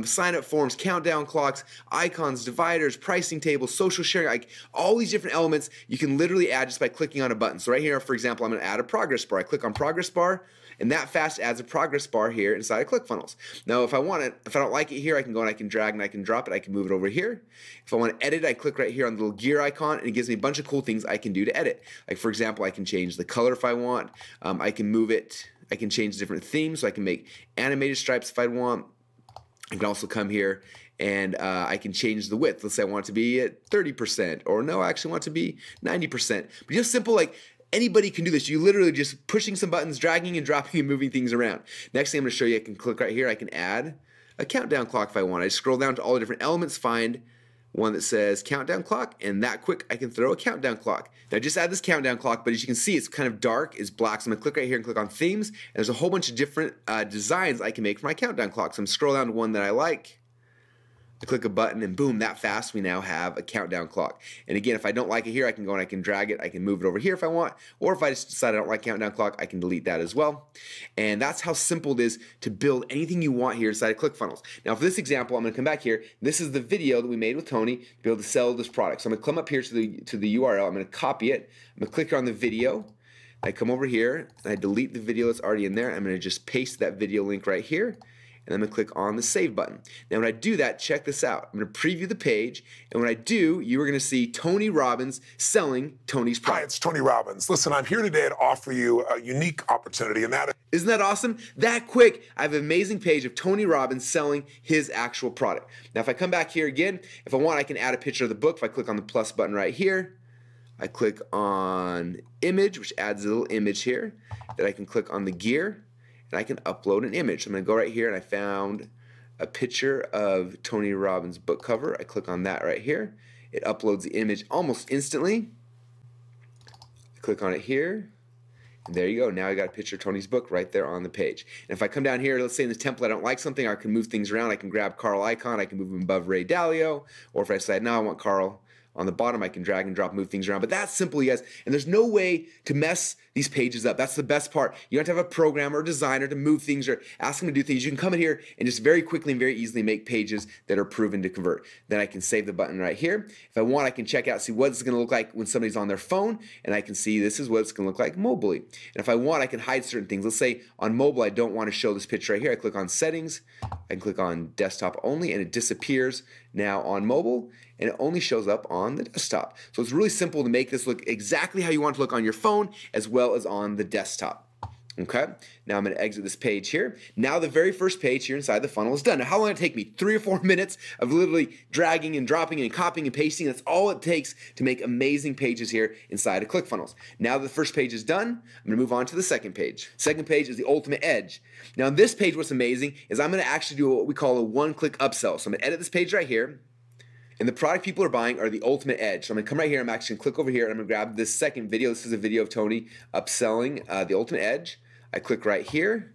sign-up forms, countdown clocks, icons, dividers, pricing tables, social sharing, all these different elements you can literally add just by clicking on a button. So right here, for example, I'm going to add a progress bar. I click on progress bar, and that fast adds a progress bar here inside of ClickFunnels. Now, if I want it, if I don't like it here, I can go and I can drag and I can drop it. I can move it over here. If I want to edit, I click right here on the little gear icon, and it gives me a bunch of cool things I can do to edit. Like, for example, I can change the color if I want. I can move it. I can change different themes, so I can make animated stripes if I want. I can also come here and I can change the width. Let's say I want it to be at 30%, or no, I actually want it to be 90%. But just simple, like, anybody can do this. You literally just pushing some buttons, dragging and dropping and moving things around. Next thing I'm going to show you, I can click right here. I can add a countdown clock if I want. I scroll down to all the different elements, find one that says countdown clock, and that quick I can throw a countdown clock. Now just add this countdown clock, but as you can see, it's kind of dark, it's black. So I'm going to click right here and click on themes, and there's a whole bunch of different designs I can make for my countdown clock. So I'm going to scroll down to one that I like. I click a button and boom, that fast we now have a countdown clock. And again, if I don't like it here, I can go and I can drag it, I can move it over here if I want, or if I just decide I don't like countdown clock, I can delete that as well. And that's how simple it is to build anything you want here inside of ClickFunnels. Now for this example, I'm going to come back here. This is the video that we made with Tony to be able to sell this product. So I'm going to come up here to the URL, I'm going to copy it, I'm going to click here on the video, I come over here, and I delete the video that's already in there. I'm going to just paste that video link right here. And I'm going to click on the save button. Now when I do that, check this out. I'm going to preview the page, and when I do, you are going to see Tony Robbins selling Tony's product. Hi, it's Tony Robbins. Listen, I'm here today to offer you a unique opportunity, and that Isn't that awesome? That quick, I have an amazing page of Tony Robbins selling his actual product. Now if I come back here again, if I want, I can add a picture of the book. If I click on the plus button right here, I click on image, which adds a little image here. Then I can click on the gear, and I can upload an image. So I'm going to go right here, and I found a picture of Tony Robbins' book cover. I click on that right here. It uploads the image almost instantly. I click on it here, and there you go. Now I got a picture of Tony's book right there on the page. And if I come down here, let's say in this template I don't like something, I can move things around. I can grab Carl icon, I can move him above Ray Dalio, or if I decide, no, I want Carl on the bottom, I can drag and drop, move things around. But that's simple, you guys. And there's no way to mess these pages up. That's the best part. You don't have to have a programmer or designer to move things or ask them to do things. You can come in here and just very quickly and very easily make pages that are proven to convert. Then I can save the button right here. If I want, I can check out, see what it's going to look like when somebody's on their phone, and I can see this is what it's going to look like mobily. And if I want, I can hide certain things. Let's say on mobile, I don't want to show this picture right here. I click on settings, I can click on desktop only, and it disappears now on mobile, and it only shows up on the desktop. So it's really simple to make this look exactly how you want it to look on your phone as well as on the desktop. Okay, now I'm going to exit this page here. Now the very first page here inside the funnel is done. Now how long did it take me? 3 or 4 minutes of literally dragging and dropping and copying and pasting. That's all it takes to make amazing pages here inside of ClickFunnels. Now that the first page is done, I'm going to move on to the second page. Second page is the Ultimate Edge. Now on this page, what's amazing is I'm going to actually do what we call a one-click upsell. So I'm going to edit this page right here. And the product people are buying are the Ultimate Edge. So I'm going to come right here. I'm actually going to click over here, and I'm going to grab this second video. This is a video of Tony upselling the Ultimate Edge. I click right here.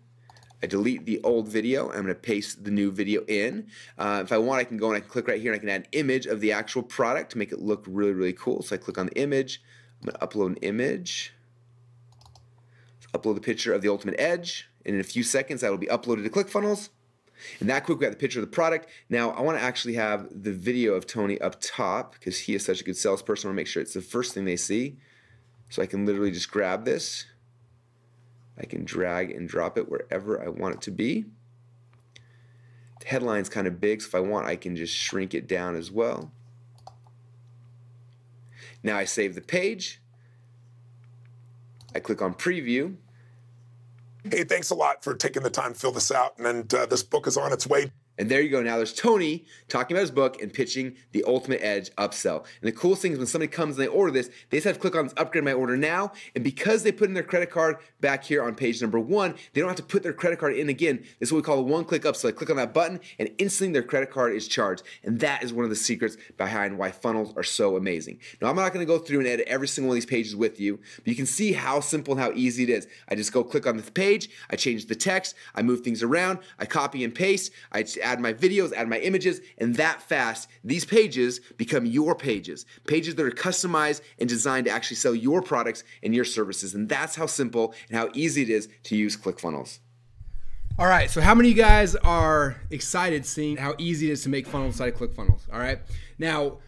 I delete the old video. I'm going to paste the new video in. If I want, I can go and I can click right here and I can add an image of the actual product to make it look really, really cool. So I click on the image. I'm going to upload an image. Upload the picture of the Ultimate Edge. And in a few seconds, that will be uploaded to ClickFunnels. And that quick, we got the picture of the product. Now, I want to actually have the video of Tony up top because he is such a good salesperson. I want to make sure it's the first thing they see. So I can literally just grab this. I can drag and drop it wherever I want it to be. The headline's kind of big, so if I want, I can just shrink it down as well. Now I save the page. I click on preview. Hey, thanks a lot for taking the time to fill this out. And this book is on its way. And there you go. Now there's Tony talking about his book and pitching the Ultimate Edge upsell. And the coolest thing is when somebody comes and they order this, they just have to click on this upgrade my order now. And because they put in their credit card back here on page number 1, they don't have to put their credit card in again. This is what we call a one-click upsell. I click on that button and instantly their credit card is charged. And that is one of the secrets behind why funnels are so amazing. Now I'm not going to go through and edit every single one of these pages with you, but you can see how simple and how easy it is. I just go click on this page, I change the text, I move things around, I copy and paste, I add my videos, add my images, and that fast, these pages become your pages. Pages that are customized and designed to actually sell your products and your services. And that's how simple and how easy it is to use ClickFunnels. All right, so how many of you guys are excited seeing how easy it is to make funnels inside of ClickFunnels? All right, now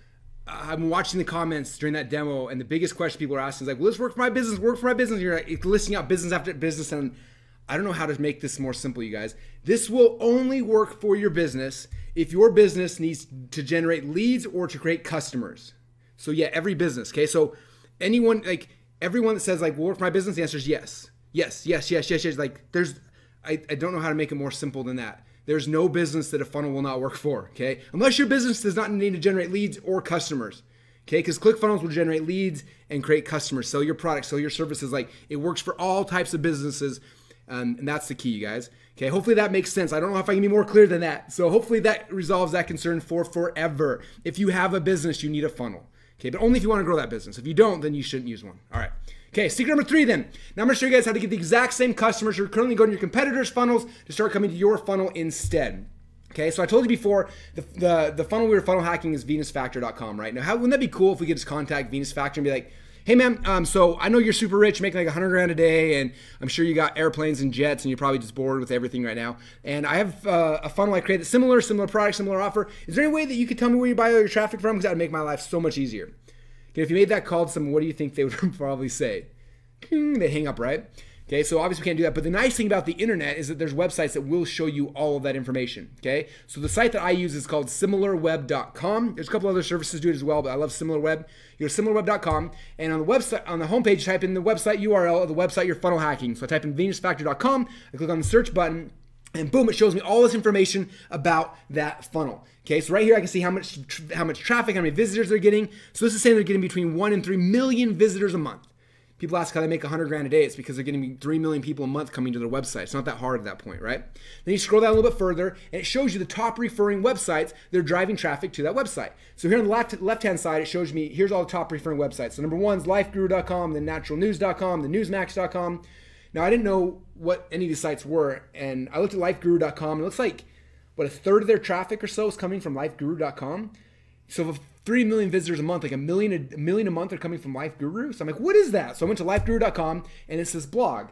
I've been watching the comments during that demo, and the biggest question people are asking is like, well, this work for my business, work for my business. You're like listing out business after business, and I don't know how to make this more simple, you guys. This will only work for your business if your business needs to generate leads or to create customers. So yeah, every business, okay? So anyone, like everyone that says like, will work for my business, the answer is yes. Yes, yes, yes, yes, yes. Like I don't know how to make it more simple than that. There's no business that a funnel will not work for, okay? Unless your business does not need to generate leads or customers, okay? Because ClickFunnels will generate leads and create customers, sell your products, sell your services. Like it works for all types of businesses. And that's the key, you guys. Okay, hopefully that makes sense. I don't know if I can be more clear than that. So hopefully that resolves that concern for forever. If you have a business, you need a funnel. Okay, but only if you want to grow that business. If you don't, then you shouldn't use one. All right. Okay, secret number 3 then. Now I'm going to show you guys how to get the exact same customers who are currently going to your competitors' funnels to start coming to your funnel instead. Okay, so I told you before, the funnel we were funnel hacking is venusfactor.com, right? Now, wouldn't that be cool if we could just contact Venus Factor and be like, hey man, so I know you're super rich, making like 100 grand a day, and I'm sure you got airplanes and jets, and you're probably just bored with everything right now. And I have a funnel I created, similar product, similar offer. Is there any way that you could tell me where you buy all your traffic from? Because that would make my life so much easier. Okay, if you made that call to someone, what do you think they would probably say? They hang up, right? Okay, so obviously we can't do that. But the nice thing about the internet is that there's websites that will show you all of that information. Okay, so the site that I use is called similarweb.com. There's a couple other services do it as well, but I love SimilarWeb. You go to similarweb.com, and on the website, on the homepage, type in the website URL of the website you're funnel hacking. So I type in venusfactor.com, I click on the search button, and boom, it shows me all this information about that funnel. Okay, so right here I can see how much traffic, how many visitors they're getting. So this is saying they're getting between 1 and 3 million visitors a month. People ask how they make 100 grand a day. It's because they're getting 3 million people a month coming to their website. It's not that hard at that point, right? Then you scroll down a little bit further, and it shows you the top referring websites that are driving traffic to that website. So here on the left-hand side, it shows me, here's all the top referring websites. So number 1 is lifeguru.com, then naturalnews.com, then newsmax.com. Now, I didn't know what any of these sites were, and I looked at lifeguru.com, and it looks like, what, a third of their traffic or so is coming from lifeguru.com. So if 3 million visitors a month, like a million a month are coming from Life Guru. So I'm like, what is that? So I went to lifeguru.com, and it's this blog.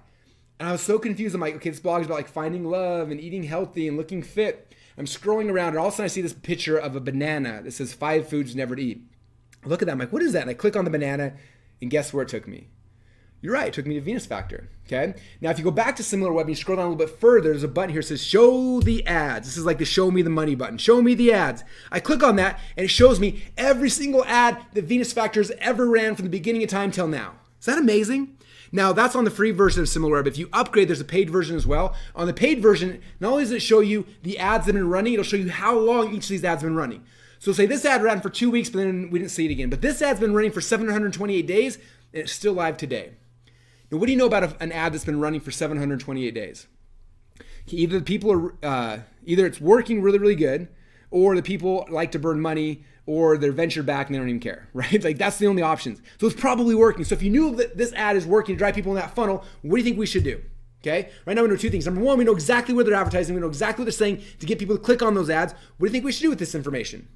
And I was so confused. I'm like, okay, this blog is about like finding love and eating healthy and looking fit. I'm scrolling around, and all of a sudden I see this picture of a banana that says 5 foods never to eat. I look at that, I'm like, what is that? And I click on the banana, and guess where it took me? You're right, it took me to Venus Factor, okay? Now, if you go back to SimilarWeb and you scroll down a little bit further, there's a button here that says, show the ads. This is like the show me the money button. Show me the ads. I click on that, and it shows me every single ad that Venus Factor has ever ran from the beginning of time till now. Is that amazing? Now, that's on the free version of SimilarWeb. If you upgrade, there's a paid version as well. On the paid version, not only does it show you the ads that have been running, it'll show you how long each of these ads have been running. So say this ad ran for 2 weeks, but then we didn't see it again. But this ad's been running for 728 days, and it's still live today. Now, what do you know about an ad that's been running for 728 days? Either the people are, either it's working really, really good, or the people like to burn money, or they're venture back and they don't even care, right? Like that's the only options. So it's probably working. So if you knew that this ad is working to drive people in that funnel, what do you think we should do? Okay? Right now we know two things. Number one, we know exactly where they're advertising. We know exactly what they're saying to get people to click on those ads. What do you think we should do with this information?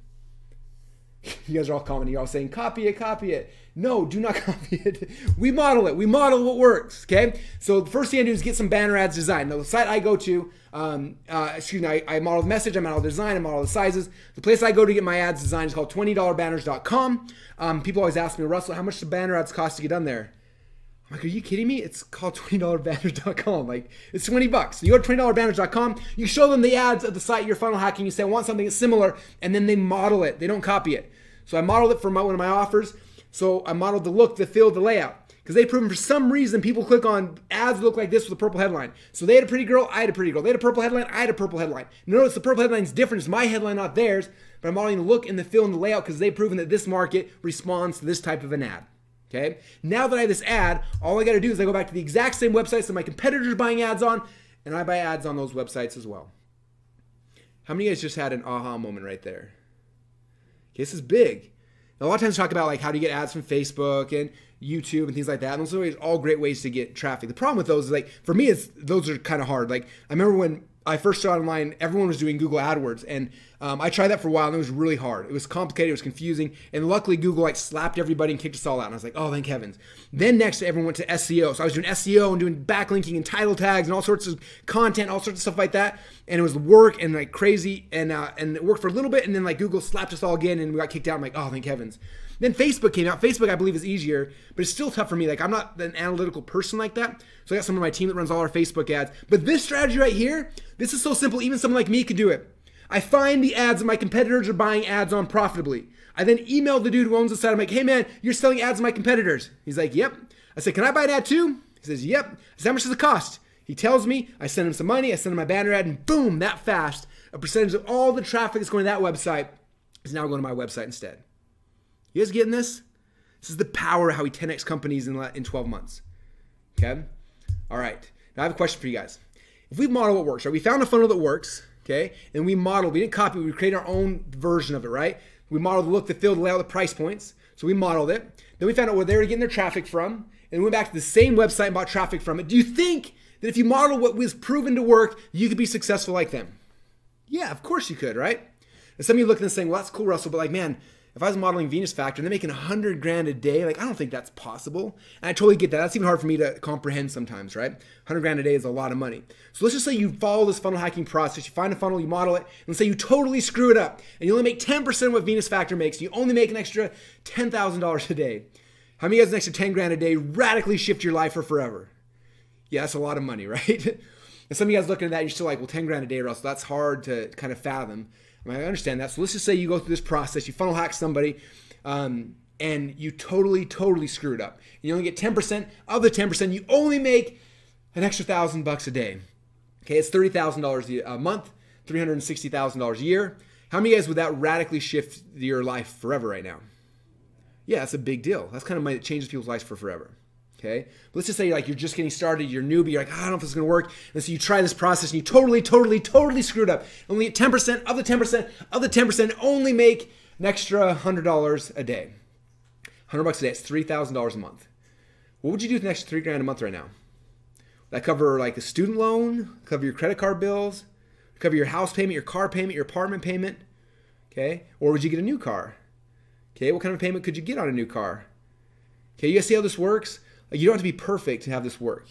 You guys are all commenting. You're all saying, copy it, copy it. No, do not copy it. We model it. We model what works, okay? So the first thing I do is get some banner ads designed. Now, the site I go to, I model the message, I model the design, I model the sizes. The place I go to get my ads designed is called $20banners.com. People always ask me, Russell, how much do banner ads cost to get done there? I'm like, are you kidding me? It's called $20banners.com. Like, it's $20. So you go to $20banners.com, you show them the ads of the site you're funnel hacking, you say, I want something that's similar, and then they model it. They don't copy it. So I modeled it for one of my offers. So I modeled the look, the feel, the layout. Because they've proven for some reason people click on ads that look like this with a purple headline. So they had a pretty girl, I had a pretty girl. They had a purple headline, I had a purple headline. Notice the purple headline is different. It's my headline, not theirs. But I'm modeling the look and the feel and the layout because they've proven that this market responds to this type of an ad. Okay? Now that I have this ad, all I got to do is I go back to the exact same websites that my competitors are buying ads on, and I buy ads on those websites as well. How many of you guys just had an aha moment right there? Okay, this is big. Now, a lot of times we talk about like how do you get ads from Facebook and YouTube and things like that. And those are all great ways to get traffic. The problem with those is like, for me, those are kind of hard. Like I remember when I first started online, everyone was doing Google AdWords, and I tried that for a while, and it was really hard. It was complicated, it was confusing, and luckily Google like slapped everybody and kicked us all out. And I was like, oh, thank heavens. Then next, everyone went to SEO. So I was doing SEO and doing backlinking and title tags and all sorts of content, all sorts of stuff like that. And it was work and like crazy, and it worked for a little bit, and then like Google slapped us all again, and we got kicked out. I'm like, oh, thank heavens. Then Facebook came out. Facebook, I believe, is easier, but it's still tough for me. Like, I'm not an analytical person like that. So I got someone on my team that runs all our Facebook ads. But this strategy right here, this is so simple. Even someone like me could do it. I find the ads that my competitors are buying ads on profitably. I then email the dude who owns the site. I'm like, hey, man, you're selling ads to my competitors. He's like, yep. I said, can I buy an ad too? He says, yep. I said, how much does it cost? He tells me. I send him some money. I send him my banner ad, and boom, that fast, a percentage of all the traffic that's going to that website is now going to my website instead. You guys getting this? This is the power of how we 10x companies in 12 months. Okay? All right. Now I have a question for you guys. If we model what works, right? We found a funnel that works, okay? And we modeled, we didn't copy, we created our own version of it, right? We modeled the look, the feel, the layout, the price points. So we modeled it. Then we found out where they were getting their traffic from, and we went back to the same website and bought traffic from it. Do you think that if you model what was proven to work, you could be successful like them? Yeah, of course you could, right? And some of you looking and saying, well, that's cool, Russell, but like, man, if I was modeling Venus Factor and they're making $100,000 a day, like I don't think that's possible. And I totally get that. That's even hard for me to comprehend sometimes, right? $100,000 a day is a lot of money. So let's just say you follow this funnel hacking process. You find a funnel, you model it, and let's say you totally screw it up and you only make 10% of what Venus Factor makes. You only make an extra $10,000 a day. How many of you guys an extra $10,000 a day radically shift your life for forever? Yeah, that's a lot of money, right? And some of you guys looking at that, you're still like, well, $10,000 a day, Russell, that's hard to kind of fathom. I understand that. So let's just say you go through this process, you funnel hack somebody, and you totally screw it up. And you only get 10%. Of the 10%, you only make an extra $1,000 a day. Okay, it's $30,000 a month, $360,000 a year. How many of you guys would that radically shift your life forever right now? Yeah, that's a big deal. That's kind of money that changes people's lives for forever. Okay, but let's just say you're just getting started, you're newbie, you're like, I don't know if this is gonna work. And so you try this process and you totally screwed up. Only get 10% of the 10% of the 10%, only make an extra $100 a day. $100 a day, it's $3,000 a month. What would you do with an extra $3,000 a month right now? Would that cover like a student loan, cover your credit card bills, cover your house payment, your car payment, your apartment payment? Okay, or would you get a new car? Okay, what kind of payment could you get on a new car? Okay, you guys see how this works? You don't have to be perfect to have this work,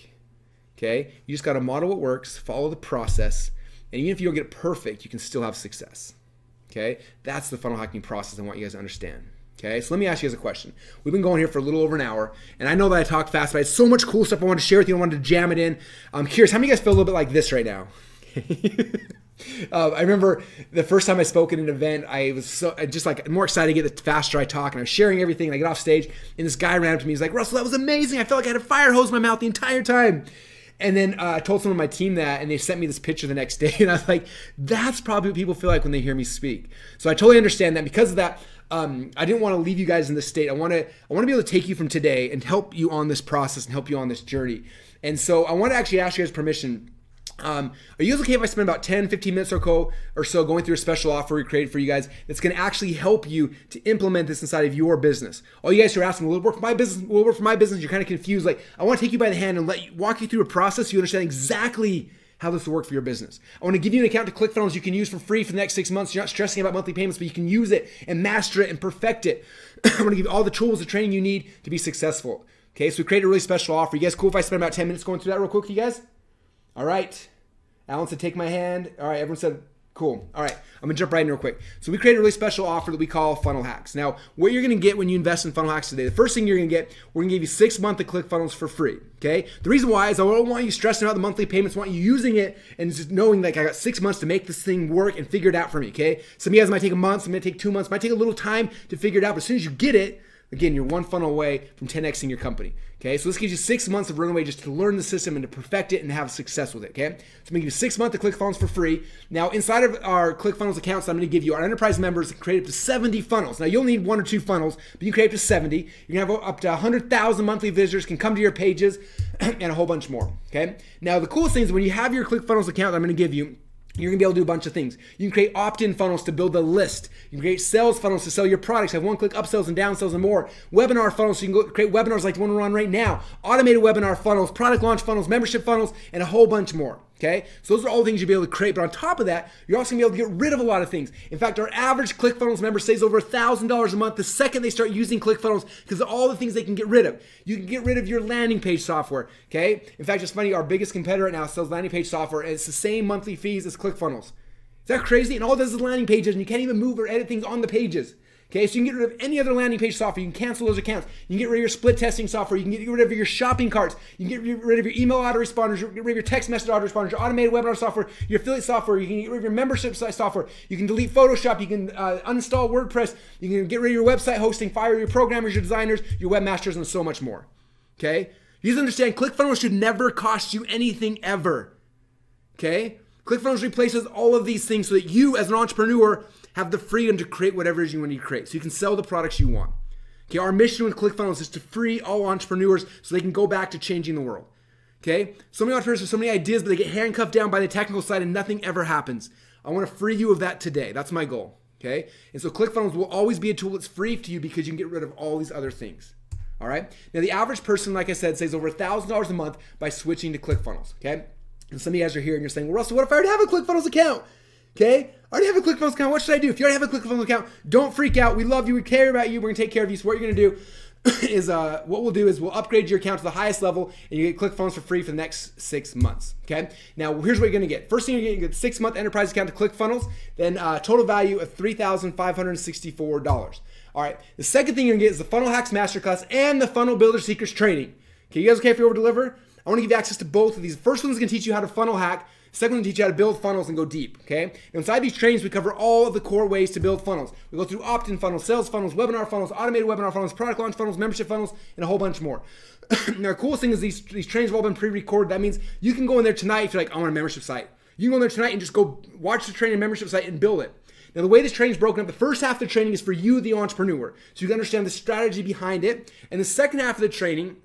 okay? You just got to model what works, follow the process, and even if you don't get it perfect, you can still have success, okay? That's the funnel hacking process I want you guys to understand, okay? So let me ask you guys a question. We've been going here for a little over an hour, and I know that I talked fast, but I had so much cool stuff I wanted to share with you. I wanted to jam it in. I'm curious, how many of you guys feel a little bit like this right now? I remember the first time I spoke at an event, I was just like more excited to get the faster I talk, and I was sharing everything, and I get off stage, and this guy ran up to me. He's like, Russell, that was amazing. I felt like I had a fire hose in my mouth the entire time. And then I told someone on my team that, and they sent me this picture the next day, and I was like, that's probably what people feel like when they hear me speak. So I totally understand that. Because of that, I didn't want to leave you guys in this state. I want to be able to take you from today and help you on this process and help you on this journey. And so I want to actually ask you guys permission Are you guys okay if I spend about 10, 15 minutes or so going through a special offer we created for you guys that's going to actually help you to implement this inside of your business? All you guys who are asking, will it work for my business? Will it work for my business? You're kind of confused. Like, I want to take you by the hand and walk you through a process so you understand exactly how this will work for your business. I want to give you an account to ClickFunnels you can use for free for the next 6 months. You're not stressing about monthly payments, but you can use it and master it and perfect it. I want to give you all the tools, the training you need to be successful. Okay, so we created a really special offer. You guys cool if I spend about 10 minutes going through that real quick, you guys? All right. Alan said, take my hand. All right, everyone said, cool. All right, I'm gonna jump right in real quick. So we created a really special offer that we call Funnel Hacks. Now, what you're gonna get when you invest in Funnel Hacks today, the first thing you're gonna get, we're gonna give you 6 months of ClickFunnels for free, okay? The reason why is I don't want you stressing out the monthly payments, I want you using it and just knowing like I got 6 months to make this thing work and figure it out for me, okay? Some of you guys might take a month, some might take 2 months, might take a little time to figure it out, but as soon as you get it, again, you're one funnel away from 10xing your company. Okay, so this gives you 6 months of runway just to learn the system and to perfect it and have success with it. Okay, so I'm gonna give you 6 months of ClickFunnels for free. Now, inside of our ClickFunnels accounts, I'm gonna give you our enterprise members can create up to 70 funnels. Now, you'll need 1 or 2 funnels, but you can create up to 70. You're gonna have up to 100,000 monthly visitors can come to your pages and a whole bunch more. Okay, now the coolest thing is when you have your ClickFunnels account, I'm gonna give you. You're gonna be able to do a bunch of things. You can create opt-in funnels to build a list. You can create sales funnels to sell your products, have one-click upsells and downsells and more. Webinar funnels, so you can go create webinars like the one we're on right now. Automated webinar funnels, product launch funnels, membership funnels, and a whole bunch more. Okay, so those are all things you'll be able to create. But on top of that, you're also gonna be able to get rid of a lot of things. In fact, our average ClickFunnels member saves over $1,000 a month the second they start using ClickFunnels because of all the things they can get rid of. You can get rid of your landing page software. Okay, in fact, it's funny. Our biggest competitor right now sells landing page software, and it's the same monthly fees as ClickFunnels. Is that crazy? And all it does is landing pages, and you can't even move or edit things on the pages. Okay, so you can get rid of any other landing page software. You can cancel those accounts. You can get rid of your split testing software. You can get rid of your shopping carts. You can get rid of your email autoresponders. You can get rid of your text message autoresponders, your automated webinar software, your affiliate software. You can get rid of your membership site software. You can delete Photoshop. You can uninstall WordPress. You can get rid of your website hosting, fire your programmers, your designers, your webmasters, and so much more. Okay, you just understand ClickFunnels should never cost you anything ever. Okay. ClickFunnels replaces all of these things so that you, as an entrepreneur, have the freedom to create whatever it is you want to create. So you can sell the products you want. Okay, our mission with ClickFunnels is to free all entrepreneurs so they can go back to changing the world. Okay, so many entrepreneurs have so many ideas, but they get handcuffed down by the technical side and nothing ever happens. I want to free you of that today. That's my goal. Okay, and so ClickFunnels will always be a tool that's free to you because you can get rid of all these other things. All right. Now, the average person, like I said, saves over $1,000 a month by switching to ClickFunnels. Okay. And some of you guys are here and you're saying, well, Russell, what if I already have a ClickFunnels account? Okay, I already have a ClickFunnels account. What should I do? If you already have a ClickFunnels account, don't freak out. We love you. We care about you. We're going to take care of you. So what you're going to do is what we'll do is we'll upgrade your account to the highest level and you get ClickFunnels for free for the next 6 months. Okay, now here's what you're going to get. First thing, you're going to get a 6-month enterprise account to ClickFunnels, then total value of $3,564. All right, the second thing you're going to get is the Funnel Hacks Masterclass and the Funnel Builder Secrets Training. Okay, you guys okay if we over deliver? I want to give you access to both of these. The first one is going to teach you how to funnel hack. The second one will teach you how to build funnels and go deep, okay? And inside these trainings, we cover all of the core ways to build funnels. We go through opt-in funnels, sales funnels, webinar funnels, automated webinar funnels, product launch funnels, membership funnels, and a whole bunch more. Now, the coolest thing is these trainings have all been pre-recorded. That means you can go in there tonight if you're like, I want a membership site. You can go in there tonight and just go watch the training membership site and build it. Now, the way this training is broken up, the first half of the training is for you, the entrepreneur. So you can understand the strategy behind it. And the second half of the training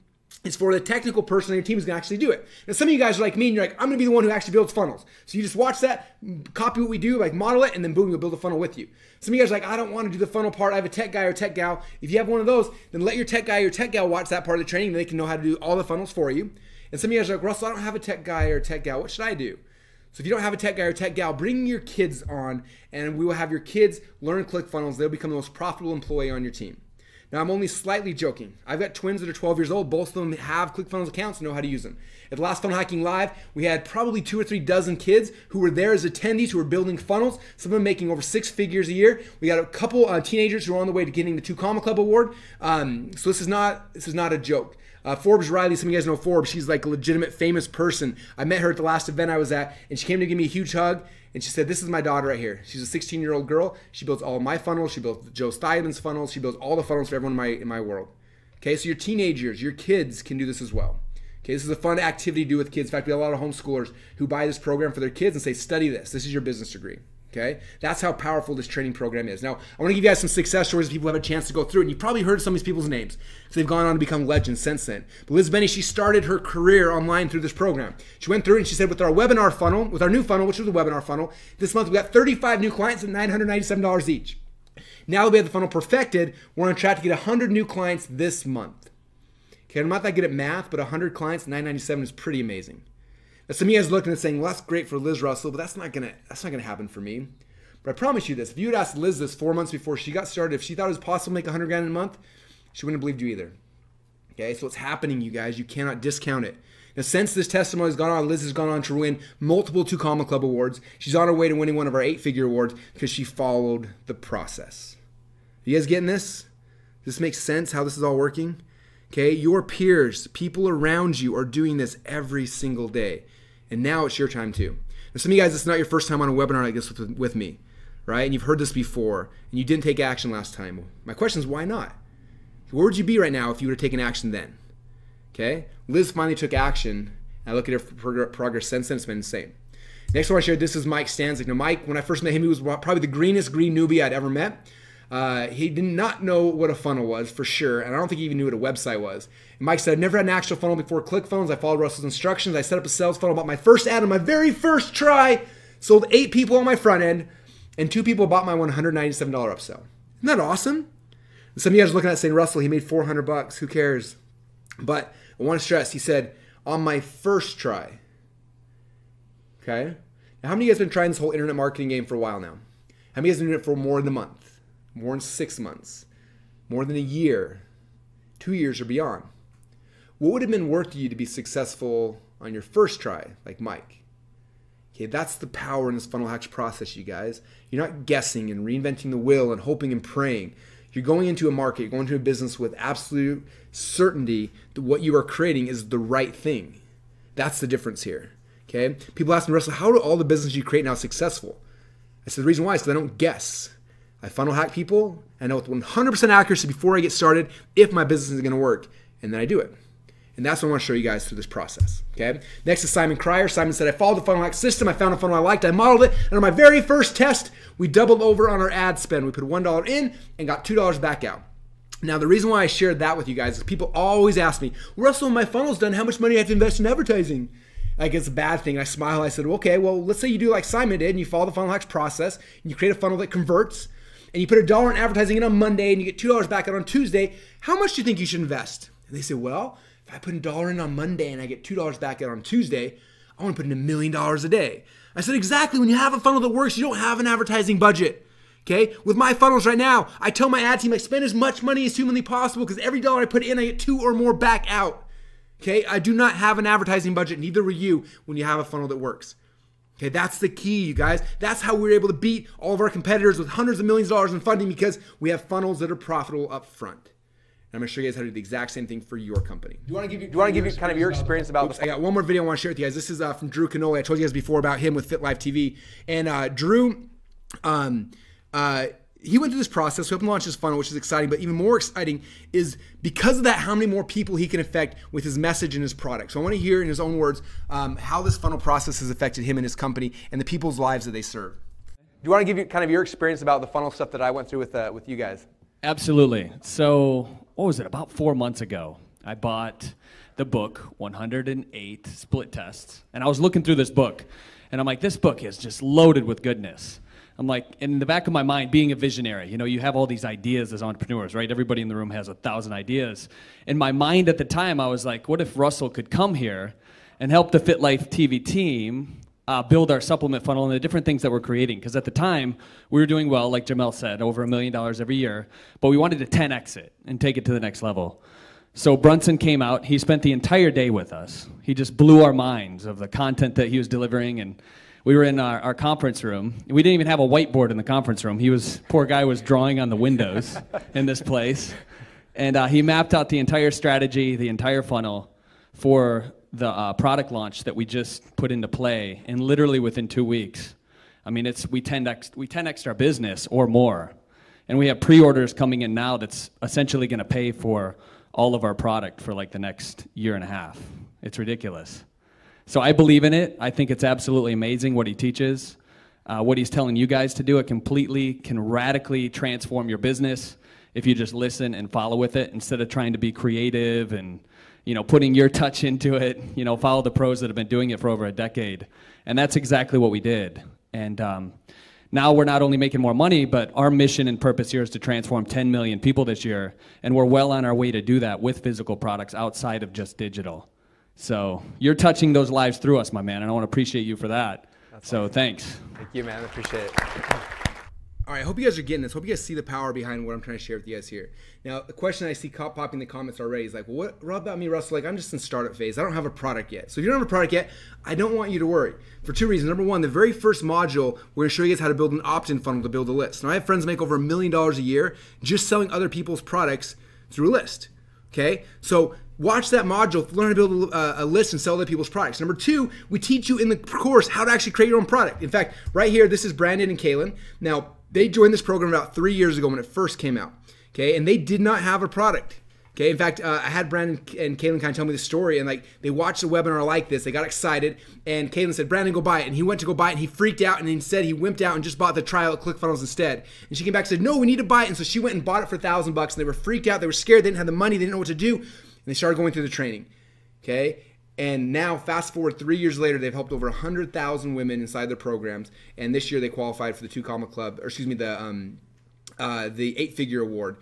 is for the technical person on your team who's going to actually do it. Now, some of you guys are like me and you're like, I'm going to be the one who actually builds funnels. So you just watch that, copy what we do, like model it, and then boom, you'll build a funnel with you. Some of you guys are like, I don't want to do the funnel part. I have a tech guy or tech gal. If you have one of those, then let your tech guy or tech gal watch that part of the training and they can know how to do all the funnels for you. And some of you guys are like, Russell, I don't have a tech guy or tech gal. What should I do? So if you don't have a tech guy or tech gal, bring your kids on and we will have your kids learn ClickFunnels. They'll become the most profitable employee on your team. Now, I'm only slightly joking. I've got twins that are 12 years old. Both of them have ClickFunnels accounts and know how to use them. At the last Funnel Hacking Live, we had probably 2 or 3 dozen kids who were there as attendees who were building funnels, some of them making over 6 figures a year. We got a couple teenagers who are on the way to getting the 2 Comma Club Award. So this is not a joke. Forbes Riley, some of you guys know Forbes. She's like a legitimate famous person. I met her at the last event I was at, and she came to give me a huge hug, and she said, this is my daughter right here. She's a 16-year-old girl. She builds all of my funnels. She builds Joe Steinman's funnels. She builds all the funnels for everyone in my world. Okay, so your teenagers, your kids can do this as well. Okay, this is a fun activity to do with kids. In fact, we have a lot of homeschoolers who buy this program for their kids and say, study this. This is your business degree. Okay, that's how powerful this training program is. Now, I want to give you guys some success stories of people who have a chance to go through it. And you've probably heard some of these people's names because they've gone on to become legends since then. But Liz Benny, she started her career online through this program. She went through it and she said, with our webinar funnel, with our new funnel, which was the webinar funnel, this month we got 35 new clients at $997 each. Now that we have the funnel perfected, we're on track to get 100 new clients this month. Okay, I'm not that good at math, but 100 clients at $997 is pretty amazing. Now, some of you guys looking and saying, well, that's great for Liz Russell, but that's not gonna happen for me. But I promise you this, if you had asked Liz this 4 months before she got started, if she thought it was possible to make 100 grand in a month, she wouldn't have believed you either. Okay, so it's happening, you guys. You cannot discount it. Now, since this testimony has gone on, Liz has gone on to win multiple 2 Comma Club awards. She's on her way to winning one of our 8-figure awards because she followed the process. You guys getting this? Does this make sense how this is all working? Okay, your peers, people around you are doing this every single day. And now it's your time too. Now, some of you guys, it's not your first time on a webinar like this with me, right? And you've heard this before, and you didn't take action last time. My question is, why not? Where would you be right now if you would have taken action then? Okay, Liz finally took action. And I look at her progress since then, it's been insane. Next one I shared, this is Mike Stanzik. Now, Mike, when I first met him, he was probably the greenest green newbie I'd ever met. He did not know what a funnel was for sure, and I don't think he even knew what a website was. And Mike said, I've never had an actual funnel before ClickFunnels. I followed Russell's instructions. I set up a sales funnel, bought my first ad on my very first try, sold 8 people on my front end, and 2 people bought my $197 upsell. Isn't that awesome? And some of you guys are looking at it saying, Russell, he made $400. Who cares? But I want to stress, he said, on my first try. Okay? Now, how many of you guys have been trying this whole internet marketing game for a while now? How many of you guys have been doing it for more than a month? More than 6 months, more than a year, 2 years or beyond? What would have been worth to you to be successful on your first try, like Mike? Okay, that's the power in this funnel hacks process, you guys. You're not guessing and reinventing the wheel and hoping and praying. You're going into a market, you're going into a business with absolute certainty that what you are creating is the right thing. That's the difference here. Okay? People ask me, Russell, how do all the businesses you create now successful? I said the reason why is because I don't guess. I funnel hack people. I know with 100% accuracy before I get started if my business is going to work, and then I do it. And that's what I want to show you guys through this process. Okay. Next is Simon Cryer. Simon said, I followed the funnel hack system. I found a funnel I liked. I modeled it. And on my very first test, we doubled over on our ad spend. We put $1 in and got $2 back out. Now, the reason why I shared that with you guys is people always ask me, Russell, when my funnel's done, how much money do I have to invest in advertising? Like, it's a bad thing. I smile. I said, okay, well, let's say you do like Simon did and you follow the funnel hacks process and you create a funnel that converts. And you put $1 in advertising in on Monday and you get $2 back out on Tuesday, how much do you think you should invest? And they say, well, if I put $1 in on Monday and I get $2 back out on Tuesday, I want to put in $1 million a day. I said, exactly. When you have a funnel that works, you don't have an advertising budget. Okay? With my funnels right now, I tell my ad team I spend as much money as humanly possible because every dollar I put in, I get 2 or more back out. Okay? I do not have an advertising budget. Neither will you when you have a funnel that works. Okay, that's the key, you guys. That's how we're able to beat all of our competitors with hundreds of millions of dollars in funding because we have funnels that are profitable up front. And I'm going to show you guys how to do the exact same thing for your company. Do you want to give you kind of your experience about this? I got one more video I want to share with you guys. This is from Drew Canole. I told you guys before about him with Fit Life TV. And Drew, he went through this process. We helped him launch his funnel, which is exciting. But even more exciting is because of that, how many more people he can affect with his message and his product. So I want to hear in his own words how this funnel process has affected him and his company and the people's lives that they serve. Do you want to give you kind of your experience about the funnel stuff that I went through with you guys? Absolutely. So what was it? About 4 months ago, I bought the book 108 Split Tests. And I was looking through this book. And I'm like, this book is just loaded with goodness. I'm like, in the back of my mind, being a visionary, you know, you have all these ideas as entrepreneurs, right? Everybody in the room has 1,000 ideas. In my mind at the time, I was like, what if Russell could come here and help the Fit Life TV team build our supplement funnel and the different things that we're creating? Because at the time, we were doing well, like Jamel said, over $1 million every year, but we wanted to 10x it and take it to the next level. So Brunson came out. He spent the entire day with us. He just blew our minds of the content that he was delivering, and we were in our conference room. We didn't even have a whiteboard in the conference room. Poor guy was drawing on the windows in this place. And he mapped out the entire strategy, the entire funnel for the product launch that we just put into play. And literally within 2 weeks, I mean, we 10x'd our business or more. And we have pre-orders coming in now that's essentially going to pay for all of our product for like the next year and a half. It's ridiculous. So I believe in it. I think it's absolutely amazing what he teaches. What he's telling you guys to do, it completely can radically transform your business if you just listen and follow with it instead of trying to be creative and, you know, putting your touch into it. You know, follow the pros that have been doing it for over a decade. And that's exactly what we did. And now we're not only making more money, but our mission and purpose here is to transform 10 million people this year. And we're well on our way to do that with physical products outside of just digital. So you're touching those lives through us, my man, and I want to appreciate you for that. So thanks. Thank you, man. I appreciate it. All right, I hope you guys are getting this. Hope you guys see the power behind what I'm trying to share with you guys here. Now, the question I see popping in the comments already is like, well, what about me, Russell? Like, I'm just in startup phase. I don't have a product yet. So if you don't have a product yet, I don't want you to worry for 2 reasons. Number one, the very first module, we're going to show you guys how to build an opt-in funnel to build a list. Now, I have friends make over $1 million a year just selling other people's products through a list. Okay, so watch that module, learn how to build a list and sell other people's products. Number two, we teach you in the course how to actually create your own product. In fact, right here, this is Brandon and Kaylin. Now, they joined this program about 3 years ago when it first came out. Okay, and they did not have a product. Okay, in fact, I had Brandon and Kaylin kind of tell me the story, and like they watched a webinar like this, they got excited, and Kaylin said, "Brandon, go buy it." And he went to go buy it, and he freaked out, and instead he wimped out and just bought the trial at ClickFunnels instead. And she came back and said, "No, we need to buy it." And so she went and bought it for $1,000, and they were freaked out, they were scared, they didn't have the money, they didn't know what to do, and they started going through the training. Okay, and now fast forward 3 years later, they've helped over 100,000 women inside their programs, and this year they qualified for the Two Comma Club, or excuse me, the 8-figure award.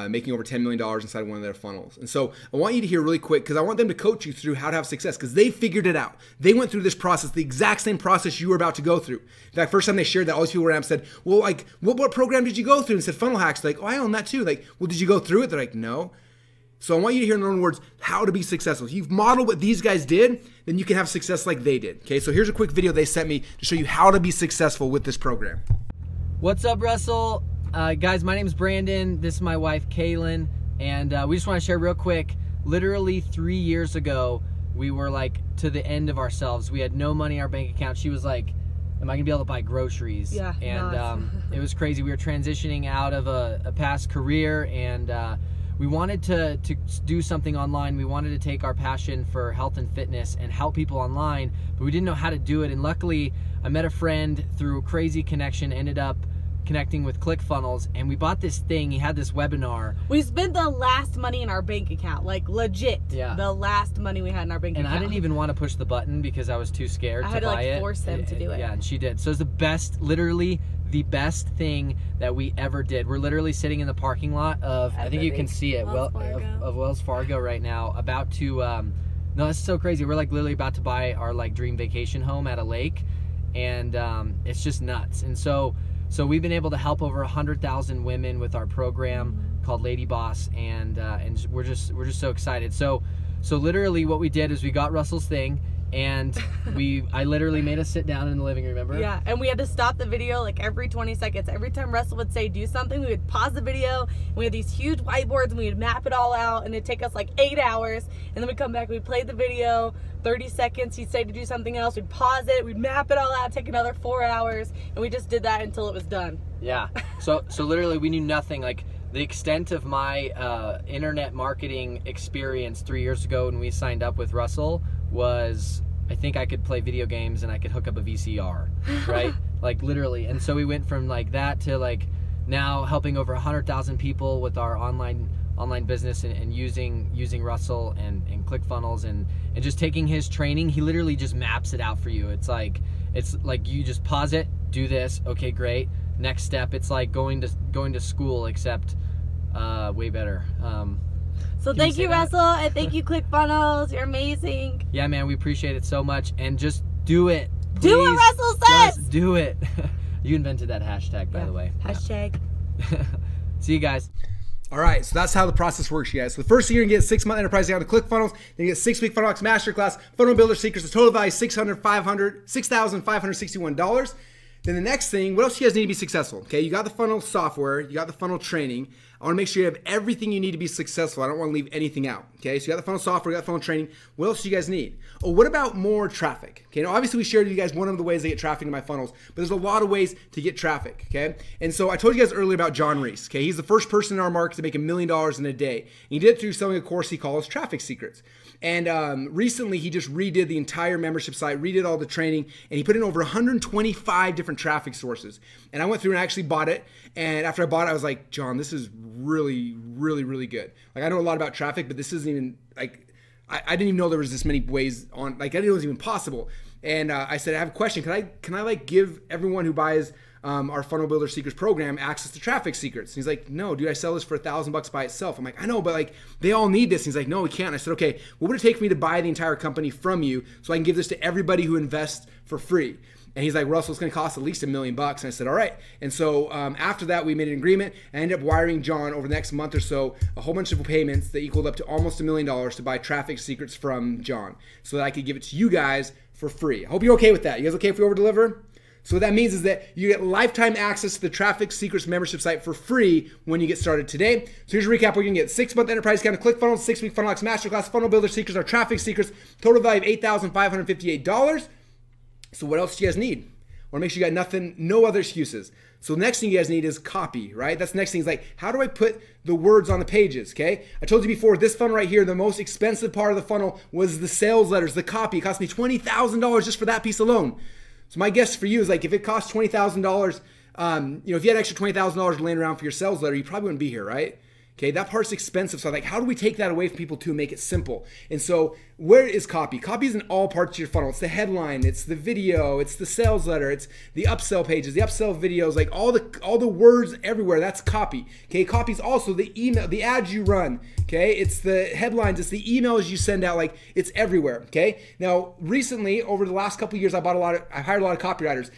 Making over $10 million inside one of their funnels. And so I want you to hear really quick, because I want them to coach you through how to have success, because they figured it out. They went through this process, the exact same process you were about to go through. In fact, first time they shared that, all these people around said, well, like, what program did you go through? And said, Funnel Hacks. They're like, oh, I own that too. Like, well, did you go through it? They're like, no. So I want you to hear in their own words how to be successful. If you've modeled what these guys did, then you can have success like they did. Okay, so here's a quick video they sent me to show you how to be successful with this program. What's up, Russell? Guys, my name is Brandon. This is my wife, Kaylin. And we just want to share real quick, literally 3 years ago, we were like to the end of ourselves. We had no money in our bank account. She was like, am I gonna be able to buy groceries? Yeah. And it was crazy. We were transitioning out of a past career, and we wanted to do something online. We wanted to take our passion for health and fitness and help people online, but we didn't know how to do it. And luckily, I met a friend through a crazy connection, ended up connecting with ClickFunnels, and we bought this thing. He had this webinar. We spent the last money in our bank account, like legit. Yeah. The last money we had in our bank And account. I didn't even want to push the button because I was too scared to buy it. I had to force him to do it. Yeah, and she did. So it's the best, literally the best thing that we ever did. We're literally sitting in the parking lot of, I think you can see it, of Wells Fargo right now, about to, no, it's so crazy. We're like literally about to buy our like dream vacation home at a lake, and it's just nuts. And so we've been able to help over 100,000 women with our program called Lady Boss, and we're just so excited. So literally what we did is we got Russell's thing, and I literally made us sit down in the living room, remember? Yeah, and we had to stop the video like every 20 seconds. Every time Russell would say do something, we would pause the video, and we had these huge whiteboards, and we would map it all out, and it'd take us like 8 hours, and then we'd come back, we'd play the video, 30 seconds, he'd say to do something else, we'd pause it, we'd map it all out, take another 4 hours, and we just did that until it was done. Yeah, so literally we knew nothing. Like, the extent of my internet marketing experience 3 years ago when we signed up with Russell was, I think I could play video games and I could hook up a VCR, right? Like literally. And so we went from like that to like now helping over 100,000 people with our online business, and using Russell and ClickFunnels, and just taking his training. He literally just maps it out for you. It's like you just pause it, do this, okay, great. Next step. It's like going to school, except way better. So thank you, Russell, and thank you, ClickFunnels. You're amazing. Yeah, man, we appreciate it so much, and just do it. Please. Do what Russell says. Just do it. You invented that hashtag, by the way. Hashtag. Yeah. See you guys. All right, so that's how the process works, you guys. So the first thing you're gonna get 6-month enterprise account to ClickFunnels, then you get 6-week Funnel Hacks Masterclass, Funnel Builder Secrets, the total value $6,561. Then the next thing, what else do you guys need to be successful? Okay, you got the funnel software, you got the funnel training. I want to make sure you have everything you need to be successful. I don't want to leave anything out. Okay, so you got the funnel software, you got the funnel training. What else do you guys need? Oh, what about more traffic? Okay, now obviously we shared with you guys one of the ways to get traffic in my funnels, but there's a lot of ways to get traffic. Okay, and so I told you guys earlier about John Reese. Okay, he's the first person in our market to make $1 million in a day. And he did it through selling a course he calls Traffic Secrets. And recently he just redid the entire membership site, redid all the training, and he put in over 125 different traffic sources. And I went through and actually bought it. And after I bought it, I was like, John, this is really, really, really good. Like, I know a lot about traffic, but this isn't even like, I didn't even know there was this many ways on, like, I didn't know it was even possible. And I said, I have a question. Can I like give everyone who buys our Funnel Builder Secrets program access to Traffic Secrets? And he's like, no, dude, I sell this for $1,000 by itself. I'm like, I know, but like they all need this. And he's like, no, we can't. And I said, okay, what would it take for me to buy the entire company from you so I can give this to everybody who invests for free? And he's like, Russell, it's going to cost at least $1 million. And I said, all right. And so after that, we made an agreement. I ended up wiring John over the next month or so a whole bunch of payments that equaled up to almost $1 million to buy Traffic Secrets from John so that I could give it to you guys for free. I hope you're okay with that. You guys okay if we over deliver? So what that means is that you get lifetime access to the Traffic Secrets membership site for free when you get started today. So here's a recap. We're going to get 6-month enterprise account, ClickFunnels, 6-week Funnel X Masterclass, Funnel Builder Secrets, our Traffic Secrets, total value of $8,558. So what else do you guys need? I want to make sure you got nothing, no other excuses. So the next thing you guys need is copy, right? That's the next thing is like, how do I put the words on the pages, okay? I told you before, this funnel right here, the most expensive part of the funnel was the sales letters, the copy. It cost me $20,000 just for that piece alone. So my guess for you is like, if it costs $20,000, if you had extra $20,000 laying around for your sales letter, you probably wouldn't be here, right? Okay, that part's expensive. So like, how do we take that away from people to make it simple? And so where is copy? Copy is in all parts of your funnel. It's the headline, it's the video, it's the sales letter, it's the upsell pages, the upsell videos, like all the words everywhere. That's copy. Okay, copy is also the email, the ads you run. Okay, it's the headlines, it's the emails you send out. Like, it's everywhere. Okay. Now, recently, over the last couple of years, I hired a lot of copywriters.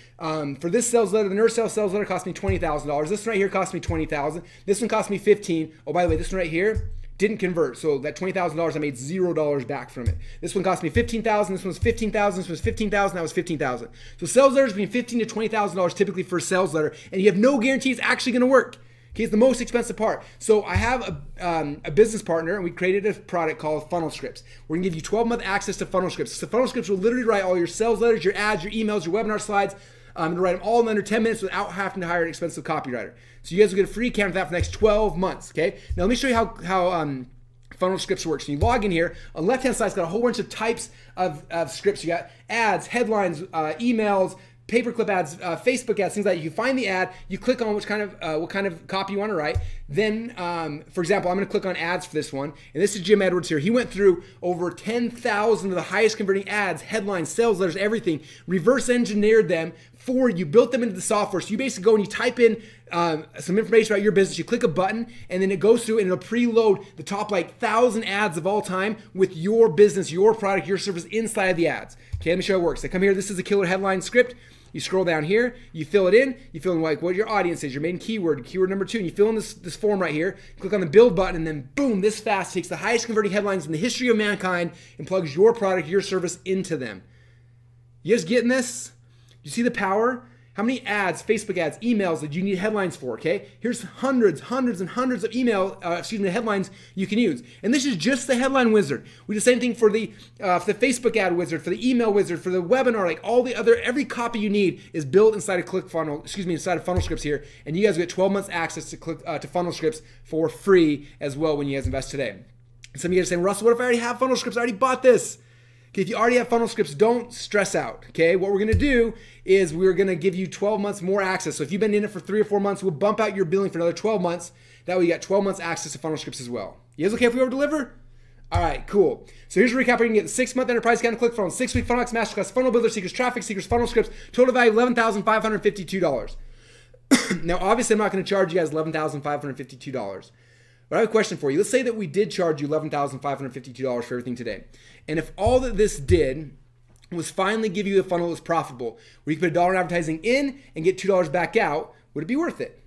For this sales letter, the nurse sales letter cost me $20,000. This one right here cost me $20,000. This one cost me $15,000. Oh, by the way, this one right here didn't convert. So that $20,000, I made $0 back from it. This one cost me $15,000. This one's $15,000. This one's $15,000. That was $15,000. So sales letters between $15,000 to $20,000 typically for a sales letter, and you have no guarantee it's actually going to work. Okay, it's the most expensive part. So I have a business partner, and we created a product called Funnel Scripts. We're gonna give you 12-month access to Funnel Scripts. So Funnel Scripts will literally write all your sales letters, your ads, your emails, your webinar slides, and write them all in under 10 minutes without having to hire an expensive copywriter. So you guys will get a free account for that for the next 12 months, okay? Now let me show you how Funnel Scripts works. So you log in here. On the left-hand side, it's got a whole bunch of types of scripts. You got ads, headlines, emails, pay-per-click ads, Facebook ads, things like that. You find the ad, you click on what kind of copy you want to write. Then, for example, I'm going to click on ads for this one. And this is Jim Edwards here. He went through over 10,000 of the highest converting ads, headlines, sales letters, everything, reverse engineered them for you, built them into the software. So you basically go and you type in some information about your business, you click a button, and then it goes through and it'll preload the top 1,000 ads of all time with your business, your product, your service inside of the ads. Okay, let me show you how it works. I come here, this is a killer headline script. You scroll down here, you fill it in, you fill in like what your audience is, your main keyword number 2, and you fill in this form right here, click on the build button, and then boom, this fast takes the highest converting headlines in the history of mankind and plugs your product, your service into them. You guys getting this? You see the power? How many ads, Facebook ads, emails that you need headlines for, okay? Here's hundreds and hundreds of headlines you can use. And this is just the headline wizard. We do the same thing for the Facebook ad wizard, for the email wizard, for the webinar, like all the other, every copy you need is built inside of inside of Funnel Scripts here. And you guys get 12 months access to Funnel Scripts for free as well when you guys invest today. And some of you guys are saying, Russell, what if I already have Funnel Scripts? I already bought this. Okay, if you already have Funnel Scripts, don't stress out, okay? What we're gonna do is we're gonna give you 12 months more access. So if you've been in it for 3 or 4 months, we'll bump out your billing for another 12 months. That way you got 12 months access to Funnel Scripts as well. You guys okay if we over deliver? All right, cool. So here's a recap. You can get the 6-month enterprise account, ClickFunnels, 6-week Funnel X Masterclass, Funnel Builder Secrets, Traffic Secrets, Funnel Scripts, total value $11,552. Now, obviously, I'm not gonna charge you guys $11,552. But I have a question for you. Let's say that we did charge you $11,552 for everything today. And if all that this did was finally give you a funnel that was profitable, where you could put $1 in advertising in and get $2 back out, would it be worth it?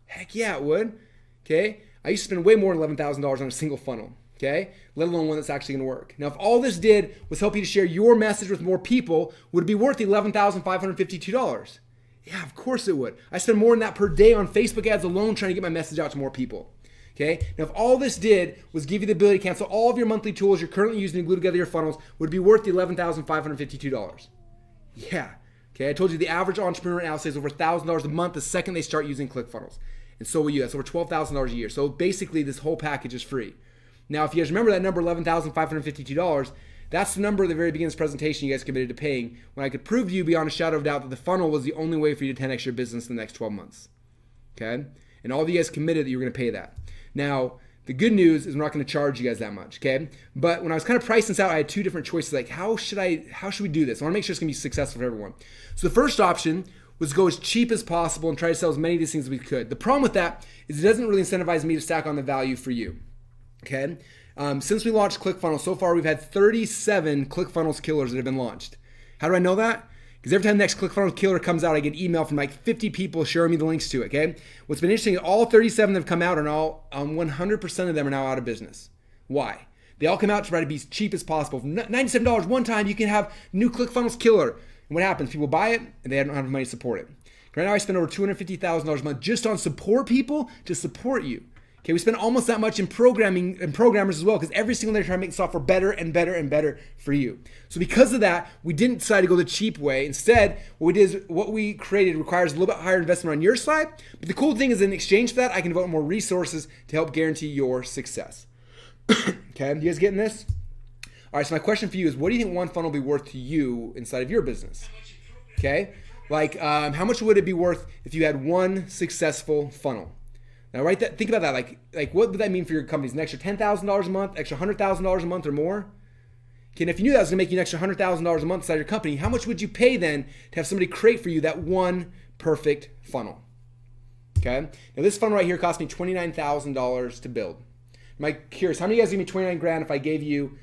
Heck yeah, it would. Okay? I used to spend way more than $11,000 on a single funnel. Okay? Let alone one that's actually going to work. Now, if all this did was help you to share your message with more people, would it be worth the $11,552? Yeah, of course it would. I spend more than that per day on Facebook ads alone trying to get my message out to more people. Okay, now if all this did was give you the ability to cancel all of your monthly tools you're currently using to glue together your funnels, would it be worth the $11,552? Yeah. Okay, I told you the average entrepreneur now saves over $1,000 a month the second they start using ClickFunnels. And so will you. That's over $12,000 a year. So basically this whole package is free. Now, if you guys remember that number, $11,552, that's the number at the very beginning of this presentation you guys committed to paying when I could prove to you beyond a shadow of doubt that the funnel was the only way for you to 10x your business in the next 12 months. Okay? And all of you guys committed that you were going to pay that. Now, the good news is we're not going to charge you guys that much, okay? But when I was kind of pricing this out, I had two different choices. Like, how should we do this? I want to make sure it's going to be successful for everyone. So the first option was to go as cheap as possible and try to sell as many of these things as we could. The problem with that is it doesn't really incentivize me to stack on the value for you, okay? Since we launched ClickFunnels, so far we've had 37 ClickFunnels killers that have been launched. How do I know that? Because every time the next ClickFunnels killer comes out, I get email from like 50 people sharing me the links to it, okay? What's been interesting, all 37 that have come out are now, 100% of them are now out of business. Why? They all come out to try to be as cheap as possible. For $97 one time, you can have new ClickFunnels killer. And what happens? People buy it, and they don't have money to support it. Right now, I spend over $250,000 a month just on support people to support you. Okay, we spend almost that much in programming and programmers as well, because every single day we're trying to make software better and better and better for you. So because of that, we didn't decide to go the cheap way. Instead, what we did is what we created requires a little bit higher investment on your side. But the cool thing is in exchange for that, I can devote more resources to help guarantee your success. Okay, you guys getting this? All right, so my question for you is, what do you think one funnel will be worth to you inside of your business? Okay, like how much would it be worth if you had one successful funnel? Now, think about that. Like, what would that mean for your companies? An extra $10,000 a month, extra $100,000 a month, or more? Okay, and if you knew that was going to make you an extra $100,000 a month inside your company, how much would you pay then to have somebody create for you that one perfect funnel? Okay. Now, this funnel right here cost me $29,000 to build. Am I curious? How many of you guys give me 29 grand if I gave you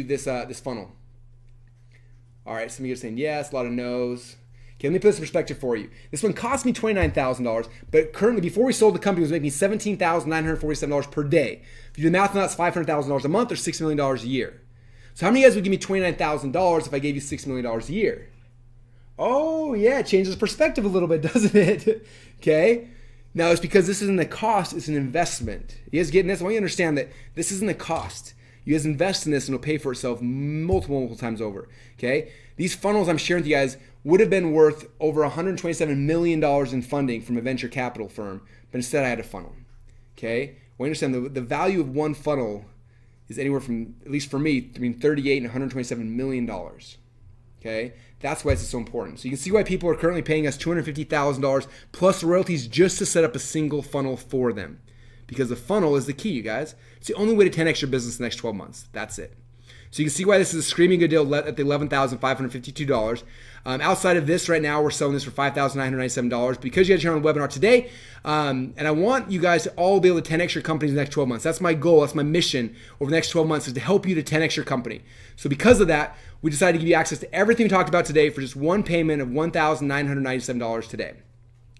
this funnel? All right. Some of you are saying yes. A lot of no's. Okay, let me put this in perspective for you. This one cost me $29,000, but currently, before we sold the company, it was making me $17,947 per day. If you do the math on that, it's $500,000 a month or $6 million a year. So how many of you guys would give me $29,000 if I gave you $6 million a year? Oh, yeah, it changes perspective a little bit, doesn't it? Okay. Now, it's because this isn't a cost, it's an investment. You guys getting this? I want you to understand that this isn't a cost. You guys invest in this and it'll pay for itself multiple times over, okay? These funnels I'm sharing with you guys would have been worth over $127 million in funding from a venture capital firm, but instead I had a funnel, okay? Well, understand the value of one funnel is anywhere from, at least for me, between $38 and $127 million, okay? That's why it's so important. So you can see why people are currently paying us $250,000 plus royalties just to set up a single funnel for them. Because the funnel is the key, you guys. It's the only way to 10x your business in the next 12 months. That's it. So you can see why this is a screaming good deal at the $11,552. Outside of this, right now, we're selling this for $5,997 because you guys are on the webinar today. And I want you guys to all be able to 10x your companies in the next 12 months. That's my goal. That's my mission over the next 12 months is to help you to 10x your company. So because of that, we decided to give you access to everything we talked about today for just one payment of $1,997 today.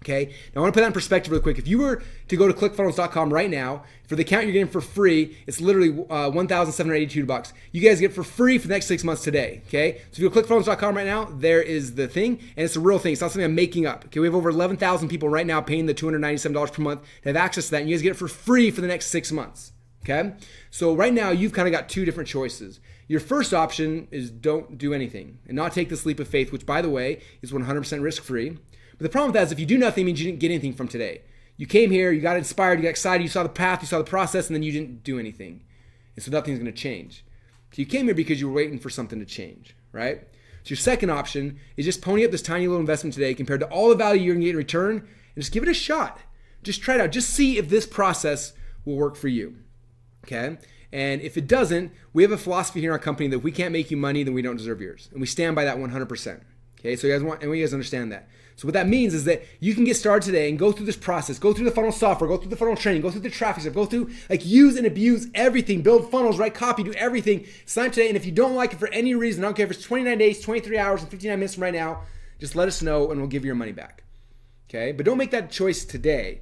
Okay, now I want to put that in perspective real quick. If you were to go to clickfunnels.com right now, for the account you're getting for free, it's literally $1,782. You guys get for free for the next 6 months today. Okay, so if you go to clickfunnels.com right now, there is the thing, and it's a real thing. It's not something I'm making up. Okay, we have over 11,000 people right now paying the $297 per month to have access to that, and you guys get it for free for the next 6 months. Okay, so right now you've kind of got two different choices. Your first option is don't do anything and not take this leap of faith, which by the way is 100% risk-free. But the problem with that is if you do nothing, it means you didn't get anything from today. You came here, you got inspired, you got excited, you saw the path, you saw the process, and then you didn't do anything. And so nothing's going to change. So you came here because you were waiting for something to change, right? So your second option is just pony up this tiny little investment today compared to all the value you're going to get in return, and just give it a shot. Just try it out. Just see if this process will work for you, okay? And if it doesn't, we have a philosophy here in our company that if we can't make you money, then we don't deserve yours. And we stand by that 100%. Okay, so you guys understand that. So what that means is that you can get started today and go through this process, go through the funnel software, go through the funnel training, go through the traffic stuff, go through use and abuse everything, build funnels, write copy, do everything. Sign up today, and if you don't like it for any reason, I don't care if it's 29 days, 23 hours, and 59 minutes from right now, just let us know and we'll give you your money back. Okay, but don't make that choice today.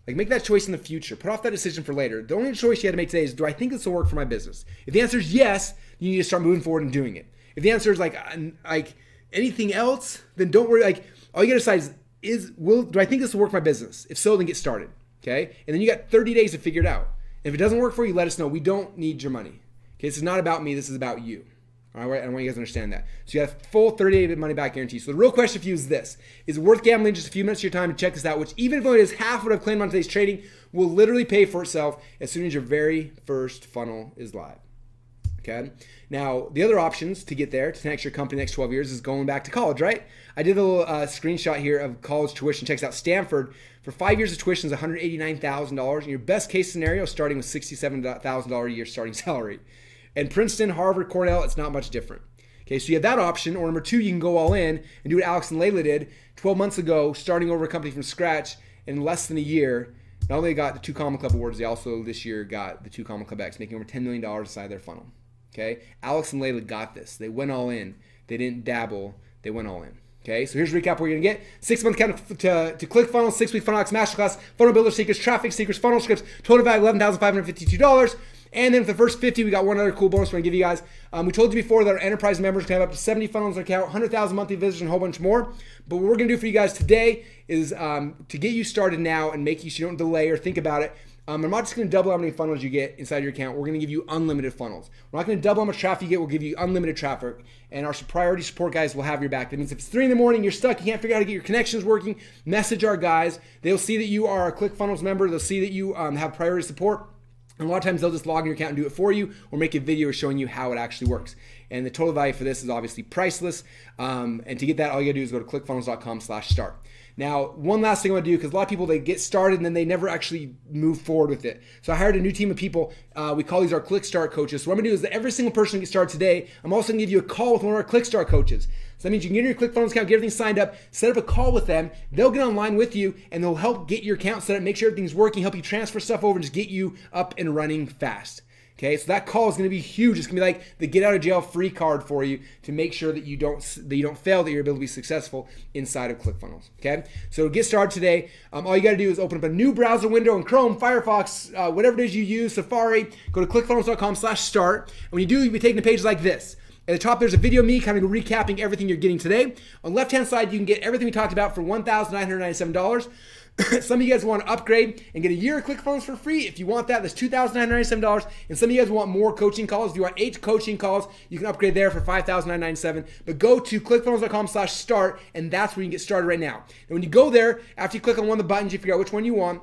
Like make that choice in the future. Put off that decision for later. The only choice you have to make today is, do I think this will work for my business? If the answer is yes, you need to start moving forward and doing it. If the answer is like anything else, then don't worry. Like all you gotta decide is do I think this will work for my business? If so, then get started. Okay. And then you got 30 days to figure it out. If it doesn't work for you, let us know. We don't need your money. Okay. This is not about me. This is about you. All right. I want you guys to understand that. So you got a full 30-day money back guarantee. So the real question for you is this: is it worth gambling just a few minutes of your time to check this out? Which, even if it is half what I've claimed on today's trading, will literally pay for itself as soon as your very first funnel is live. Okay. Now, the other options to get there, to 10x your company next 12 years, is going back to college, right? I did a little screenshot here of college tuition. Checks out Stanford. For 5 years of tuition is $189,000. And your best case scenario, starting with $67,000 a year starting salary. And Princeton, Harvard, Cornell, it's not much different. Okay, so you have that option. Or number two, you can go all in and do what Alex and Layla did 12 months ago, starting over a company from scratch in less than a year. Not only got the 2 Common Club awards, they also this year got the 2 Common Club X, making over $10 million inside their funnel. Okay, Alex and Layla got this. They went all in. They didn't dabble. They went all in. Okay, so here's a recap what you're going to get. 6-month count to ClickFunnels, 6-week Funnel X Masterclass, Funnel Builder Secrets, Traffic Secrets, Funnel Scripts, total value $11,552. And then for the first 50, we got one other cool bonus we're going to give you guys. We told you before that our enterprise members can have up to 70 funnels in their account, 100,000 monthly visitors, and a whole bunch more. But what we're going to do for you guys today is to get you started now and make you so you don't delay or think about it. I'm not just going to double how many funnels you get inside your account. We're going to give you unlimited funnels. We're not going to double how much traffic you get. We'll give you unlimited traffic. And our priority support guys will have your back. That means if it's 3 in the morning, you're stuck, you can't figure out how to get your connections working, message our guys. They'll see that you are a ClickFunnels member. They'll see that you have priority support. And a lot of times they'll just log in your account and do it for you, or make a video showing you how it actually works. And the total value for this is obviously priceless. And to get that, all you gotta do is go to clickfunnels.com/start. Now, one last thing I want to do, because a lot of people, they get started and then they never actually move forward with it. So I hired a new team of people. We call these our Click Start coaches. So what I'm going to do is that every single person who gets started today, I'm also going to give you a call with one of our Click Start coaches. So that means you can get your ClickFunnels account, get everything signed up, set up a call with them. They'll get online with you and they'll help get your account set up, make sure everything's working, help you transfer stuff over, and just get you up and running fast. Okay, so that call is going to be huge. It's going to be like the get out of jail free card for you to make sure that you don't fail, that you're able to be successful inside of ClickFunnels. Okay, so to get started today, all you got to do is open up a new browser window in Chrome, Firefox, whatever it is you use, Safari. Go to clickfunnels.com/start. And when you do, you'll be taking a page like this. At the top, there's a video of me kind of recapping everything you're getting today. On the left-hand side, you can get everything we talked about for $1,997. Some of you guys want to upgrade and get a year of ClickFunnels for free. If you want that, that's $2,997. And some of you guys want more coaching calls. If you want 8 coaching calls, you can upgrade there for $5,997. But go to clickfunnels.com/start, and that's where you can get started right now. And when you go there, after you click on one of the buttons, you figure out which one you want,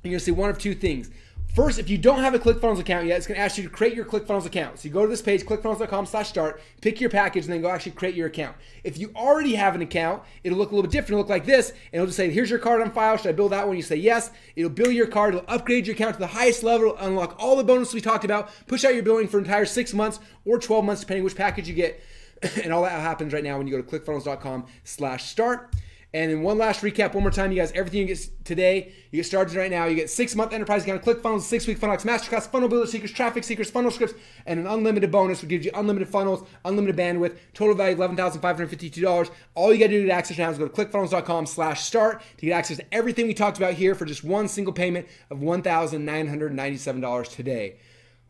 you're going to see one of two things. First, if you don't have a ClickFunnels account yet, it's going to ask you to create your ClickFunnels account. So you go to this page, clickfunnels.com/start, pick your package, and then go actually create your account. If you already have an account, it'll look a little bit different. It'll look like this, and it'll just say, here's your card on file. Should I build that one? You say yes. It'll bill your card. It'll upgrade your account to the highest level. It'll unlock all the bonuses we talked about, push out your billing for an entire 6 months or 12 months, depending which package you get. And all that happens right now when you go to clickfunnels.com/start. And then one last recap, one more time, you guys, everything you get today, you get started right now. You get 6-month enterprise account, ClickFunnels, 6-week Funnel X Masterclass, Funnel Builder Secrets, Traffic Secrets, Funnel Scripts, and an unlimited bonus, which gives you unlimited funnels, unlimited bandwidth, total value $11,552. All you got to do to get access now is go to clickfunnels.com/start to get access to everything we talked about here for just one single payment of $1,997 today.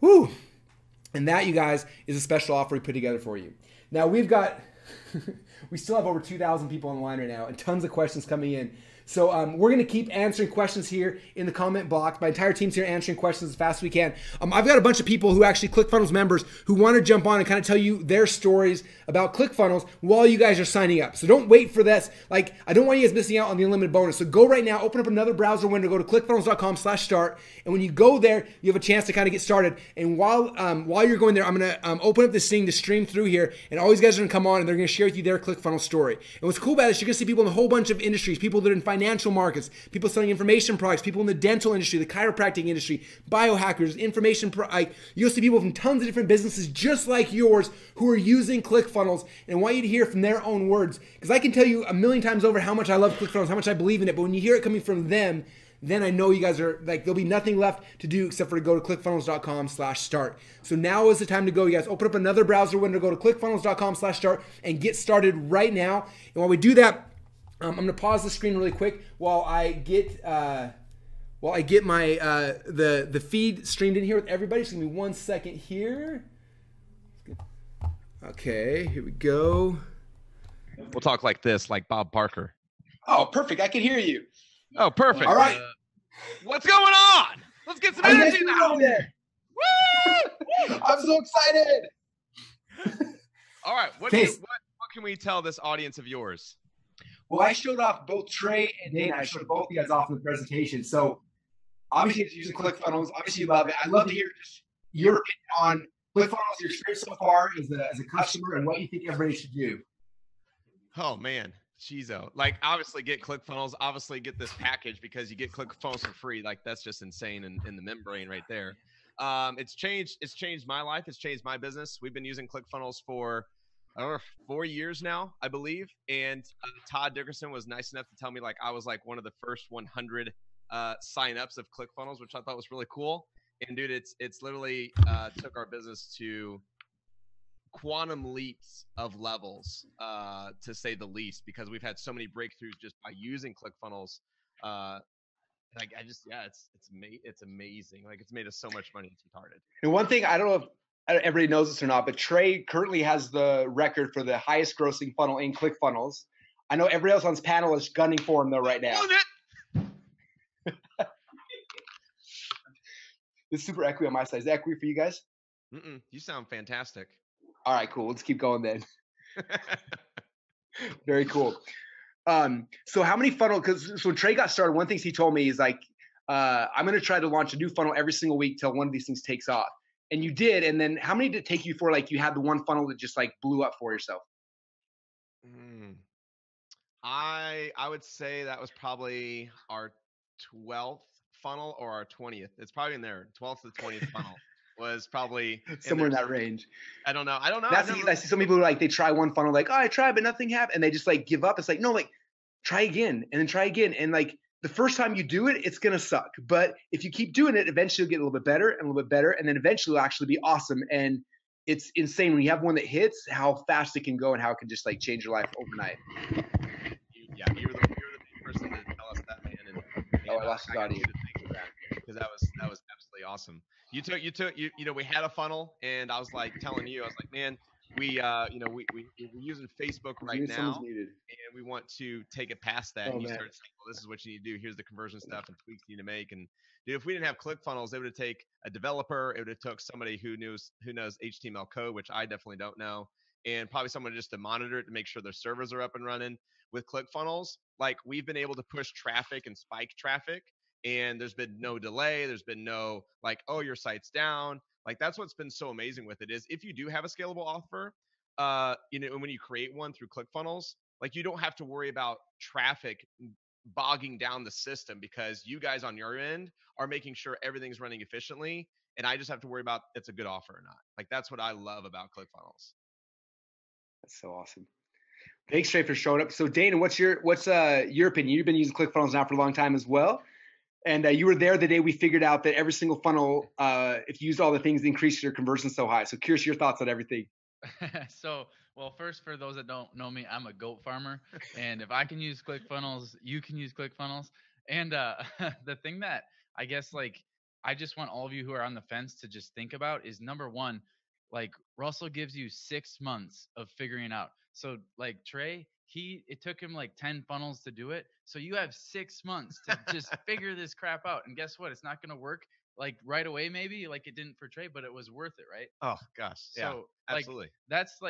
Whew. And that, you guys, is a special offer we put together for you. Now, we've got... we still have over 2,000 people on the line right now and tons of questions coming in. So we're going to keep answering questions here in the comment box. My entire team's here answering questions as fast as we can. I've got a bunch of people who actually ClickFunnels members who want to jump on and kind of tell you their stories about ClickFunnels while you guys are signing up. So don't wait for this. Like, I don't want you guys missing out on the unlimited bonus. So go right now, open up another browser window, go to clickfunnels.com/start. And when you go there, you have a chance to kind of get started. And while you're going there, I'm going to open up this thing to stream through here. And all these guys are going to come on and they're going to share with you their ClickFunnels story. And what's cool about it is you're going to see people in a whole bunch of industries, people that are in financial markets, people selling information products, people in the dental industry, the chiropractic industry, biohackers, you'll see people from tons of different businesses just like yours who are using ClickFunnels, and I want you to hear from their own words, because I can tell you a million times over how much I love ClickFunnels, how much I believe in it, but when you hear it coming from them, then I know you guys are like, there'll be nothing left to do except for to go to clickfunnels.com/start. So now is the time to go, you guys. Open up another browser window, go to clickfunnels.com/start and get started right now. And while we do that, I'm going to pause the screen really quick while I get my the feed streamed in here with everybody. Just give me 1 second here. Okay, here we go. We'll talk like this, like Bob Parker. Oh, perfect. I can hear you. Oh, perfect. All right. What's going on? Let's get some How you guys energy doing now. over there? Woo! I'm so excited. All right, what can we tell this audience of yours? Well, I showed off both Trey and Dana. I showed both you guys off in the presentation. So obviously it's using ClickFunnels. Obviously you love it. I'd love to hear just your opinion on ClickFunnels, your experience so far as a customer, and what you think everybody should do. Oh man, Chizo. Like, obviously get ClickFunnels, obviously get this package because you get ClickFunnels for free. Like, that's just insane in the membrane right there. It's changed my life. It's changed my business. We've been using ClickFunnels for 4 years now, I believe. And Todd Dickerson was nice enough to tell me, like, I was like one of the first 100 signups of ClickFunnels, which I thought was really cool. And dude, it's literally took our business to quantum leaps of levels, to say the least, because we've had so many breakthroughs just by using ClickFunnels. Like, it's amazing. Like, it's made us so much money. It's retarded. And one thing, I don't know if everybody knows this or not, but Trey currently has the record for the highest grossing funnel in ClickFunnels. I know everybody else on this panel is gunning for him though right now. It's super echoey on my side. Is that echoey for you guys? You sound fantastic. All right, cool. Let's keep going then. Very cool. So how many funnel? Because so when Trey got started, one thing he told me is like, I'm going to try to launch a new funnel every single week till one of these things takes off. And you did. And then how many did it take you for like you had the one funnel that just like blew up for yourself? I would say that was probably our 12th funnel or our 20th. It's probably in there. 12th to 20th funnel was probably somewhere in that range. I don't know. That's I see some people who like they try one funnel, like, oh, I tried, but nothing happened, and they just like give up. It's like, no, like try again and then try again. And like the first time you do it, it's gonna suck. But if you keep doing it, eventually you'll get a little bit better and a little bit better, and then eventually it'll actually be awesome. And it's insane when you have one that hits, how fast it can go and how it can just like change your life overnight. You're the person to tell us that, man. And I lost his audio. Because that was absolutely awesome. You know, we had a funnel, and I was like telling you, I was like, man, we're using Facebook right now, and we want to take it past that. And you started saying, well, this is what you need to do. Here's the conversion stuff and tweaks you need to make. And dude, if we didn't have ClickFunnels, it would have taken a developer. It would have took somebody who knows HTML code, which I definitely don't know, and probably someone just to monitor it to make sure their servers are up and running. With ClickFunnels, like, we've been able to push traffic and spike traffic, and there's been no delay. There's been no like, oh, your site's down. Like, that's what's been so amazing with it is if you do have a scalable offer, and when you create one through ClickFunnels, like, you don't have to worry about traffic bogging down the system because you guys on your end are making sure everything's running efficiently, and I just have to worry about it's a good offer or not. Like, that's what I love about ClickFunnels. That's so awesome. Thanks, Trey, for showing up. So, Dana, what's your opinion? You've been using ClickFunnels now for a long time as well, and you were there the day we figured out that every single funnel, if you used all the things, increased your conversion so high. So, curious your thoughts on everything. Well, first, for those that don't know me, I'm a goat farmer, and if I can use ClickFunnels, you can use ClickFunnels. And the thing that I guess, like, I just want all of you who are on the fence to just think about is, number one, like, Russell gives you 6 months of figuring it out. So like Trey, it took him like 10 funnels to do it. So you have 6 months to just figure this crap out. And guess what? It's not going to work like right away, maybe like it didn't for Trey, but it was worth it, right? Oh gosh. Yeah, so absolutely. That's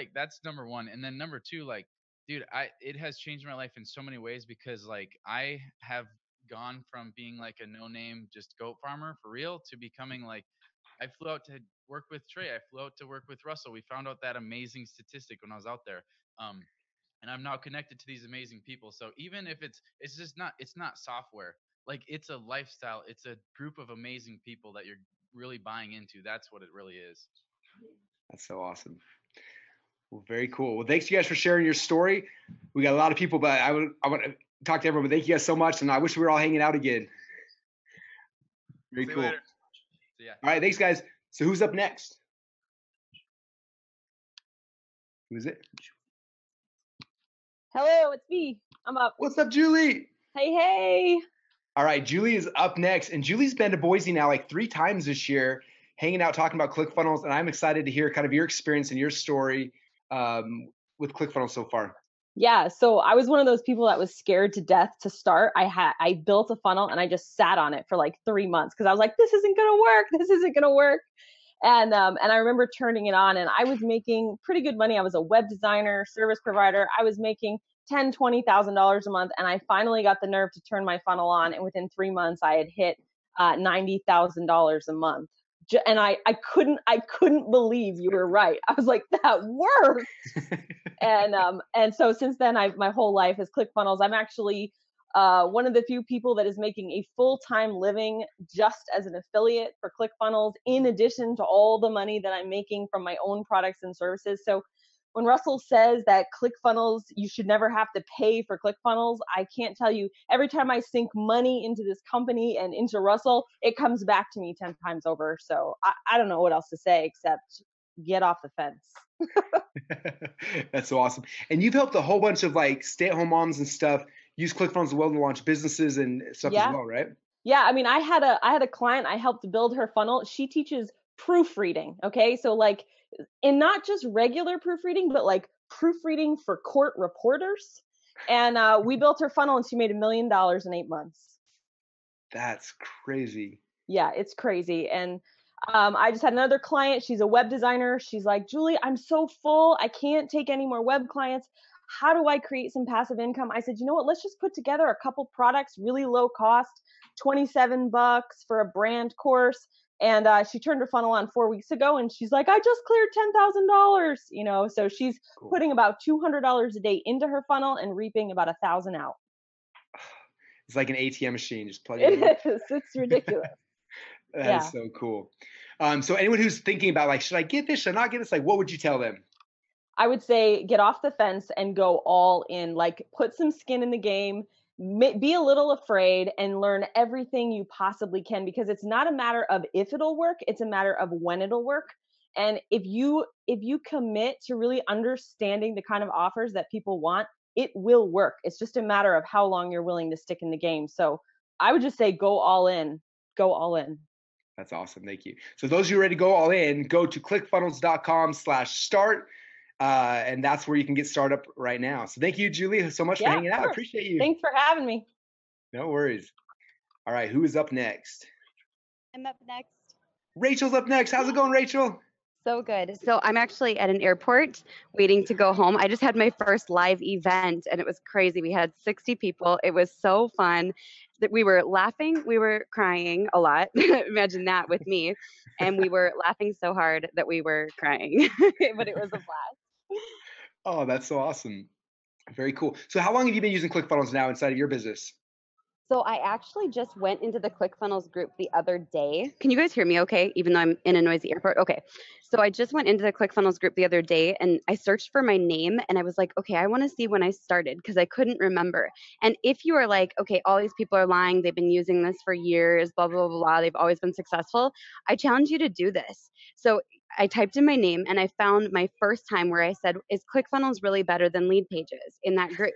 number one. And then number two, like, dude, it has changed my life in so many ways because like I have gone from being like a no-name just goat farmer for real to becoming like, I flew out to work with Trey. I flew out to work with Russell. We found out that amazing statistic when I was out there. And I'm now connected to these amazing people. So even if it's not software, like it's a lifestyle, it's a group of amazing people that you're really buying into. That's what it really is. That's so awesome. Well, very cool. Well, thanks you guys for sharing your story. We got a lot of people, but I want to talk to everyone, but thank you guys so much. And I wish we were all hanging out again. Very cool. All right. Thanks guys. So who's up next? Who is it? Hello, it's me. I'm up. What's up, Julie? Hey. All right, Julie is up next, and Julie's been to Boise now like 3 times this year, hanging out, talking about ClickFunnels, and I'm excited to hear kind of your experience and your story with ClickFunnels so far. Yeah, so I was one of those people that was scared to death to start. I built a funnel and I just sat on it for like 3 months because I was like, this isn't gonna work. This isn't gonna work. And I remember turning it on and I was making pretty good money. I was a web designer, service provider. I was making $10,000, $20,000 a month, and I finally got the nerve to turn my funnel on. And within 3 months, I had hit $90,000 a month. And I couldn't believe you were right. I was like, that worked. And so since then, my whole life is ClickFunnels. I'm actually one of the few people that is making a full-time living just as an affiliate for ClickFunnels, in addition to all the money that I'm making from my own products and services. So when Russell says that ClickFunnels, you should never have to pay for ClickFunnels, I can't tell you, every time I sink money into this company and into Russell, it comes back to me 10 times over. So I don't know what else to say except get off the fence. That's so awesome. And you've helped a whole bunch of like stay-at-home moms and stuff use ClickFunnels as well to launch businesses and stuff as well, right? Yeah, I mean, I had a client, I helped build her funnel. She teaches proofreading, okay? So like, and not just regular proofreading, but like proofreading for court reporters. And we built her funnel and she made $1 million in 8 months. That's crazy. Yeah, it's crazy. And I just had another client. She's a web designer. She's like, Julie, I'm so full. I can't take any more web clients. How do I create some passive income? I said, you know what? Let's just put together a couple products, really low cost, $27 for a brand course. And she turned her funnel on 4 weeks ago, and she's like, I just cleared $10,000. You know, so she's putting about $200 a day into her funnel and reaping about 1,000 out. It's like an ATM machine. Just plug it in. It is. It's ridiculous. That is so cool. So anyone who's thinking about like, should I get this? Should I not get this? Like, what would you tell them? I would say get off the fence and go all in. Like, put some skin in the game. Be a little afraid and learn everything you possibly can, because it's not a matter of if it'll work. It's a matter of when it'll work. And if you commit to really understanding the kind of offers that people want, it will work. It's just a matter of how long you're willing to stick in the game. So I would just say go all in. Go all in. That's awesome. Thank you. So those of you ready to go all in, go to clickfunnels.com/start. And that's where you can get started up right now. So thank you, Julie, so much for hanging out. I appreciate you. Thanks for having me. No worries. All right. Who is up next? I'm up next. Rachel's up next. How's it going, Rachel? So good. So I'm actually at an airport waiting to go home. I just had my first live event and it was crazy. We had 60 people. It was so fun that we were laughing. We were crying a lot. Imagine that with me. And we were laughing so hard that we were crying, but it was a blast. Oh, that's so awesome. Very cool. So how long have you been using ClickFunnels now inside of your business? So I actually just went into the ClickFunnels group the other day. Can you guys hear me okay, even though I'm in a noisy airport? Okay. So I just went into the ClickFunnels group the other day and I searched for my name and I was like, okay, I want to see when I started because I couldn't remember. And if you are like, okay, all these people are lying, they've been using this for years, blah, blah, blah, blah, they've always been successful, I challenge you to do this. So I typed in my name and I found my first time where I said, is ClickFunnels really better than lead pages in that group?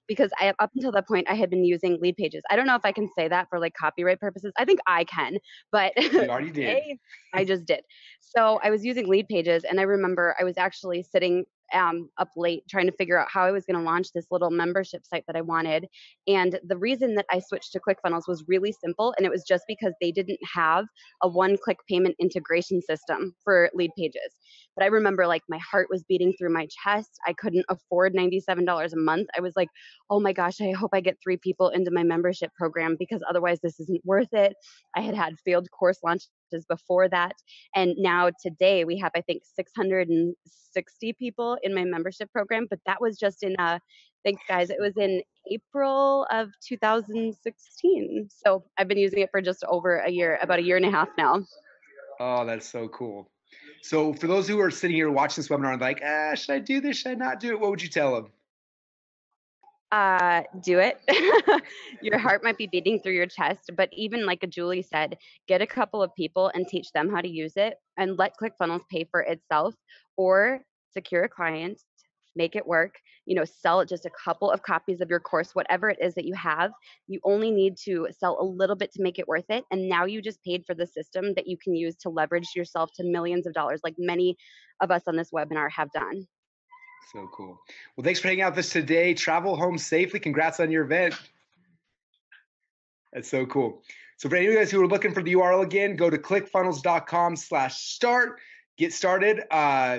Because up until that point, I had been using lead pages. I don't know if I can say that for like copyright purposes. I think I can, but you already did. I just did. So I was using lead pages and I remember I was actually sitting up late trying to figure out how I was going to launch this little membership site that I wanted. And the reason that I switched to ClickFunnels was really simple. And it was just because they didn't have a one-click payment integration system for lead pages. But I remember like my heart was beating through my chest. I couldn't afford $97 a month. I was like, oh my gosh, I hope I get 3 people into my membership program because otherwise this isn't worth it. I had failed course launches before that. And now today we have, I think, 660 people in my membership program. But that was just in, thanks guys, it was in April of 2016. So I've been using it for just over a year, about a year and a half now. Oh, that's so cool. So for those who are sitting here watching this webinar and like, should I do this? Should I not do it? What would you tell them? Do it. Your heart might be beating through your chest, but even like Julie said, get a couple of people and teach them how to use it and let ClickFunnels pay for itself, or secure a client, make it work, sell just a couple of copies of your course, whatever it is that you have. You only need to sell a little bit to make it worth it. And now you just paid for the system that you can use to leverage yourself to millions of dollars, like many of us on this webinar have done. So cool. Well, thanks for hanging out with us today. Travel home safely. Congrats on your event. That's so cool. So for any of you guys who are looking for the URL again, go to clickfunnels.com/start. Get started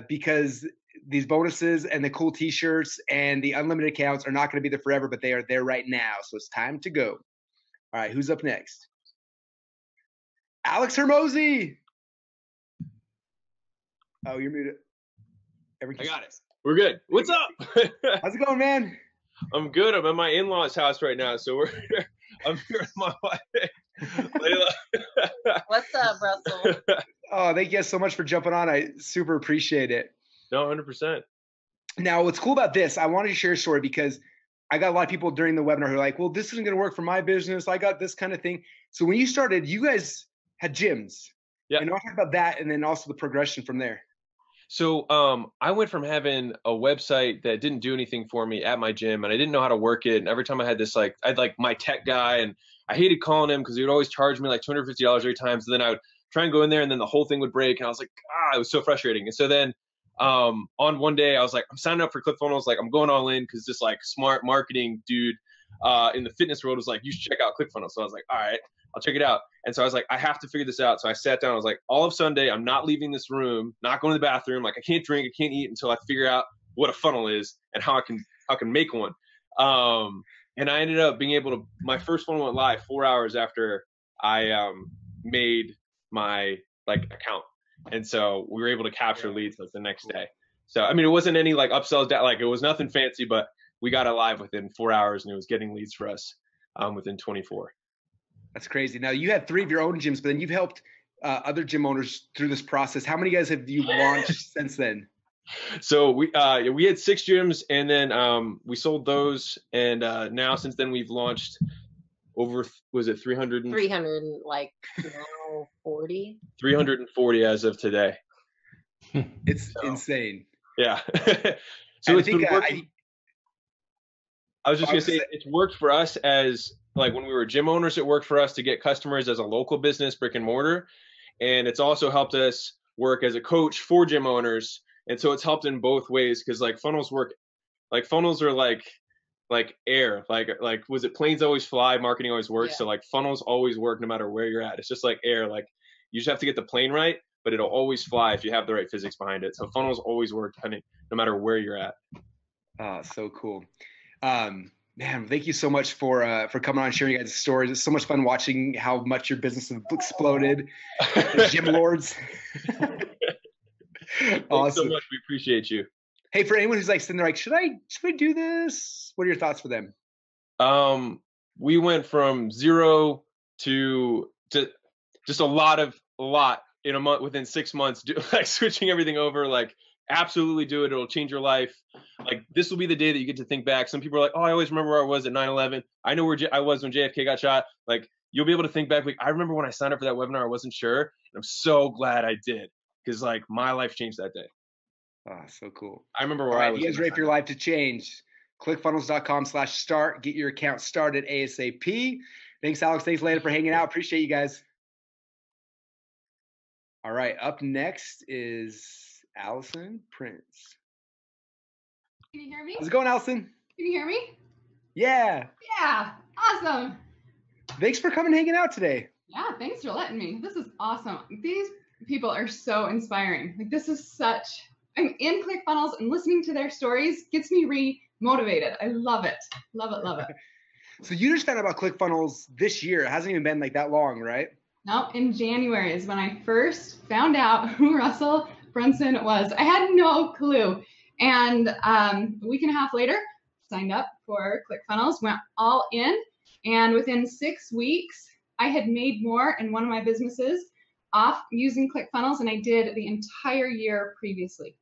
because these bonuses and the cool t-shirts and the unlimited accounts are not going to be there forever, but they are there right now. So it's time to go. All right, who's up next? Alex Hermosi. Oh, you're muted. I got it. We're good. What's up? How's it going, man? I'm good. I'm at my in-laws' house right now, so I'm here with my wife, Layla. What's up, Russell? Oh, thank you guys so much for jumping on. I super appreciate it. No, 100%. Now, what's cool about this, I wanted to share a story because I got a lot of people during the webinar who are like, well, this isn't going to work for my business. I got this kind of thing. So when you started, you guys had gyms. Yeah. And I'll talk about that and then also the progression from there. So I went from having a website that didn't do anything for me at my gym, and I didn't know how to work it. And every time I had this, I had my tech guy, and I hated calling him because he would always charge me like $250 every time. So then I would try and go in there, and then the whole thing would break, and I was like, it was so frustrating. And so then on one day, I was like, I'm signing up for ClickFunnels, like I'm going all in because this smart marketing dude in the fitness world was like, you should check out ClickFunnels. So I was like, all right, I'll check it out. And so I was like, I have to figure this out. So I sat down. I was like, all of Sunday, I'm not leaving this room, not going to the bathroom. Like I can't drink, I can't eat until I figure out what a funnel is and how I can make one. And I ended up being able to. My first funnel went live 4 hours after I made my account, and so we were able to capture leads the next day. So I mean, it wasn't any upsells, it was nothing fancy, but we got it live within 4 hours, and it was getting leads for us within 24. That's crazy. Now you had 3 of your own gyms, but then you've helped other gym owners through this process. How many guys have you launched since then? So we had 6 gyms, and then we sold those, and now since then we've launched over 300 40 340 as of today. It's insane. Yeah. So it's been working. I was just gonna say it's worked for us as when we were gym owners. It worked for us to get customers as a local business, brick and mortar, and it's also helped us work as a coach for gym owners. And so it's helped in both ways because funnels work. Funnels are like air. Was it planes always fly? Marketing always works. Yeah. So funnels always work no matter where you're at. It's just like air. You just have to get the plane right, but it'll always fly if you have the right physics behind it. So funnels always work no matter where you're at. So cool. Man, thank you so much for coming on and sharing your guys' stories. It's so much fun watching how much your business has exploded. The gym lords. Thanks Awesome. so much. We appreciate you. Hey, for anyone who's sitting there should I do this? What are your thoughts for them? We went from 0 to just a lot in a month, within 6 months, switching everything over, absolutely do it. It'll change your life. This will be the day that you get to think back. Some people are like, oh, I always remember where I was at 9/11. I know where I was when JFK got shot. You'll be able to think back. I remember when I signed up for that webinar, I wasn't sure. And I'm so glad I did because my life changed that day. Oh, so cool. I remember where I was. You guys ready for your life to change? ClickFunnels.com/start. Get your account started ASAP. Thanks, Alex. Thanks, Layla, for hanging out. Appreciate you guys. All right. Up next is Allison Prince. Can you hear me? How's it going, Allison? Can you hear me? Yeah. Yeah. Awesome. Thanks for coming and hanging out today. Yeah. Thanks for letting me. This is awesome. These people are so inspiring. This is I'm in ClickFunnels and listening to their stories gets me re-motivated. I love it. Love it. Love it. So you just found out about ClickFunnels this year. It hasn't even been that long, right? No, in January is when I first found out who Russell Brunson was. I had no clue. And a week and a half later, signed up for ClickFunnels, went all in. And within 6 weeks, I had made more in one of my businesses off using ClickFunnels than I did the entire year previously.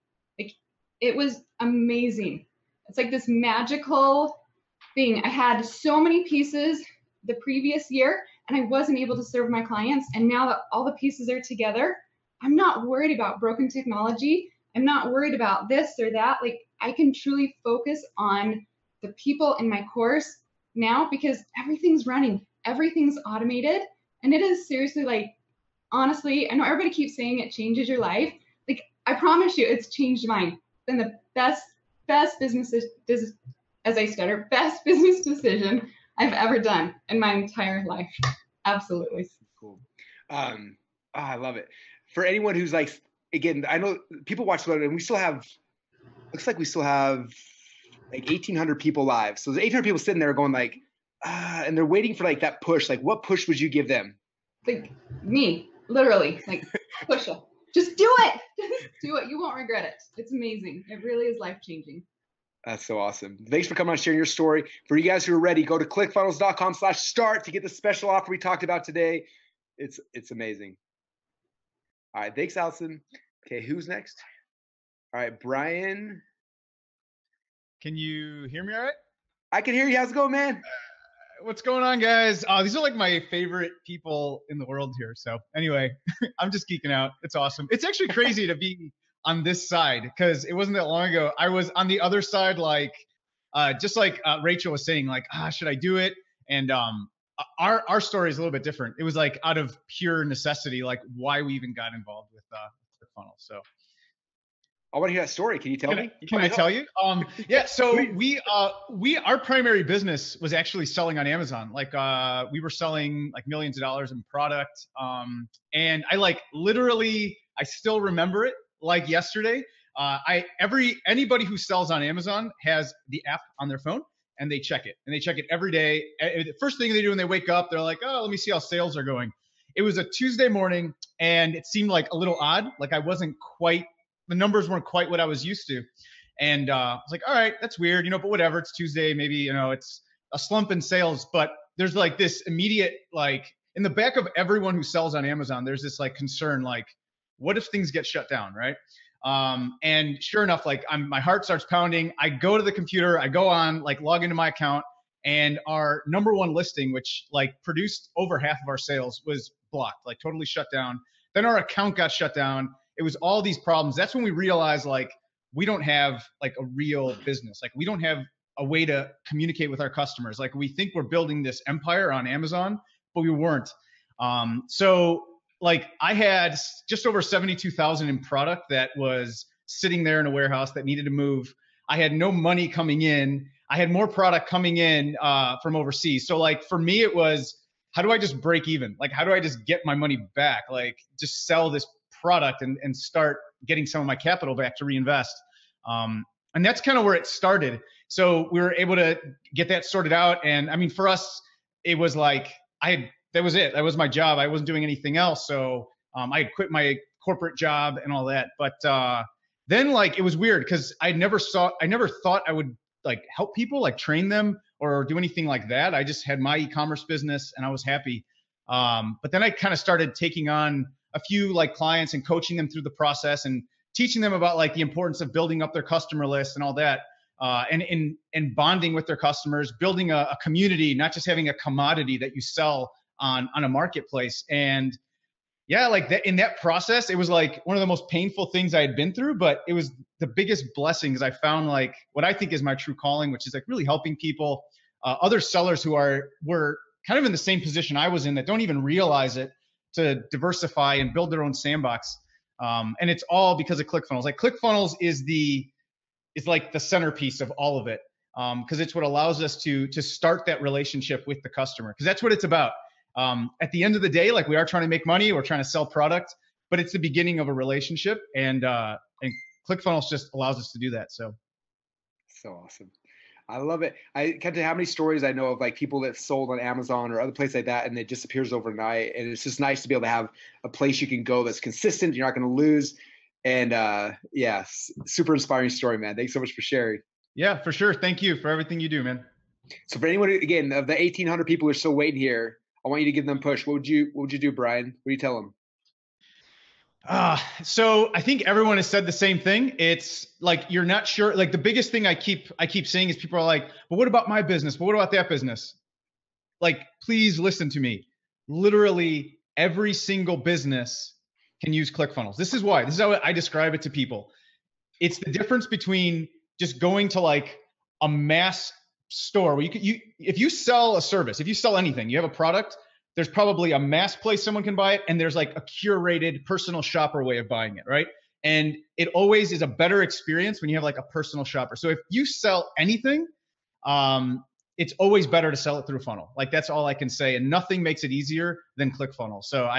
It was amazing. It's this magical thing. I had so many pieces the previous year and I wasn't able to serve my clients. And now that all the pieces are together, I'm not worried about broken technology. I'm not worried about this or that. I can truly focus on the people in my course now because everything's running, everything's automated. And it is seriously honestly, I know everybody keeps saying it changes your life. I promise you it's changed mine. It's been the best best business decision I've ever done in my entire life. Absolutely. Cool. I love it. For anyone who's like, again, I know people watch and we still have, looks like we still have like 1,800 people live. So there's 1,800 people sitting there going like, and they're waiting for like that push. Like, what push would you give them? Like me, literally, like push it. Just do it. Just do it. You won't regret it. It's amazing. It really is life-changing. That's so awesome. Thanks for coming on, sharing your story. For you guys who are ready, go to clickfunnels.com/start to get the special offer we talked about today. It's amazing. All right. Thanks, Allison. Okay. Who's next? All right. Brian. Can you hear me all right? I can hear you. How's it going, man? What's going on, guys? These are like my favorite people in the world here. So anyway, I'm just geeking out. It's awesome. It's actually crazy to be on this side because it wasn't that long ago. I was on the other side, like just like Rachel was saying, like, should I do it? And our story is a little bit different. It was like out of pure necessity, like why we even got involved with ClickFunnels. So I want to hear that story. Can you tell me? Can I tell you? Yeah. So our primary business was actually selling on Amazon. Like we were selling like millions of dollars in product. And I like literally, I still remember it like yesterday. Anybody who sells on Amazon has the app on their phone and they check it, and they check it every day. The first thing they do when they wake up, they're like, oh, let me see how sales are going. It was a Tuesday morning and it seemed like a little odd. Like the numbers weren't quite what I was used to. And I was like, all right, that's weird, but whatever, it's Tuesday, maybe, it's a slump in sales. But there's like this immediate, like in the back of everyone who sells on Amazon, there's this like concern, like, what if things get shut down, right? And sure enough, like my heart starts pounding. I go to the computer, I go on, like log into my account, and our number one listing, which like produced over half of our sales, was blocked, like totally shut down. Then our account got shut down. It was all these problems. That's when we realized like we don't have like a real business. Like we don't have a way to communicate with our customers. Like we think we're building this empire on Amazon, but we weren't. So like I had just over 72,000 in product that was sitting there in a warehouse that needed to move. I had no money coming in. I had more product coming in from overseas. So like for me, it was, how do I just break even? Like, how do I just get my money back? Like just sell this product and start getting some of my capital back to reinvest. And that's kind of where it started. So we were able to get that sorted out. And I mean, for us, it was like, that was it. That was my job. I wasn't doing anything else. So I had quit my corporate job and all that. But then like, it was weird because I never thought I would like help people, like train them or do anything like that. I just had my e-commerce business and I was happy. But then I kind of started taking on a few like clients and coaching them through the process and teaching them about like the importance of building up their customer list and all that, and bonding with their customers, building a community, not just having a commodity that you sell on a marketplace. And yeah, like that, in that process, it was like one of the most painful things I had been through, but it was the biggest blessing because I found like what I think is my true calling, which is like really helping people, other sellers who were kind of in the same position I was in that don't even realize it, to diversify and build their own sandbox. And it's all because of ClickFunnels. Like ClickFunnels is like the centerpiece of all of it. Because it's what allows us to start that relationship with the customer. Because that's what it's about. At the end of the day, like we are trying to make money, we're trying to sell product, but it's the beginning of a relationship. And ClickFunnels just allows us to do that. So awesome. I love it. I can't tell you how many stories I know of like people that sold on Amazon or other places like that, and it disappears overnight. And it's just nice to be able to have a place you can go that's consistent. You're not going to lose. And yeah, super inspiring story, man. Thanks so much for sharing. Yeah, for sure. Thank you for everything you do, man. So for anyone, again, of the 1,800 people who are still waiting here, I want you to give them a push. What would you do, Brian? What do you tell them? So I think everyone has said the same thing. It's like, you're not sure. Like the biggest thing I keep saying is people are like, but what about my business? But what about that business? Like, please listen to me. Literally every single business can use ClickFunnels. This is why. This is how I describe it to people. It's the difference between just going to like a mass store where if you sell a service, if you sell anything, you have a product, there's probably a mass place someone can buy it, and there's like a curated personal shopper way of buying it, right? And it always is a better experience when you have like a personal shopper. So if you sell anything, it's always better to sell it through a funnel. Like that's all I can say. And nothing makes it easier than ClickFunnels. So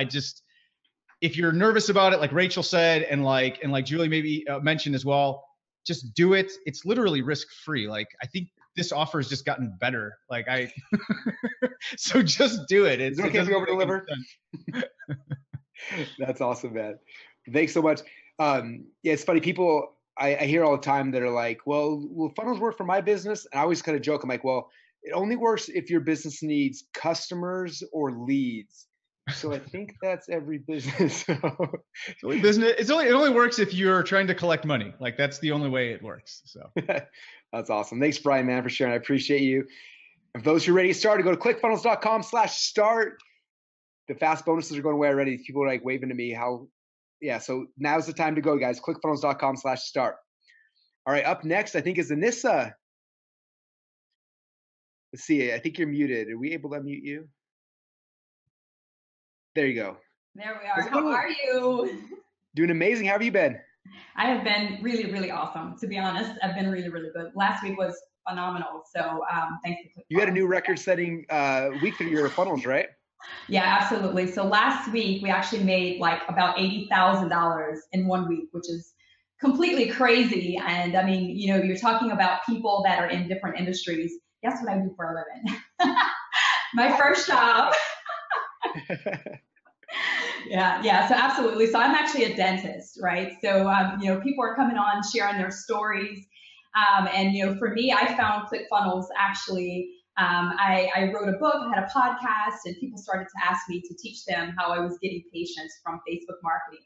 if you're nervous about it, like Rachel said, and like Julie maybe mentioned as well, just do it. It's literally risk-free. Like I think this offer has just gotten better. Like so just do it. Is it okay if we over deliver? That's awesome, man. Thanks so much. Yeah, it's funny. People I hear all the time that are like, well, will funnels work for my business? And I always kind of joke. I'm like, well, it only works if your business needs customers or leads. So I think that's every business. It only works if you're trying to collect money. Like that's the only way it works. So that's awesome. Thanks, Brian, man, for sharing. I appreciate you. If those who are ready to start, go to clickfunnels.com/start. The fast bonuses are going away already. People are like waving to me. So now's the time to go, guys. clickfunnels.com/start. All right, up next, I think is Anissa. Let's see. I think you're muted. Are we able to unmute you? There you go. There we are. How are you? Doing amazing. How have you been? I have been really, really awesome. To be honest, I've been really, really good. Last week was phenomenal. So thanks to ClickFunnels. You had a new record-setting week for your funnels, right? Yeah, absolutely. So last week we actually made like about $80,000 in 1 week, which is completely crazy. And I mean, you're talking about people that are in different industries. Guess what I do for a living? My first job. Yeah. So absolutely. So I'm actually a dentist, right? So, people are coming on, sharing their stories. And, for me, I found ClickFunnels actually, I wrote a book, I had a podcast, and people started to ask me to teach them how I was getting patients from Facebook marketing.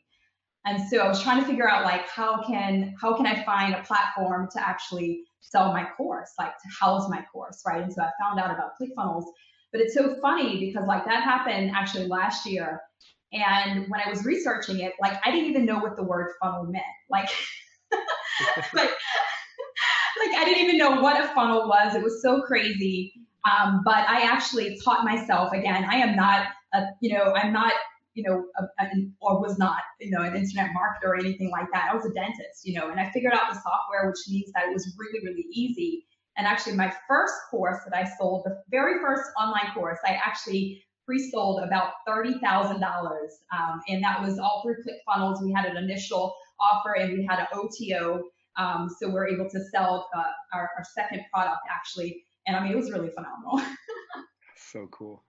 And so I was trying to figure out like, how can I find a platform to actually sell my course, like to house my course, right? And so I found out about ClickFunnels. But it's so funny because like that happened actually last year. And when I was researching it, like I didn't even know what the word funnel meant. Like, like I didn't even know what a funnel was. It was so crazy. But I actually taught myself, again, I am not, or was not, an internet marketer or anything like that. I was a dentist, and I figured out the software, which means that it was really, really easy. And actually my first course that I sold, the very first online course, I actually pre-sold about $30,000. And that was all through ClickFunnels. We had an initial offer and we had an OTO. So we're able to sell our second product actually. And I mean, it was really phenomenal. So cool.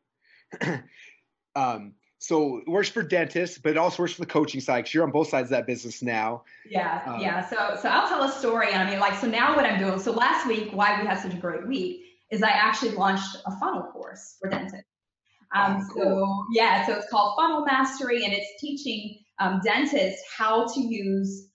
So it works for dentists, but it also works for the coaching side because you're on both sides of that business now. Yeah. So I'll tell a story. I mean, so now what I'm doing, so last week, why we had such a great week is I actually launched a funnel course for dentists. Cool. So it's called Funnel Mastery, and it's teaching dentists how to use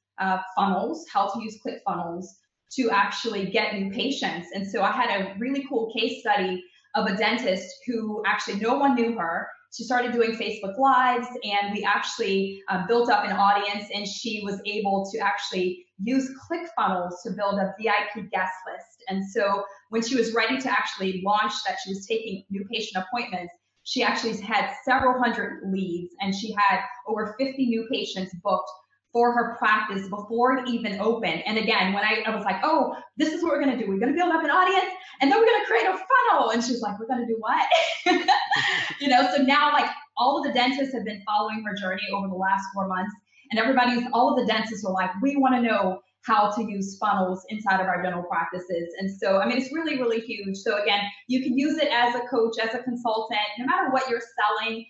funnels, how to use ClickFunnels to actually get new patients. And so I had a really cool case study of a dentist who actually no one knew her. She started doing Facebook Lives, and we actually built up an audience, and she was able to actually use ClickFunnels to build a VIP guest list. And so when she was ready to actually launch that she was taking new patient appointments, she actually had several hundred leads, and she had over 50 new patients booked for her practice before it even opened. And again, when I was like, oh, this is what we're going to do. We're going to build up an audience, and then we're going to create a funnel. And she's like, we're going to do what? So now like all of the dentists have been following her journey over the last 4 months, and all of the dentists are like, we want to know how to use funnels inside of our dental practices. And so, I mean, it's really, really huge. So again, you can use it as a coach, as a consultant, no matter what you're selling.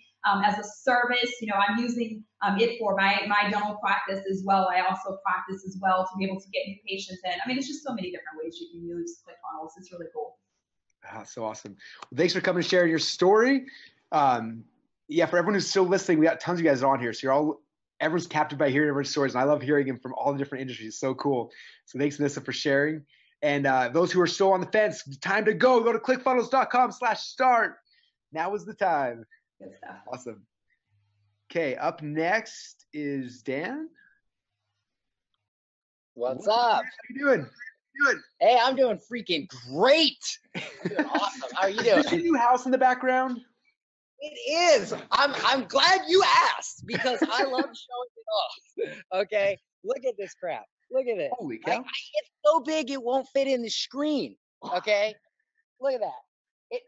As a service, I'm using it for my dental practice as well. I also practice as well to be able to get new patients in. I mean, it's just so many different ways you can use ClickFunnels. It's really cool. So awesome. Well, thanks for coming and sharing your story. For everyone who's still listening, we got tons of you guys on here. So everyone's captivated by hearing everyone's stories, and I love hearing them from all the different industries. It's so cool. So thanks, Nissa, for sharing. And those who are still on the fence, time to go. Go to clickfunnels.com/start. Now is the time. Good stuff. Awesome. Okay, up next is Dan. What's up? How you doing? Good. Hey, I'm doing freaking great. I'm doing awesome. How are you doing? Is this a new house in the background? It is. I'm glad you asked because I love showing it off. Okay. Look at this crap. Look at it. Holy cow. It's so big it won't fit in the screen. Okay. Look at that.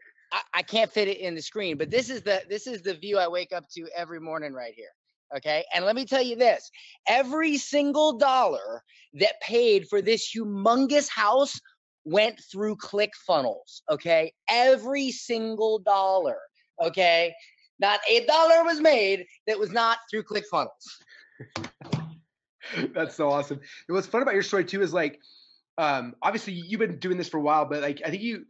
I can't fit it in the screen, but this is the view I wake up to every morning right here. Okay. And let me tell you this, every single dollar that paid for this humongous house went through ClickFunnels. Okay. Every single dollar. Okay. Not $1 was made that was not through ClickFunnels. That's so awesome. And what's fun about your story too is like, obviously you've been doing this for a while, but like, I think you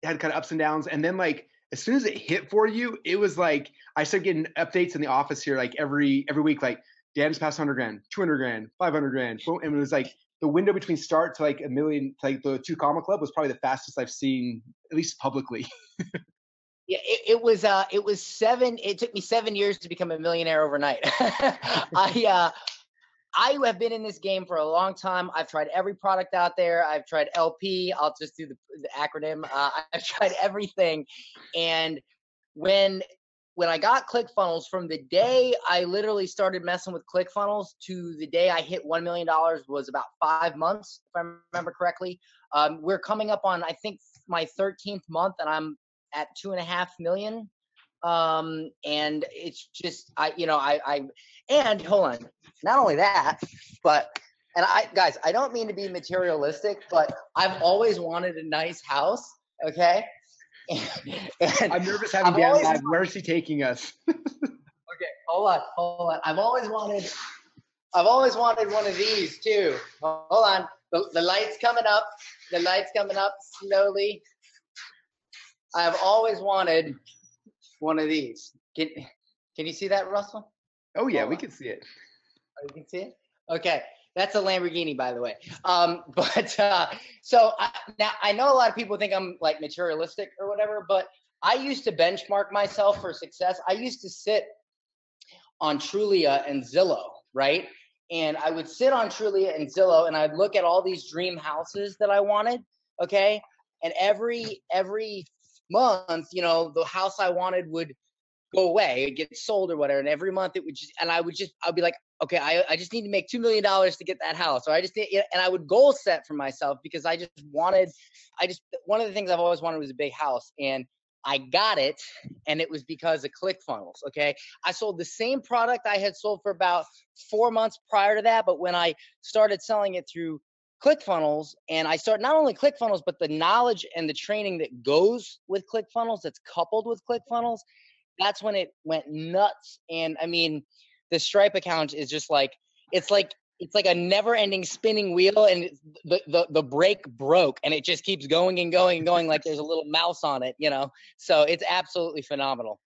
had kind of ups and downs. And then like, as soon as it hit for you, it was like, I started getting updates in the office here, like every week, like Dan's passed 100 grand, 200 grand, 500 grand. Boom. And it was like the window between start to like $1 million, to like the 2 Comma Club was probably the fastest I've seen, at least publicly. Yeah, it took me 7 years to become a millionaire overnight. I have been in this game for a long time. I've tried every product out there. I've tried LP. I'll just do the acronym. I've tried everything. And when I got ClickFunnels, from the day I literally started messing with ClickFunnels to the day I hit $1 million was about 5 months, if I remember correctly. We're coming up on, I think, my 13th month, and I'm at 2.5 million. And it's just, and hold on, not only that, but, and guys, I don't mean to be materialistic, but I've always wanted a nice house. Okay. And I'm nervous having Dan live. Where is he taking us? Okay. Hold on. I've always wanted one of these too. Hold on. The light's coming up slowly. I've always wanted one of these. Can you see that, Russell? Oh yeah, we can see it. Oh, you can see it? Okay. That's a Lamborghini, by the way. Now I know a lot of people think I'm like materialistic or whatever, but I used to benchmark myself for success. I used to sit on Trulia and Zillow, right? And I would sit on Trulia and Zillow and I'd look at all these dream houses that I wanted. Okay. And every month, the house I wanted would go away, it get sold or whatever. And every month it would I'd be like, okay, I just need to make $2 million to get that house. Or and I would goal set for myself because one of the things I've always wanted was a big house, and I got it. And it was because of ClickFunnels. Okay. I sold the same product I had sold for about 4 months prior to that. But when I started selling it through ClickFunnels, and I start not only ClickFunnels, but the knowledge and the training that goes with ClickFunnels, that's coupled with ClickFunnels, that's when it went nuts. And I mean, the Stripe account is just like, it's like a never ending spinning wheel, and the brake broke and it just keeps going and going and going like there's a little mouse on it, so it's absolutely phenomenal.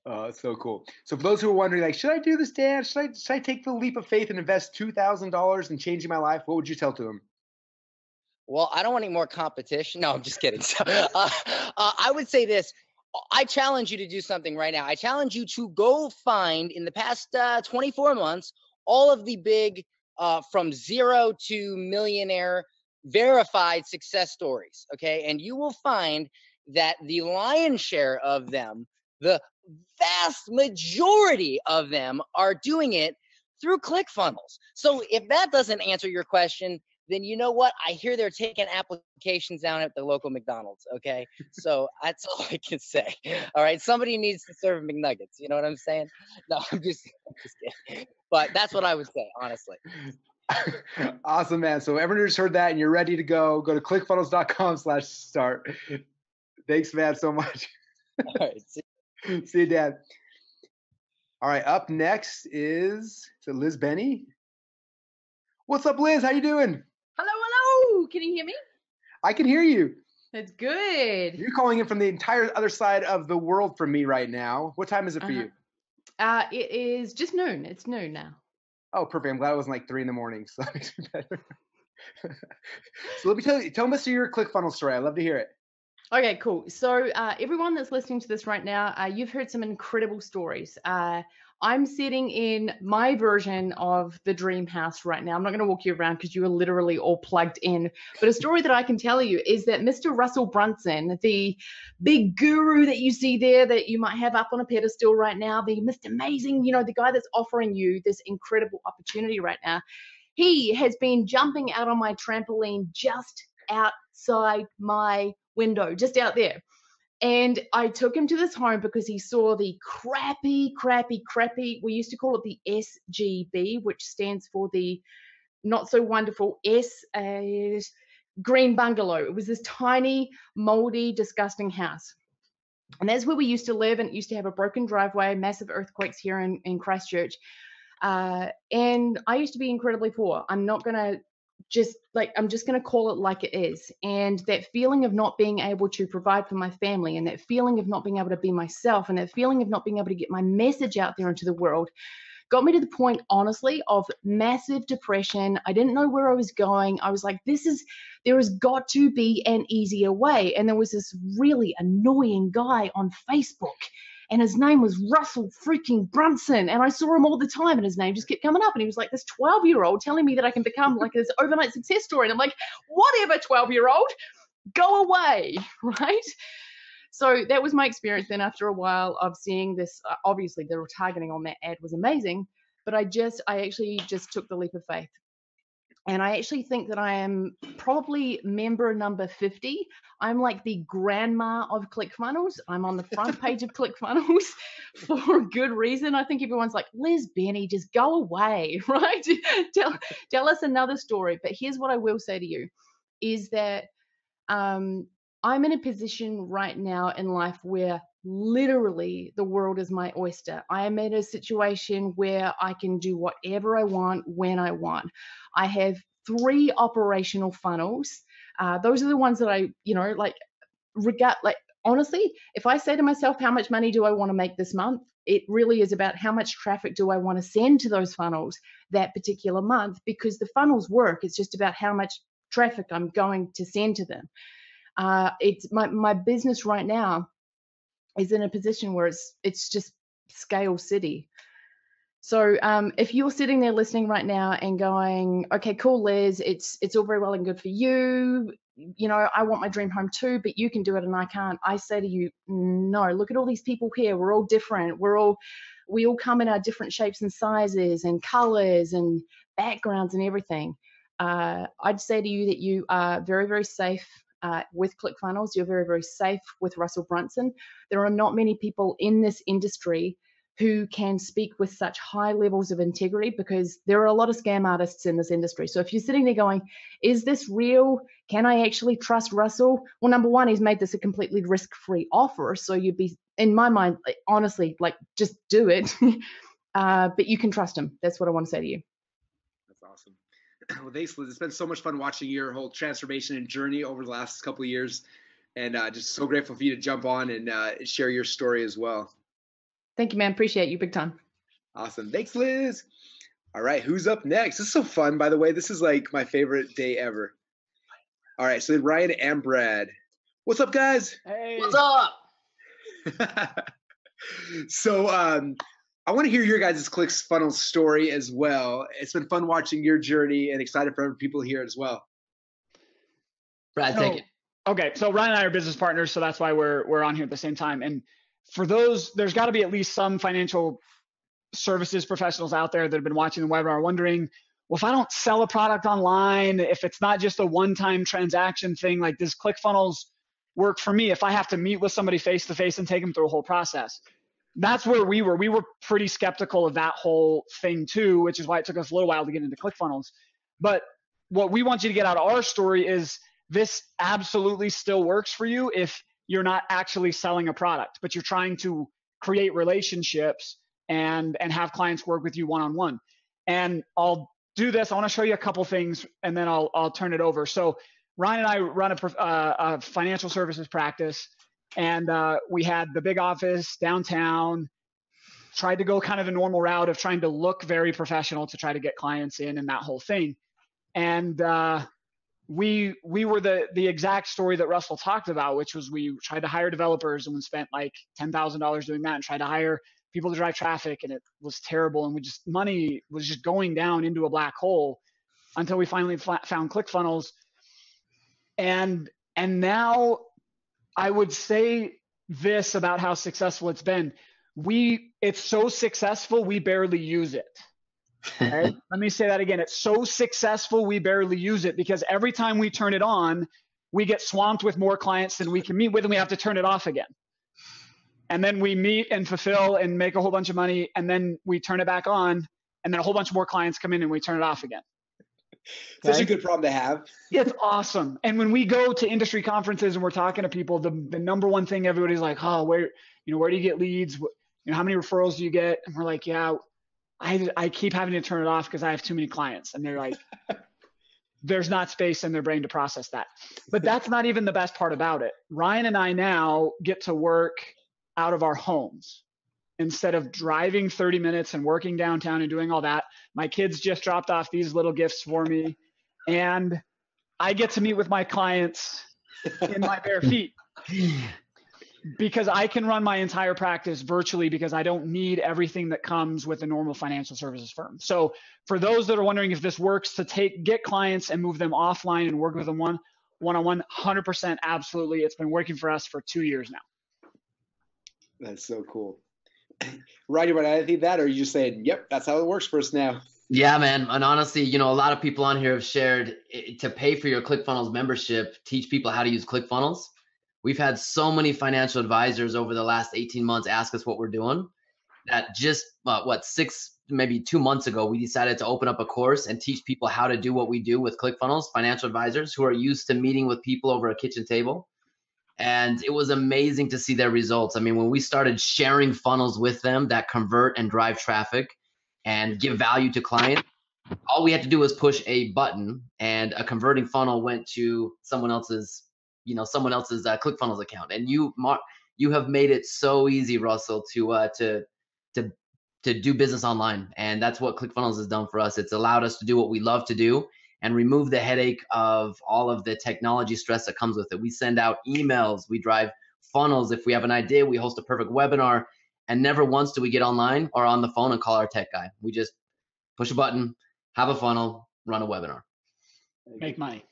Oh, it's so cool. So for those who are wondering, like, should I do this, Dan? Should I take the leap of faith and invest $2,000 in changing my life? What would you tell to them? Well, I don't want any more competition. No, I'm just kidding. So, I would say this. I challenge you to do something right now. I challenge you to go find, in the past 24 months, all of the big from zero to millionaire verified success stories. Okay. And you will find that the lion's share of them, the vast majority of them, are doing it through ClickFunnels. So if that doesn't answer your question, then you know what? I hear they're taking applications down at the local McDonald's. Okay. So that's all I can say. All right. Somebody needs to serve McNuggets. You know what I'm saying? No, I'm just kidding. But that's what I would say, honestly. Awesome, man. So everyone who's heard that and you're ready to go to clickfunnels.com/start. Thanks, man, so much. All right. See you, Dan. All right. Up next is Liz Benny. What's up, Liz? How you doing? Hello. Can you hear me? I can hear you. That's good. You're calling in from the entire other side of the world from me right now. What time is it for you? It is just noon. It's noon now. Oh, perfect. I'm glad it wasn't like 3 a.m. So that makes me better. So let me tell us your ClickFunnels story. I'd love to hear it. Okay, cool. So everyone that's listening to this right now, you've heard some incredible stories. I'm sitting in my version of the dream house right now. I'm not going to walk you around because you are literally all plugged in. But a story that I can tell you is that Mr. Russell Brunson, the big guru that you see there that you might have up on a pedestal right now, the Mr. Amazing, the guy that's offering you this incredible opportunity right now, He has been jumping out on my trampoline just outside my window, just out there. And I took him to this home because he saw the crappy, we used to call it the SGB, which stands for the not so wonderful green bungalow. It was this tiny, moldy, disgusting house. And that's where we used to live, and it used to have a broken driveway, massive earthquakes here in Christchurch. And I used to be incredibly poor. I'm just going to call it like it is. And that feeling of not being able to provide for my family, and that feeling of not being able to be myself, and that feeling of not being able to get my message out there into the world got me to the point, honestly, of massive depression. I didn't know where I was going. I was like, there has got to be an easier way. And there was this really annoying guy on Facebook, and his name was Russell freaking Brunson. And I saw him all the time, and his name just kept coming up. And he was like this 12-year-old telling me that I can become like this overnight success story. And I'm like, whatever, 12-year-old, go away, right? So that was my experience. Then after a while of seeing this, obviously the retargeting on that ad was amazing, but I actually just took the leap of faith. And I actually think that I am probably member number 50. I'm like the grandma of ClickFunnels. I'm on the front page of ClickFunnels for a good reason. I think everyone's like, Liz Benny, just go away, right? tell us another story. But here's what I will say to you is that I'm in a position right now in life where literally the world is my oyster. I am in a situation where I can do whatever I want when I want. I have 3 operational funnels. Those are the ones that I, honestly, if I say to myself, how much money do I want to make this month? It really is about how much traffic do I want to send to those funnels that particular month, because the funnels work. It's just about how much traffic I'm going to send to them. It's my business right now is in a position where it's just scale city. So if you're sitting there listening right now and going, okay, cool, Liz, it's all very well and good for you. I want my dream home too, but you can do it and I can't. I say to you, no, look at all these people here. We're all different. We all come in our different shapes and sizes and colors and backgrounds and everything. I'd say to you that you are very, very safe with ClickFunnels. You're very, very safe with Russell Brunson. There are not many people in this industry who can speak with such high levels of integrity, because there are a lot of scam artists in this industry. So if you're sitting there going, is this real? Can I actually trust Russell? Well, number one, he's made this a completely risk-free offer. So you'd be, in my mind, honestly, just do it. But you can trust him. That's what I want to say to you. That's awesome. Well, thanks, Liz. It's been so much fun watching your whole transformation and journey over the last couple of years. And just so grateful for you to jump on and share your story as well. Thank you, man. Appreciate you big time. Awesome. Thanks, Liz. All right. Who's up next? This is so fun, by the way. This is like my favorite day ever. All right. So Ryan and Brad. What's up, guys? Hey. What's up? So I want to hear your guys' ClickFunnels story as well. It's been fun watching your journey and excited for other people here as well. Brad, take it. Okay. So Ryan and I are business partners, so that's why we're on here at the same time. And for those, there's got to be at least some financial services professionals out there that have been watching the webinar wondering, well, if I don't sell a product online, if it's not just a one-time transaction thing, like does ClickFunnels work for me if I have to meet with somebody face-to-face and take them through a whole process? That's where we were. We were pretty skeptical of that whole thing too, which is why it took us a little while to get into ClickFunnels. But what we want you to get out of our story is this absolutely still works for you if you're not actually selling a product, but you're trying to create relationships and have clients work with you one-on-one. And I'll do this. I want to show you a couple things, and then I'll turn it over. So Ryan and I run a financial services practice, and we had the big office downtown, tried to go kind of a normal route of trying to look very professional to try to get clients in and that whole thing. And we were the exact story that Russell talked about, which was we tried to hire developers and we spent like $10,000 doing that and tried to hire people to drive traffic, and it was terrible. And money was just going down into a black hole until we finally found ClickFunnels. And now I would say this about how successful it's been. It's so successful, we barely use it. Okay? Let me say that again. It's so successful, we barely use it because every time we turn it on, we get swamped with more clients than we can meet with, and we have to turn it off again. And then we meet and fulfill and make a whole bunch of money, and then we turn it back on, and then a whole bunch more clients come in and we turn it off again. Such a good problem to have. It's awesome. And when we go to industry conferences and we're talking to people, the number one thing everybody's like, oh, where do you get leads? How many referrals do you get? And we're like, yeah, I keep having to turn it off because I have too many clients. And they're like, there's not space in their brain to process that. But that's not even the best part about it. Ryan and I now get to work out of our homes instead of driving 30 minutes and working downtown and doing all that. My kids just dropped off these little gifts for me, and I get to meet with my clients in my bare feet because I can run my entire practice virtually because I don't need everything that comes with a normal financial services firm. So for those that are wondering if this works to get clients and move them offline and work with them one-on-one, 100% absolutely. It's been working for us for 2 years now. That's so cool. Ryan, you want to add anything to that, or are you just saying, yep, that's how it works for us now? Yeah, man. And honestly, a lot of people on here have shared to pay for your ClickFunnels membership, teach people how to use ClickFunnels. We've had so many financial advisors over the last 18 months ask us what we're doing that just, 6, maybe 2 months ago, we decided to open up a course and teach people how to do what we do with ClickFunnels, financial advisors who are used to meeting with people over a kitchen table. And it was amazing to see their results. I mean, when we started sharing funnels with them that convert and drive traffic and give value to clients, all we had to do was push a button and a converting funnel went to someone else's ClickFunnels account. And you have made it so easy, Russell, to do business online. And that's what ClickFunnels has done for us. It's allowed us to do what we love to do and remove the headache of all of the technology stress that comes with it. We send out emails, we drive funnels. If we have an idea, we host a perfect webinar, and never once do we get online or on the phone and call our tech guy. We just push a button, have a funnel, run a webinar. Make money.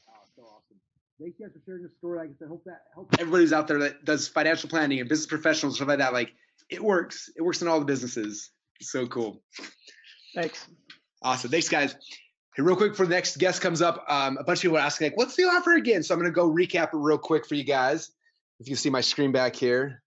Oh, so awesome. Thank you guys for sharing your story. Like I said, hope that helps everybody who's out there that does financial planning and business professionals, stuff like that. Like, it works. It works in all the businesses. It's so cool. Thanks. Awesome. Thanks, guys. Hey, real quick, before the next guest comes up, a bunch of people are asking, like, what's the offer again? So I'm going to go recap it real quick for you guys. If you see my screen back here,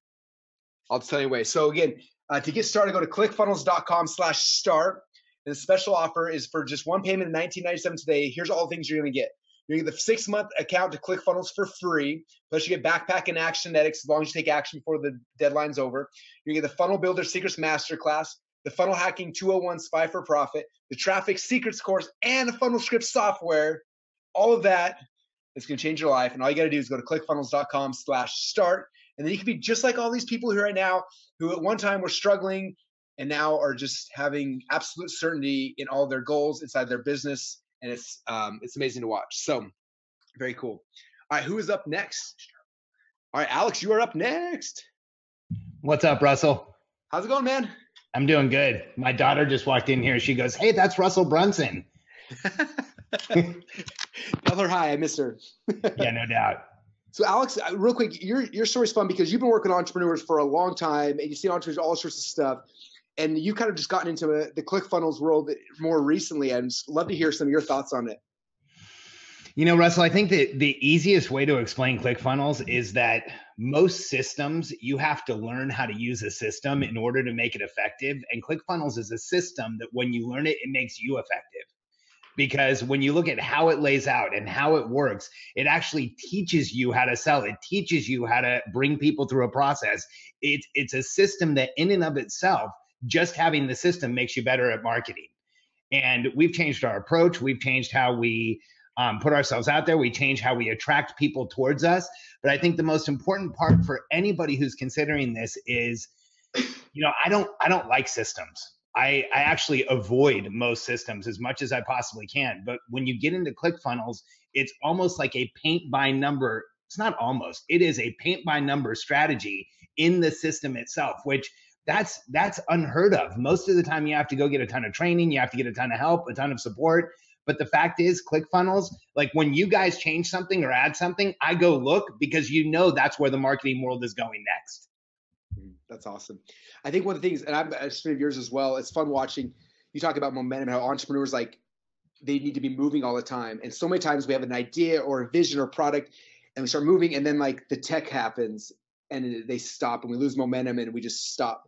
I'll tell you away. So again, to get started, go to clickfunnels.com/start. And the special offer is for just one payment of $19.97 today. Here's all the things you're going to get. You're going to get the 6-month account to ClickFunnels for free. Plus, you get Backpack and Actionetics as long as you take action before the deadline's over. You're going to get the Funnel Builder Secrets Masterclass, the Funnel Hacking 201 Spy for Profit, the Traffic Secrets course, and the Funnel Script software. All of that is going to change your life. And all you got to do is go to clickfunnels.com/start. And then you can be just like all these people who right now, who at one time were struggling and now are just having absolute certainty in all their goals inside their business. And it's amazing to watch. So very cool. All right, who is up next? All right, Alex, you are up next. What's up, Russell? How's it going, man? I'm doing good. My daughter just walked in here. She goes, "Hey, that's Russell Brunson." Tell her hi. I miss her. Yeah, no doubt. So, Alex, real quick, your story's fun because you've been working with entrepreneurs for a long time, and you see entrepreneurs all sorts of stuff, and you kind of just gotten into the ClickFunnels world more recently. I'd just love to hear some of your thoughts on it. You know, Russell, I think that the easiest way to explain ClickFunnels is that most systems, you have to learn how to use a system in order to make it effective. And ClickFunnels is a system that when you learn it, it makes you effective. Because when you look at how it lays out and how it works, it actually teaches you how to sell. It teaches you how to bring people through a process. It's a system that in and of itself, just having the system makes you better at marketing. And we've changed our approach. We've changed how we put ourselves out there. We change how we attract people towards us. But I think the most important part for anybody who's considering this is, I don't like systems. I actually avoid most systems as much as I possibly can. But when you get into ClickFunnels, it's almost like a paint by number. It's not almost. It is a paint by number strategy in the system itself, which that's unheard of. Most of the time you have to go get a ton of training. You have to get a ton of help, a ton of support. But the fact is, ClickFunnels, like when you guys change something or add something, I go look because that's where the marketing world is going next. That's awesome. I think one of the things, and I'm a student of yours as well, it's fun watching. you talk about momentum, how entrepreneurs, like, they need to be moving all the time. And so many times we have an idea or a vision or product and we start moving, and then like the tech happens and they stop and we lose momentum and we just stop.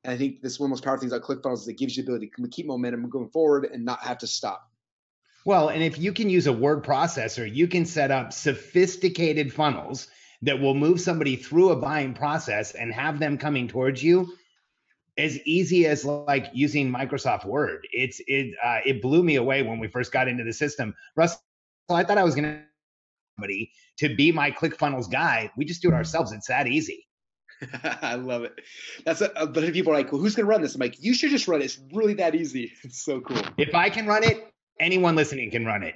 And I think this is one of the most powerful things about ClickFunnels is it gives you the ability to keep momentum going forward and not have to stop. Well, and if you can use a word processor, you can set up sophisticated funnels that will move somebody through a buying process and have them coming towards you as easy as like using Microsoft Word. It blew me away when we first got into the system. Russell, I thought I was going to somebody to be my ClickFunnels guy. We just do it ourselves. It's that easy. I love it. That's a bunch of people are like, well, who's going to run this? I'm like, you should just run it. It's really that easy. It's so cool. If I can run it, anyone listening can run it.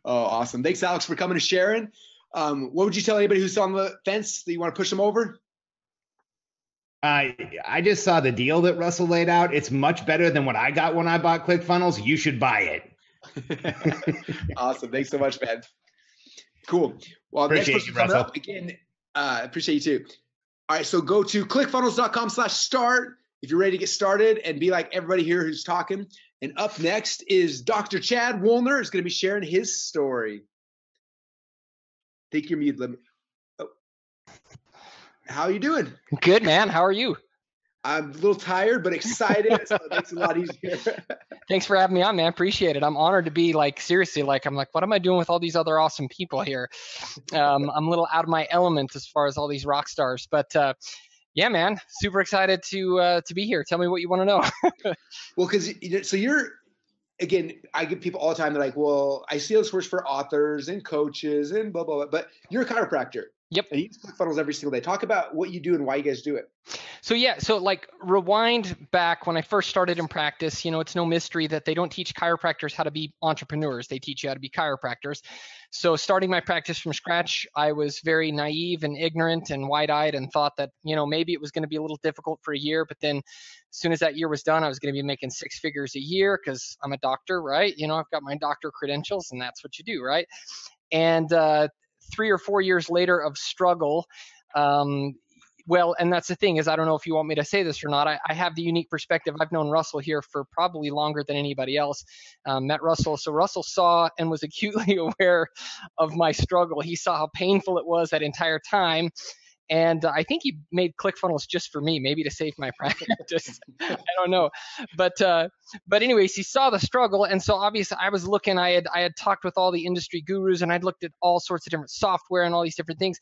Oh, awesome. Thanks, Alex, for coming to sharing. What would you tell anybody who's on the fence that you want to push them over? I just saw the deal that Russell laid out. It's much better than what I got when I bought ClickFunnels. You should buy it. Awesome. Thanks so much, man. Cool. Well, Appreciate next you, person coming Russell. up, again, appreciate you too. All right, so go to clickfunnels.com/start if you're ready to get started and be like everybody here who's talking. And up next is Dr. Chad Woolner is going to be sharing his story. Think you're muted. Let me. Oh. How are you doing? Good, man. How are you? I'm a little tired, but excited. So it makes it a lot easier. Thanks for having me on, man. Appreciate it. I'm honored to be like, seriously, like, I'm like, what am I doing with all these other awesome people here? I'm a little out of my element as far as all these rock stars, but yeah, man, super excited to be here. Tell me what you want to know. Well, because so you're, again, I get people all the time. They're like, well, I see this works for authors and coaches and blah, blah, blah, but you're a chiropractor. Yep. And you use ClickFunnels every single day. Talk about what you do and why you guys do it. So yeah, so like rewind back when I first started in practice, you know, it's no mystery that they don't teach chiropractors how to be entrepreneurs. They teach you how to be chiropractors. So starting my practice from scratch, I was very naive and ignorant and wide-eyed and thought that, you know, maybe it was going to be a little difficult for a year, but then as soon as that year was done, I was going to be making 6 figures a year because I'm a doctor, right? You know, I've got my doctor credentials and that's what you do, right? And 3 or 4 years later of struggle, well, and that's the thing is, I don't know if you want me to say this or not. I have the unique perspective. I've known Russell here for probably longer than anybody else. Met Russell. So Russell saw and was acutely aware of my struggle. He saw how painful it was that entire time. And I think he made ClickFunnels just for me, maybe to save my practice. I don't know. But anyways, he saw the struggle. And so obviously I was looking, I had talked with all the industry gurus and I'd looked at all sorts of different software and all these different things.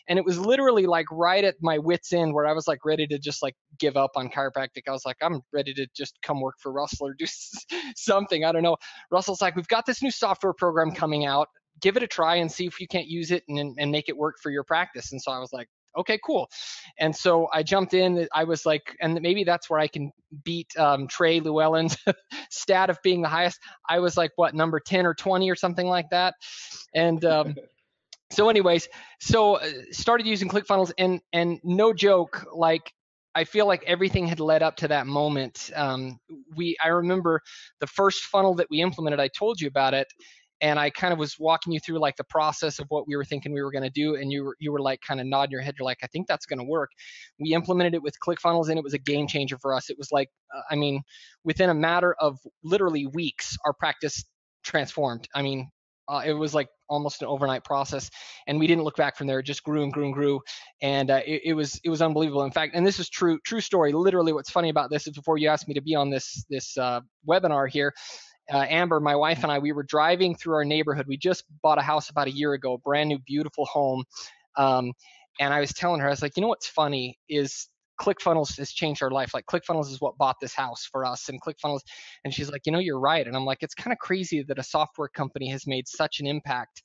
And it was literally like right at my wit's end where I was like ready to just like give up on chiropractic. I was like, I'm ready to just come work for Russell or do something. I don't know. Russell's like, we've got this new software program coming out. Give it a try and see if you can't use it and make it work for your practice. And so I was like, okay, cool. And so I jumped in. I was like, and maybe that's where I can beat Trey Llewellyn's stat of being the highest. I was like, what, number 10 or 20 or something like that. And so anyways, so started using ClickFunnels and no joke, like I feel like everything had led up to that moment. I remember the first funnel that we implemented, I told you about it. And I kind of was walking you through like the process of what we were thinking we were going to do. And you were like kind of nodding your head. You're like, I think that's going to work. We implemented it with ClickFunnels and it was a game changer for us. It was like, I mean, within a matter of literally weeks, our practice transformed. I mean, it was like almost an overnight process and we didn't look back from there. It just grew and grew and grew. And it was unbelievable. In fact, and this is true story. Literally what's funny about this is before you asked me to be on this webinar here, Amber, my wife and I, we were driving through our neighborhood. We just bought a house about a year ago, a brand new, beautiful home. And I was telling her, I was like, you know what's funny is ClickFunnels has changed our life. Like ClickFunnels is what bought this house for us and ClickFunnels. And she's like, you know, you're right. And I'm like, it's kind of crazy that a software company has made such an impact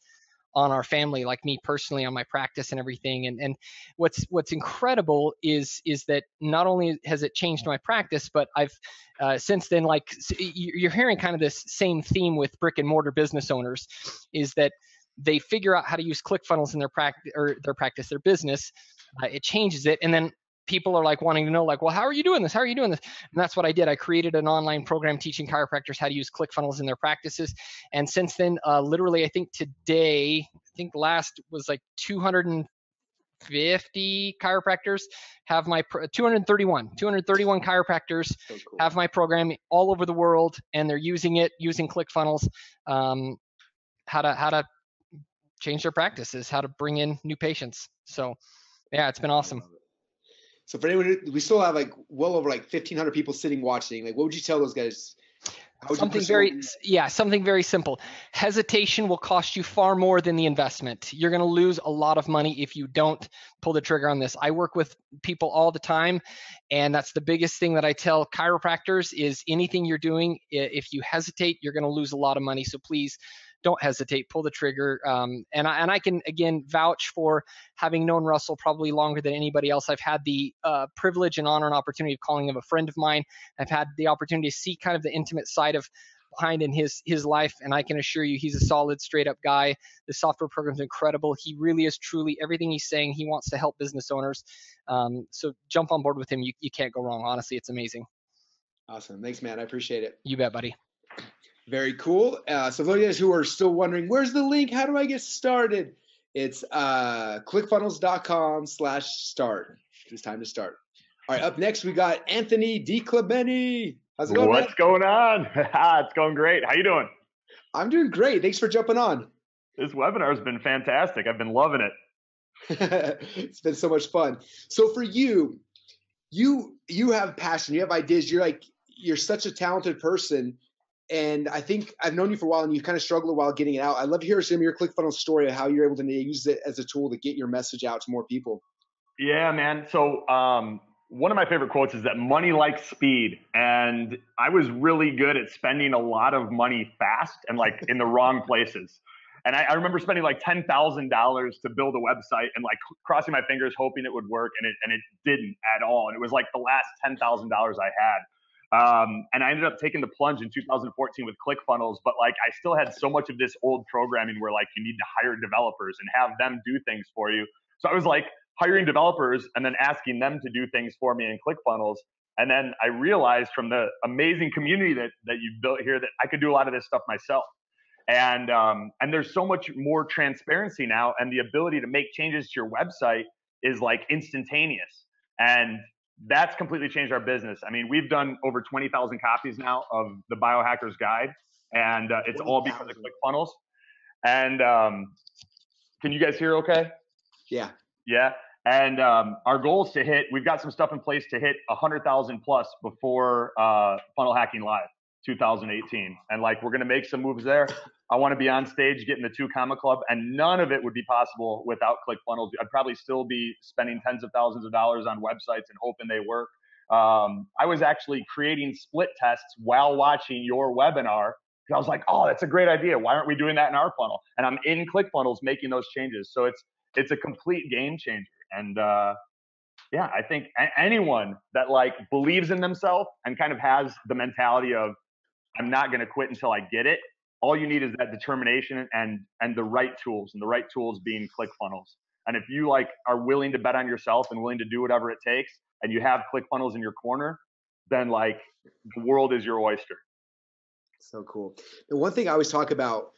on our family, like me personally, on my practice and everything. And what's incredible is that not only has it changed my practice, but I've since then, like you're hearing kind of this same theme with brick and mortar business owners, is that they figure out how to use ClickFunnels in their business. It changes it, and then people are like wanting to know, like, well, how are you doing this? How are you doing this? And that's what I did. I created an online program teaching chiropractors how to use ClickFunnels in their practices. And since then, literally, I think today, last was like 250 250 chiropractors have my 231 chiropractors have my program all over the world, and they're using ClickFunnels, how to change their practices, how to bring in new patients. So yeah, it's been awesome. So for anyone, we still have like well over like 1,500 people sitting watching. Like, what would you tell those guys? Something very simple. Hesitation will cost you far more than the investment. You're going to lose a lot of money if you don't pull the trigger on this. I work with people all the time, and that's the biggest thing that I tell chiropractors is anything you're doing, if you hesitate, you're going to lose a lot of money. So please don't hesitate, pull the trigger. And I can, again, vouch for having known Russell probably longer than anybody else. I've had the privilege and honor and opportunity of calling him a friend of mine. I've had the opportunity to see kind of the intimate side of behind in his life, and I can assure you he's a solid, straight up guy. The software program's incredible. He really is truly everything he's saying. He wants to help business owners. So jump on board with him. You can't go wrong. Honestly, it's amazing. Awesome. Thanks, man. I appreciate it. You bet, buddy. Very cool. So those of you guys who are still wondering, where's the link? How do I get started? It's clickfunnels.com/start. It's time to start. All right, up next we got Anthony DiClementi. How's it going, What's going on? It's going great. How you doing? I'm doing great. Thanks for jumping on. This webinar has been fantastic. I've been loving it. It's been so much fun. So for you have passion, you have ideas. You're such a talented person. And I think I've known you for a while, and you kind of struggled while getting it out. I'd love to hear some of your ClickFunnels story of how you're able to use it as a tool to get your message out to more people. Yeah, man. So one of my favorite quotes is that money likes speed. And I was really good at spending a lot of money fast and like in the wrong places. And I remember spending like $10,000 to build a website and like crossing my fingers, hoping it would work. And it didn't at all. And it was like the last $10,000 I had. And I ended up taking the plunge in 2014 with ClickFunnels, but like I still had so much of this old programming where like you need to hire developers and have them do things for you. So I was like hiring developers and then asking them to do things for me in ClickFunnels. And then I realized from the amazing community that you've built here that I could do a lot of this stuff myself. And there's so much more transparency now, and the ability to make changes to your website is like instantaneous. And that's completely changed our business. I mean, we've done over 20,000 copies now of the Biohacker's Guide, and it's all because of ClickFunnels. And can you guys hear okay? Yeah. Yeah. And our goal is to hit, we've got some stuff in place to hit 100,000 plus before Funnel Hacking Live 2018. And like, we're going to make some moves there. I want to be on stage getting the 2 Comma Club, and none of it would be possible without ClickFunnels. I'd probably still be spending tens of thousands of dollars on websites and hoping they work. I was actually creating split tests while watching your webinar. I was like, oh, that's a great idea. Why aren't we doing that in our funnel? And I'm in ClickFunnels making those changes. So it's a complete game changer. And yeah, I think anyone that like believes in themselves and kind of has the mentality of, I'm not going to quit until I get it. All you need is that determination and the right tools, and the right tools being ClickFunnels. And if you like are willing to bet on yourself and willing to do whatever it takes, and you have ClickFunnels in your corner, then like the world is your oyster. So cool. The one thing I always talk about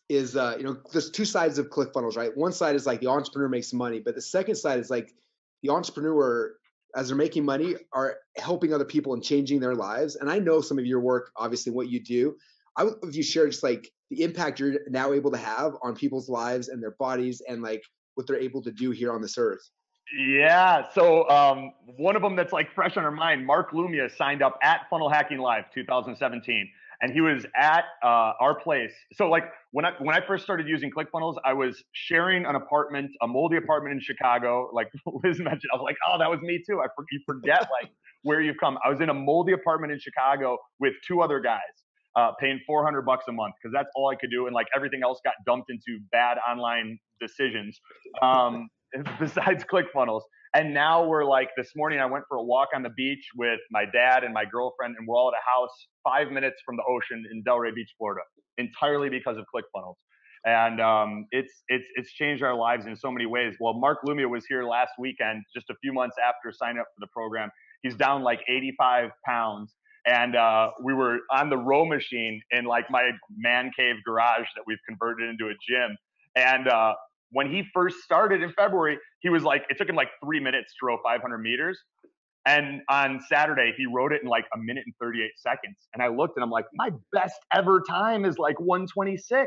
is, there's 2 sides of ClickFunnels, right? One side is like the entrepreneur makes money, but the second side is like the entrepreneur, as they're making money, are helping other people and changing their lives. And I know some of your work, obviously what you do. I would love if you share just like the impact you're now able to have on people's lives and their bodies, and like what they're able to do here on this earth. Yeah. So one of them that's like fresh on our mind, Mark Lumia signed up at Funnel Hacking Live 2017. And he was at our place. So like when I first started using ClickFunnels, I was sharing an apartment, a moldy apartment in Chicago. Like Liz mentioned, I was like, oh, that was me too. You forget like where you've come. I was in a moldy apartment in Chicago with 2 other guys, paying $400 a month because that's all I could do. And like everything else got dumped into bad online decisions besides ClickFunnels. And now we're like, this morning I went for a walk on the beach with my dad and my girlfriend, and we're all at a house 5 minutes from the ocean in Delray Beach, Florida, entirely because of ClickFunnels. And it's changed our lives in so many ways. Well, Mark Lumia was here last weekend, just a few months after signing up for the program. He's down like 85 pounds. And we were on the row machine in like my man cave garage that we've converted into a gym. And when he first started in February, he was like, it took him like 3 minutes to row 500 meters. And on Saturday, he rode it in like 1 minute and 38 seconds. And I looked and I'm like, my best ever time is like 1:26.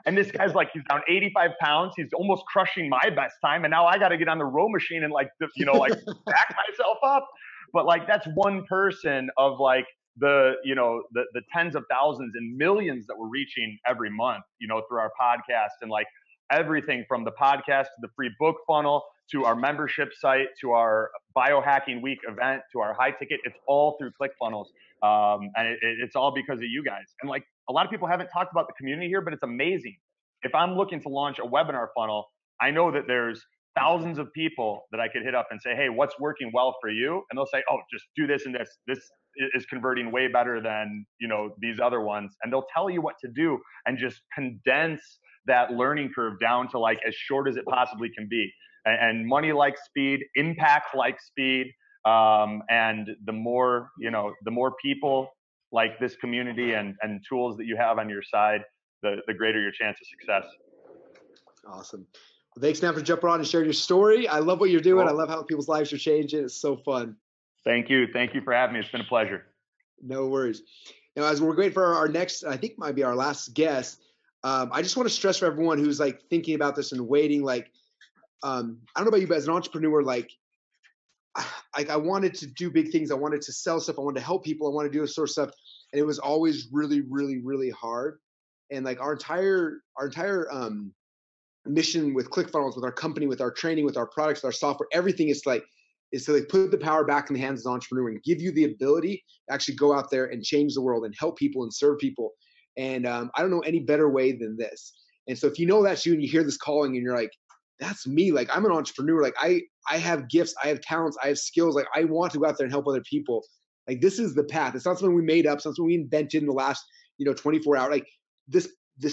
And this guy's like, he's down 85 pounds. He's almost crushing my best time. And now I got to get on the row machine and like, you know, like back myself up. But like, that's one person of like the, you know, the tens of thousands and millions that we're reaching every month, you know, through our podcast, and like everything from the podcast to the free book funnel to our membership site to our biohacking week event to our high ticket. It's all through ClickFunnels. And it's all because of you guys. And like, a lot of people haven't talked about the community here, but it's amazing. If I'm looking to launch a webinar funnel, I know that there's thousands of people that I could hit up and say, hey, what's working well for you? And they'll say, oh, just do this and this. This is converting way better than, you know, these other ones. And they'll tell you what to do and just condense that learning curve down to like as short as it possibly can be. And money likes speed, impact likes speed. And the more, you know, the more people like this community and tools that you have on your side, the greater your chance of success. Awesome. Well, thanks, man, for jumping on and sharing your story. I love what you're doing. I love how people's lives are changing. It's so fun. Thank you. Thank you for having me. It's been a pleasure. No worries. Now, as we're waiting for our next, I think might be our last guest, I just want to stress for everyone who's like thinking about this and waiting, like, I don't know about you, but as an entrepreneur, like I wanted to do big things. I wanted to sell stuff. I wanted to help people. I wanted to do this sort of stuff. And it was always really, really, really hard. And like our entire mission with ClickFunnels, with our company, with our training, with our products, with our software, everything is to like put the power back in the hands of the entrepreneur and give you the ability to actually go out there and change the world and help people and serve people. And I don't know any better way than this. And so if you know that's you and you hear this calling and you're like, that's me. Like I'm an entrepreneur. Like I have gifts, I have talents, I have skills. Like I want to go out there and help other people. Like this is the path. It's not something we made up. It's not something we invented in the last, 24 hours. Like this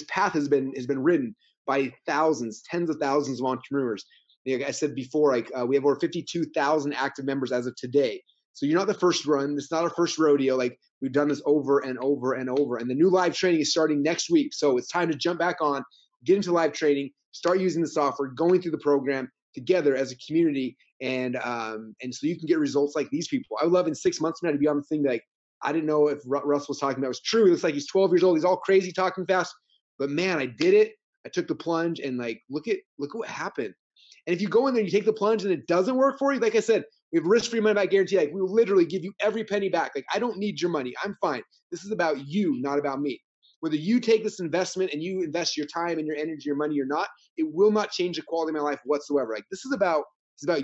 path has been written by thousands, tens of thousands of entrepreneurs. Like I said before, like we have over 52,000 active members as of today. So you're not the first run. It's not our first rodeo. Like we've done this over and over and over. And the new live training is starting next week. So it's time to jump back on, get into live training, start using the software, going through the program together as a community. And so you can get results like these people. I would love in 6 months from now to be on the thing that like, I didn't know if Russell was talking about was true. He looks like he's 12 years old. He's all crazy, talking fast. But man, I did it. I took the plunge and like, look at what happened. And if you go in there and you take the plunge and it doesn't work for you, like I said, we have risk-free money back guarantee. Like we will literally give you every penny back. Like I don't need your money. I'm fine. This is about you, not about me. Whether you take this investment and you invest your time and your energy, your money or not, it will not change the quality of my life whatsoever. Like this is about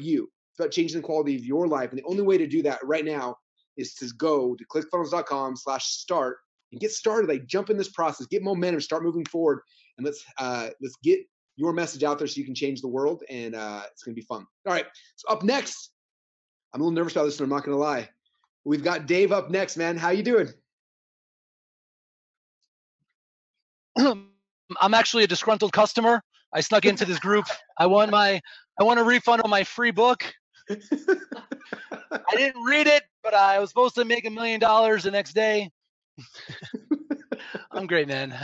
you. It's about changing the quality of your life. And the only way to do that right now is to go to clickfunnels.com/start and get started. Like jump in this process, get momentum, start moving forward, and let's get your message out there so you can change the world. And it's gonna be fun. All right. So up next, I'm a little nervous about this, and I'm not gonna lie. We've got Dave up next, man. How you doing? I'm actually a disgruntled customer. I snuck into this group. I want a refund on my free book. I didn't read it, but I was supposed to make $1 million the next day. I'm great, man.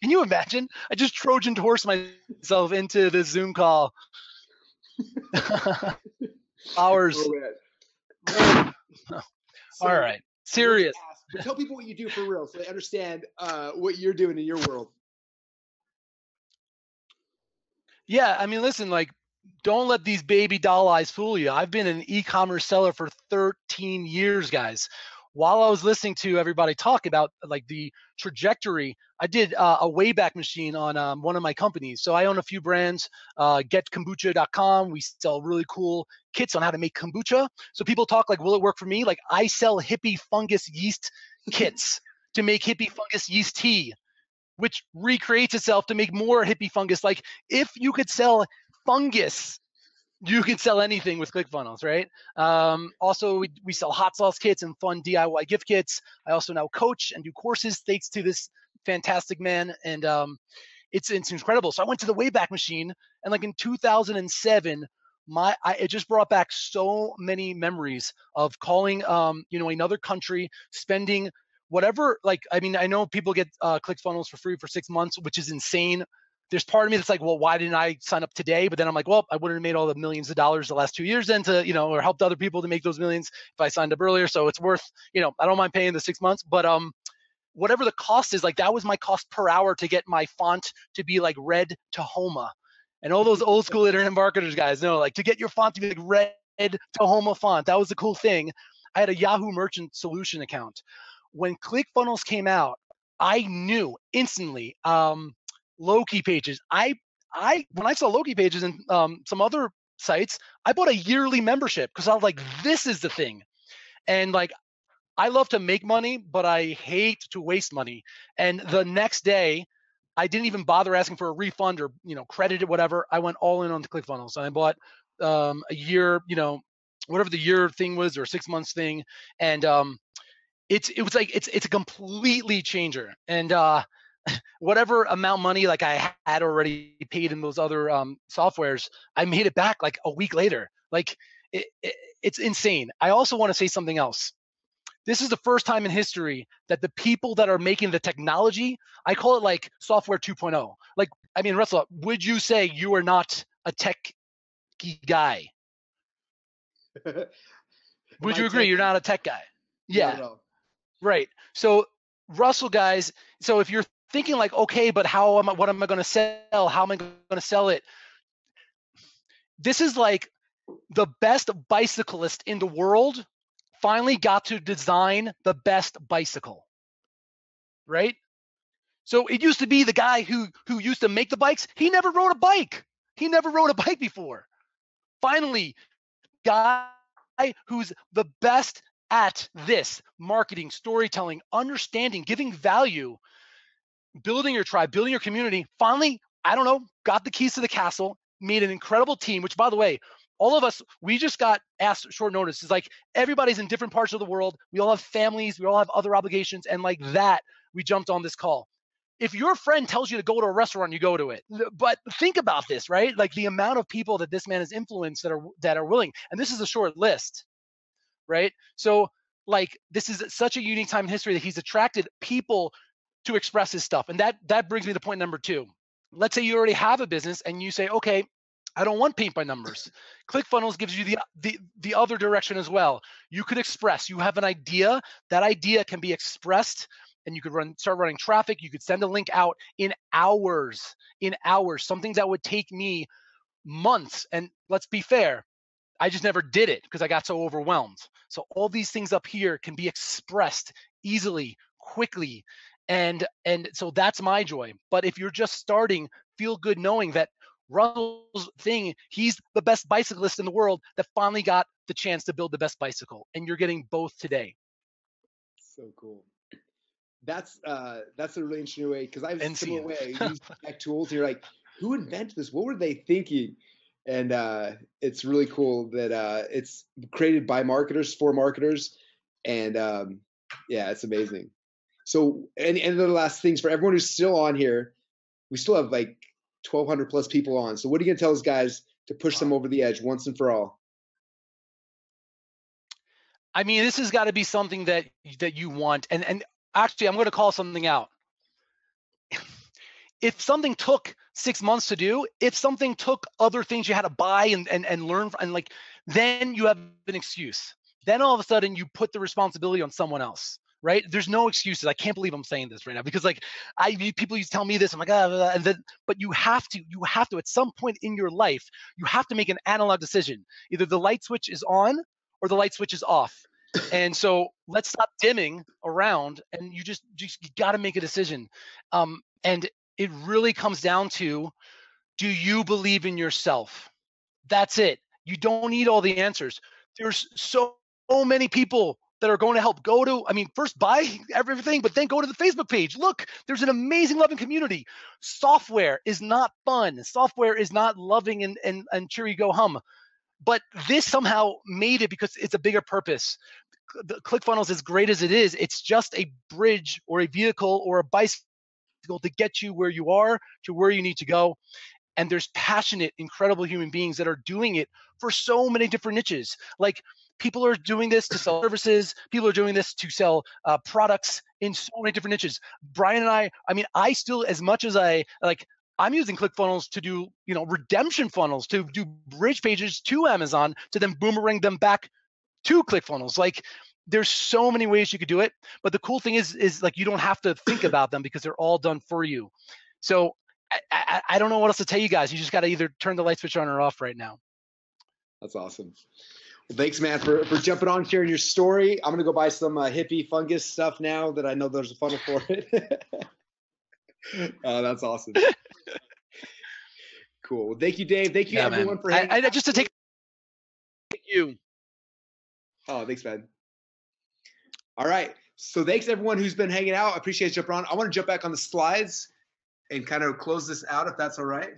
Can you imagine? I just Trojan horse myself into the Zoom call. Hours. Oh, all right. Serious. But tell people what you do for real so they understand what you're doing in your world. Yeah, I mean, listen, like, don't let these baby doll eyes fool you. I've been an e-commerce seller for 13 years, guys. While I was listening to everybody talk about like the trajectory, I did a Wayback Machine on one of my companies. So I own a few brands, getkombucha.com. We sell really cool kits on how to make kombucha. So people talk like, will it work for me? Like I sell hippie fungus yeast kits to make hippie fungus yeast tea, which recreates itself to make more hippie fungus. Like if you could sell fungus, you can sell anything with ClickFunnels, right? Also, we sell hot sauce kits and fun DIY gift kits. I also now coach and do courses thanks to this fantastic man, and it's incredible. So I went to the Wayback Machine, and like in 2007, it just brought back so many memories of calling, another country, spending whatever. Like, I mean, I know people get ClickFunnels for free for 6 months, which is insane. there's part of me that's like, well, why didn't I sign up today? But then I'm like, well, I wouldn't have made all the millions of dollars the last 2 years then to, or helped other people to make those millions if I signed up earlier. So it's worth, I don't mind paying the 6 months, but whatever the cost is, like that was my cost per hour to get my font to be like red Tahoma. And all those old school internet marketers guys know, like to get your font to be like red Tahoma font, that was the cool thing. I had a Yahoo Merchant Solution account. When ClickFunnels came out, I knew instantly. Loki pages. When I saw Loki pages and some other sites, I bought a yearly membership because I was like, this is the thing. And like, I love to make money, but I hate to waste money. And the next day, I didn't even bother asking for a refund or credit or whatever. I went all in on the ClickFunnels, and I bought a year, whatever the year thing was or 6 months thing, and it's a completely changer. And whatever amount of money like I had already paid in those other softwares, I made it back like a week later. Like it's insane. I also want to say something else. This is the first time in history that the people that are making the technology, I call it like software 2.0. Like, I mean, Russell, would you say you are not a tech guy? Would you agree you're not a tech guy? Yeah. No. Right. So Russell guys, so if you're thinking like, okay, but what am I going to sell? How am I going to sell it? This is like the best bicyclist in the world finally got to design the best bicycle, right? So it used to be the guy who used to make the bikes. He never rode a bike. He never rode a bike before. Finally, guy who's the best at this: marketing, storytelling, understanding, giving value, building your tribe, building your community. Finally, I don't know, got the keys to the castle, made an incredible team, which by the way, all of us, we just got asked short notice. It's like everybody's in different parts of the world. We all have families. We all have other obligations. And like that, we jumped on this call. If your friend tells you to go to a restaurant, you go to it. But think about this, right? Like the amount of people that this man has influenced that are willing. And this is a short list, right? So like this is such a unique time in history that he's attracted people to express his stuff. And that brings me to point number 2. Let's say you already have a business and you say, okay, I don't want paint by numbers. ClickFunnels gives you the other direction as well. You could express. You have an idea. That idea can be expressed, and you could start running traffic. You could send a link out in hours. In hours, something that would take me months. And let's be fair, I just never did it because I got so overwhelmed. So all these things up here can be expressed easily, quickly, and so that's my joy. But if you're just starting, feel good knowing that Russell's thing, he's the best bicyclist in the world that finally got the chance to build the best bicycle, and you're getting both today. So cool. That's a really interesting way, because I was the similar way. I use tech tools, and you're like, who invented this? What were they thinking? And it's really cool that it's created by marketers for marketers, and yeah, it's amazing. So, and the last things for everyone who's still on here, we still have like 1,200 plus people on. So what are you gonna tell those guys to push them over the edge once and for all? I mean, this has got to be something that you want. And actually, I'm going to call something out. If something took 6 months to do, if something took other things you had to buy and learn, and like, then you have an excuse. Then all of a sudden you put the responsibility on someone else, right? There's no excuses. I can't believe I'm saying this right now, because like people used to tell me this, I'm like, and then, but you have to at some point in your life, you have to make an analog decision. Either the light switch is on or the light switch is off. And so let's stop dimming around, and you got to make a decision. And it really comes down to, do you believe in yourself? That's it. You don't need all the answers. There's so many people that are going to help. First buy everything, but then go to the Facebook page. Look, there's an amazing, loving community. Software is not fun. Software is not loving and cheery go hum. But this somehow made it because it's a bigger purpose. The ClickFunnels, as great as it is, it's just a bridge or a vehicle or a bicycle to get you where you are to where you need to go. And there's passionate, incredible human beings that are doing it for so many different niches. Like, people are doing this to sell services. People are doing this to sell products in so many different niches. Brian and I still, as much as I like, I'm using ClickFunnels to do, redemption funnels, to do bridge pages to Amazon, to then boomerang them back to ClickFunnels. Like, there's so many ways you could do it. But the cool thing is like, you don't have to think about them because they're all done for you. So I don't know what else to tell you guys. You just got to either turn the light switch on or off right now. That's awesome. Well, thanks, man, for jumping on, sharing your story. I'm going to go buy some hippie fungus stuff now that I know there's a funnel for it. That's awesome. Cool. Well, thank you, Dave. Thank you, everyone, for hanging out. Just to take thank you. Oh, thanks, man. All right. So thanks, everyone who's been hanging out. I appreciate you jumping on. I want to jump back on the slides and kind of close this out, if that's all right.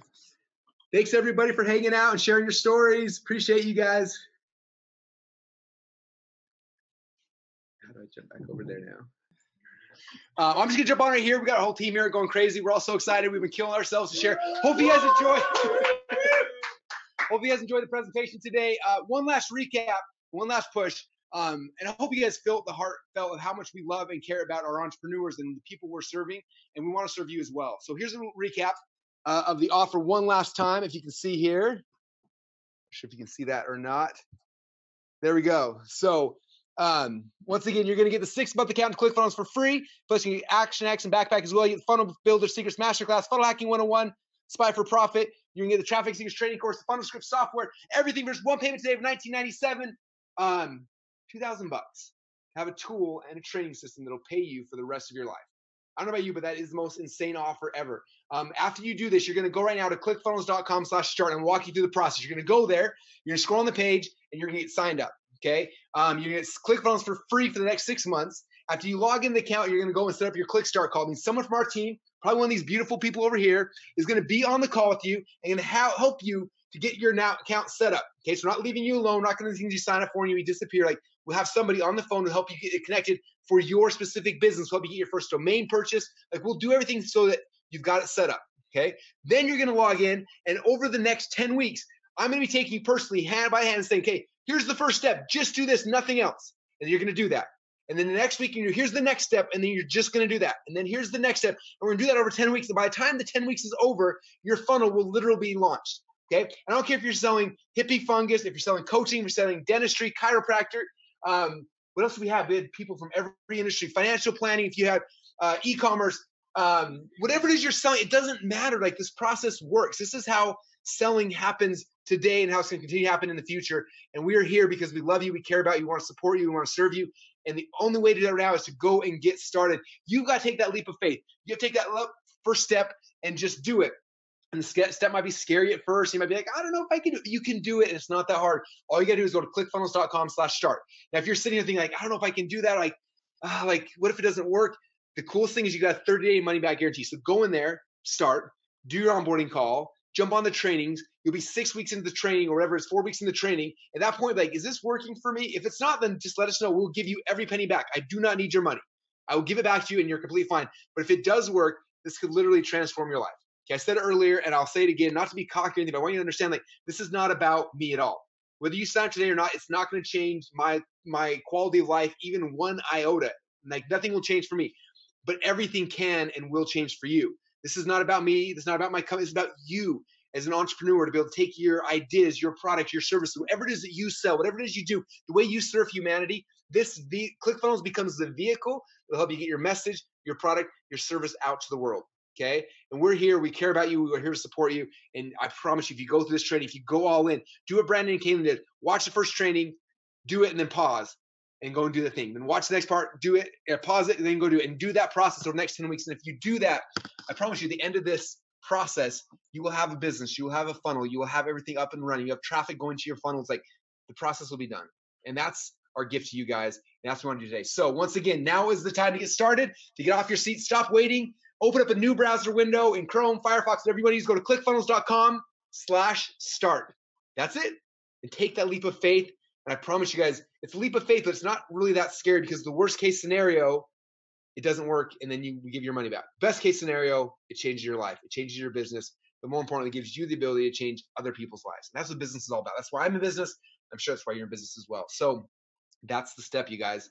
Thanks, everybody, for hanging out and sharing your stories. Appreciate you guys. How do I jump back over there now? I'm just going to jump on right here. We got a whole team here going crazy. We're all so excited. We've been killing ourselves to share. Hope you guys enjoy. Hope you guys enjoyed the presentation today. One last recap, one last push. And I hope you guys felt the heartfelt of how much we love and care about our entrepreneurs and the people we're serving. And we want to serve you as well. So here's a little recap of the offer one last time. If you can see here, not sure if you can see that or not. There we go. So once again, you're going to get the 6-month account to ClickFunnels for free. Plus, you get Action X and Backpack as well. You get the Funnel Builder Secrets Masterclass, Funnel Hacking 101, Spy for Profit. You're going to get the Traffic Secrets Training Course, the Funnel Script software, everything for just one payment today of $19.97. $2,000. Have a tool and a training system that'll pay you for the rest of your life. I don't know about you, but that is the most insane offer ever. After you do this, you're going to go right now to clickfunnels.com/start and walk you through the process. You're going to go there, you're going to scroll on the page, and you're going to get signed up. Okay. You're going to get ClickFunnels for free for the next 6 months. After you log in the account, you're going to go and set up your Click Start call. I mean, someone from our team, probably one of these beautiful people over here, is going to be on the call with you and going to help you to get your account set up. Okay. So we're not leaving you alone. We're not going to things you sign up for and you disappear. Like, we'll have somebody on the phone to help you get it connected for your specific business, help you get your first domain purchase. Like, we'll do everything so that you've got it set up. Okay. Then you're going to log in, and over the next 10 weeks, I'm going to be taking you personally hand by hand and saying, okay, here's the first step. Just do this, nothing else. And you're going to do that. And then the next week, here's the next step. And then you're just going to do that. And then here's the next step. And we're going to do that over 10 weeks. And by the time the 10 weeks is over, your funnel will literally be launched. Okay. I don't care if you're selling hippie fungus, if you're selling coaching, if you're selling dentistry, chiropractor. What else do we have? We had people from every industry, financial planning. If you have e-commerce, whatever it is you're selling, it doesn't matter. Like, this process works. This is how selling happens today and how it's going to continue to happen in the future. And we are here because we love you. We care about you. We want to support you. We want to serve you. And the only way to do that now is to go and get started. You've got to take that leap of faith. You have to take that first step and just do it. And the step might be scary at first. You might be like, I don't know if I can do it. You can do it. And it's not that hard. All you got to do is go to clickfunnels.com/start. Now, if you're sitting here thinking like, I don't know if I can do that. Like, what if it doesn't work? The coolest thing is you got a 30-day money back guarantee. So go in there, start, do your onboarding call, jump on the trainings. You'll be 6 weeks into the training or whatever. It's 4 weeks in the training. At that point, like, is this working for me? If it's not, then just let us know. We'll give you every penny back. I do not need your money. I will give it back to you and you're completely fine. But if it does work, this could literally transform your life. Okay, I said it earlier and I'll say it again, not to be cocky or anything, but I want you to understand, like, this is not about me at all. Whether you sign up today or not, it's not going to change my quality of life even one iota. Like, nothing will change for me, but everything can and will change for you. This is not about me. This is not about my company. It's about you as an entrepreneur to be able to take your ideas, your product, your service, whatever it is that you sell, whatever it is you do, the way you serve humanity. ClickFunnels becomes the vehicle that will help you get your message, your product, your service out to the world. Okay. And we're here. We care about you. We're here to support you. And I promise you, if you go through this training, if you go all in, do what Brandon and Caitlin did, watch the first training, do it, and then pause and go and do the thing. Then watch the next part, do it, pause it, and then go do it, and do that process over the next 10 weeks. And if you do that, I promise you, at the end of this process, you will have a business, you will have a funnel, you will have everything up and running. You have traffic going to your funnels. Like, the process will be done. And that's our gift to you guys. And that's what we want to do today. So once again, now is the time to get started, to get off your seat, stop waiting. Open up a new browser window in Chrome, Firefox, whatever you want to use. Go to clickfunnels.com/start. That's it. And take that leap of faith. And I promise you guys, it's a leap of faith, but it's not really that scary, because the worst case scenario, it doesn't work, and then we give your money back. Best case scenario, it changes your life. It changes your business. But more importantly, it gives you the ability to change other people's lives. And that's what business is all about. That's why I'm in business. I'm sure that's why you're in business as well. So that's the step, you guys.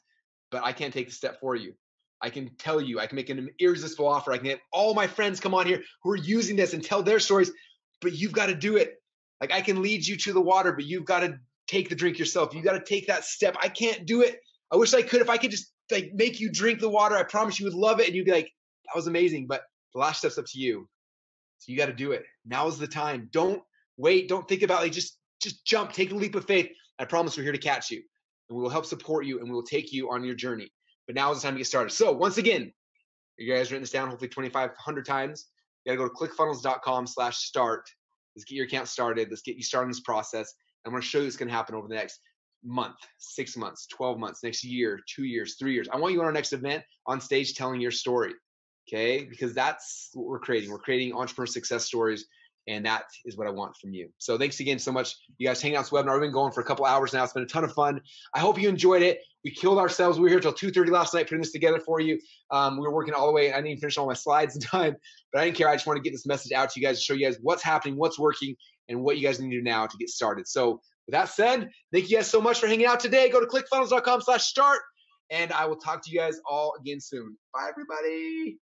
But I can't take the step for you. I can tell you, I can make an irresistible offer. I can get all my friends come on here who are using this and tell their stories, but you've got to do it. Like, I can lead you to the water, but you've got to take the drink yourself. You got to take that step. I can't do it. I wish I could. If I could just like make you drink the water, I promise you would love it. And you'd be like, that was amazing. But the last step's up to you. So you got to do it. Now is the time. Don't wait. Don't think about, like, just jump, take a leap of faith. I promise we're here to catch you, and we will help support you, and we will take you on your journey. But now is the time to get started. So once again, you guys written this down hopefully 2,500 times. You got to go to clickfunnels.com/start. Let's get your account started. Let's get you started in this process. I'm going to show you what's going to happen over the next month, 6 months, 12 months, next year, 2 years, 3 years. I want you on our next event on stage telling your story, okay? Because that's what we're creating. We're creating entrepreneur success stories, and that is what I want from you. So thanks again so much, you guys, hanging out this webinar. We've been going for a couple hours now. It's been a ton of fun. I hope you enjoyed it. We killed ourselves. We were here till 2:30 last night putting this together for you. We were working all the way. I didn't even finish all my slides in time, but I didn't care. I just want to get this message out to you guys, to show you guys what's happening, what's working, and what you guys need to do now to get started. So with that said, thank you guys so much for hanging out today. Go to clickfunnels.com/start, and I will talk to you guys all again soon. Bye, everybody.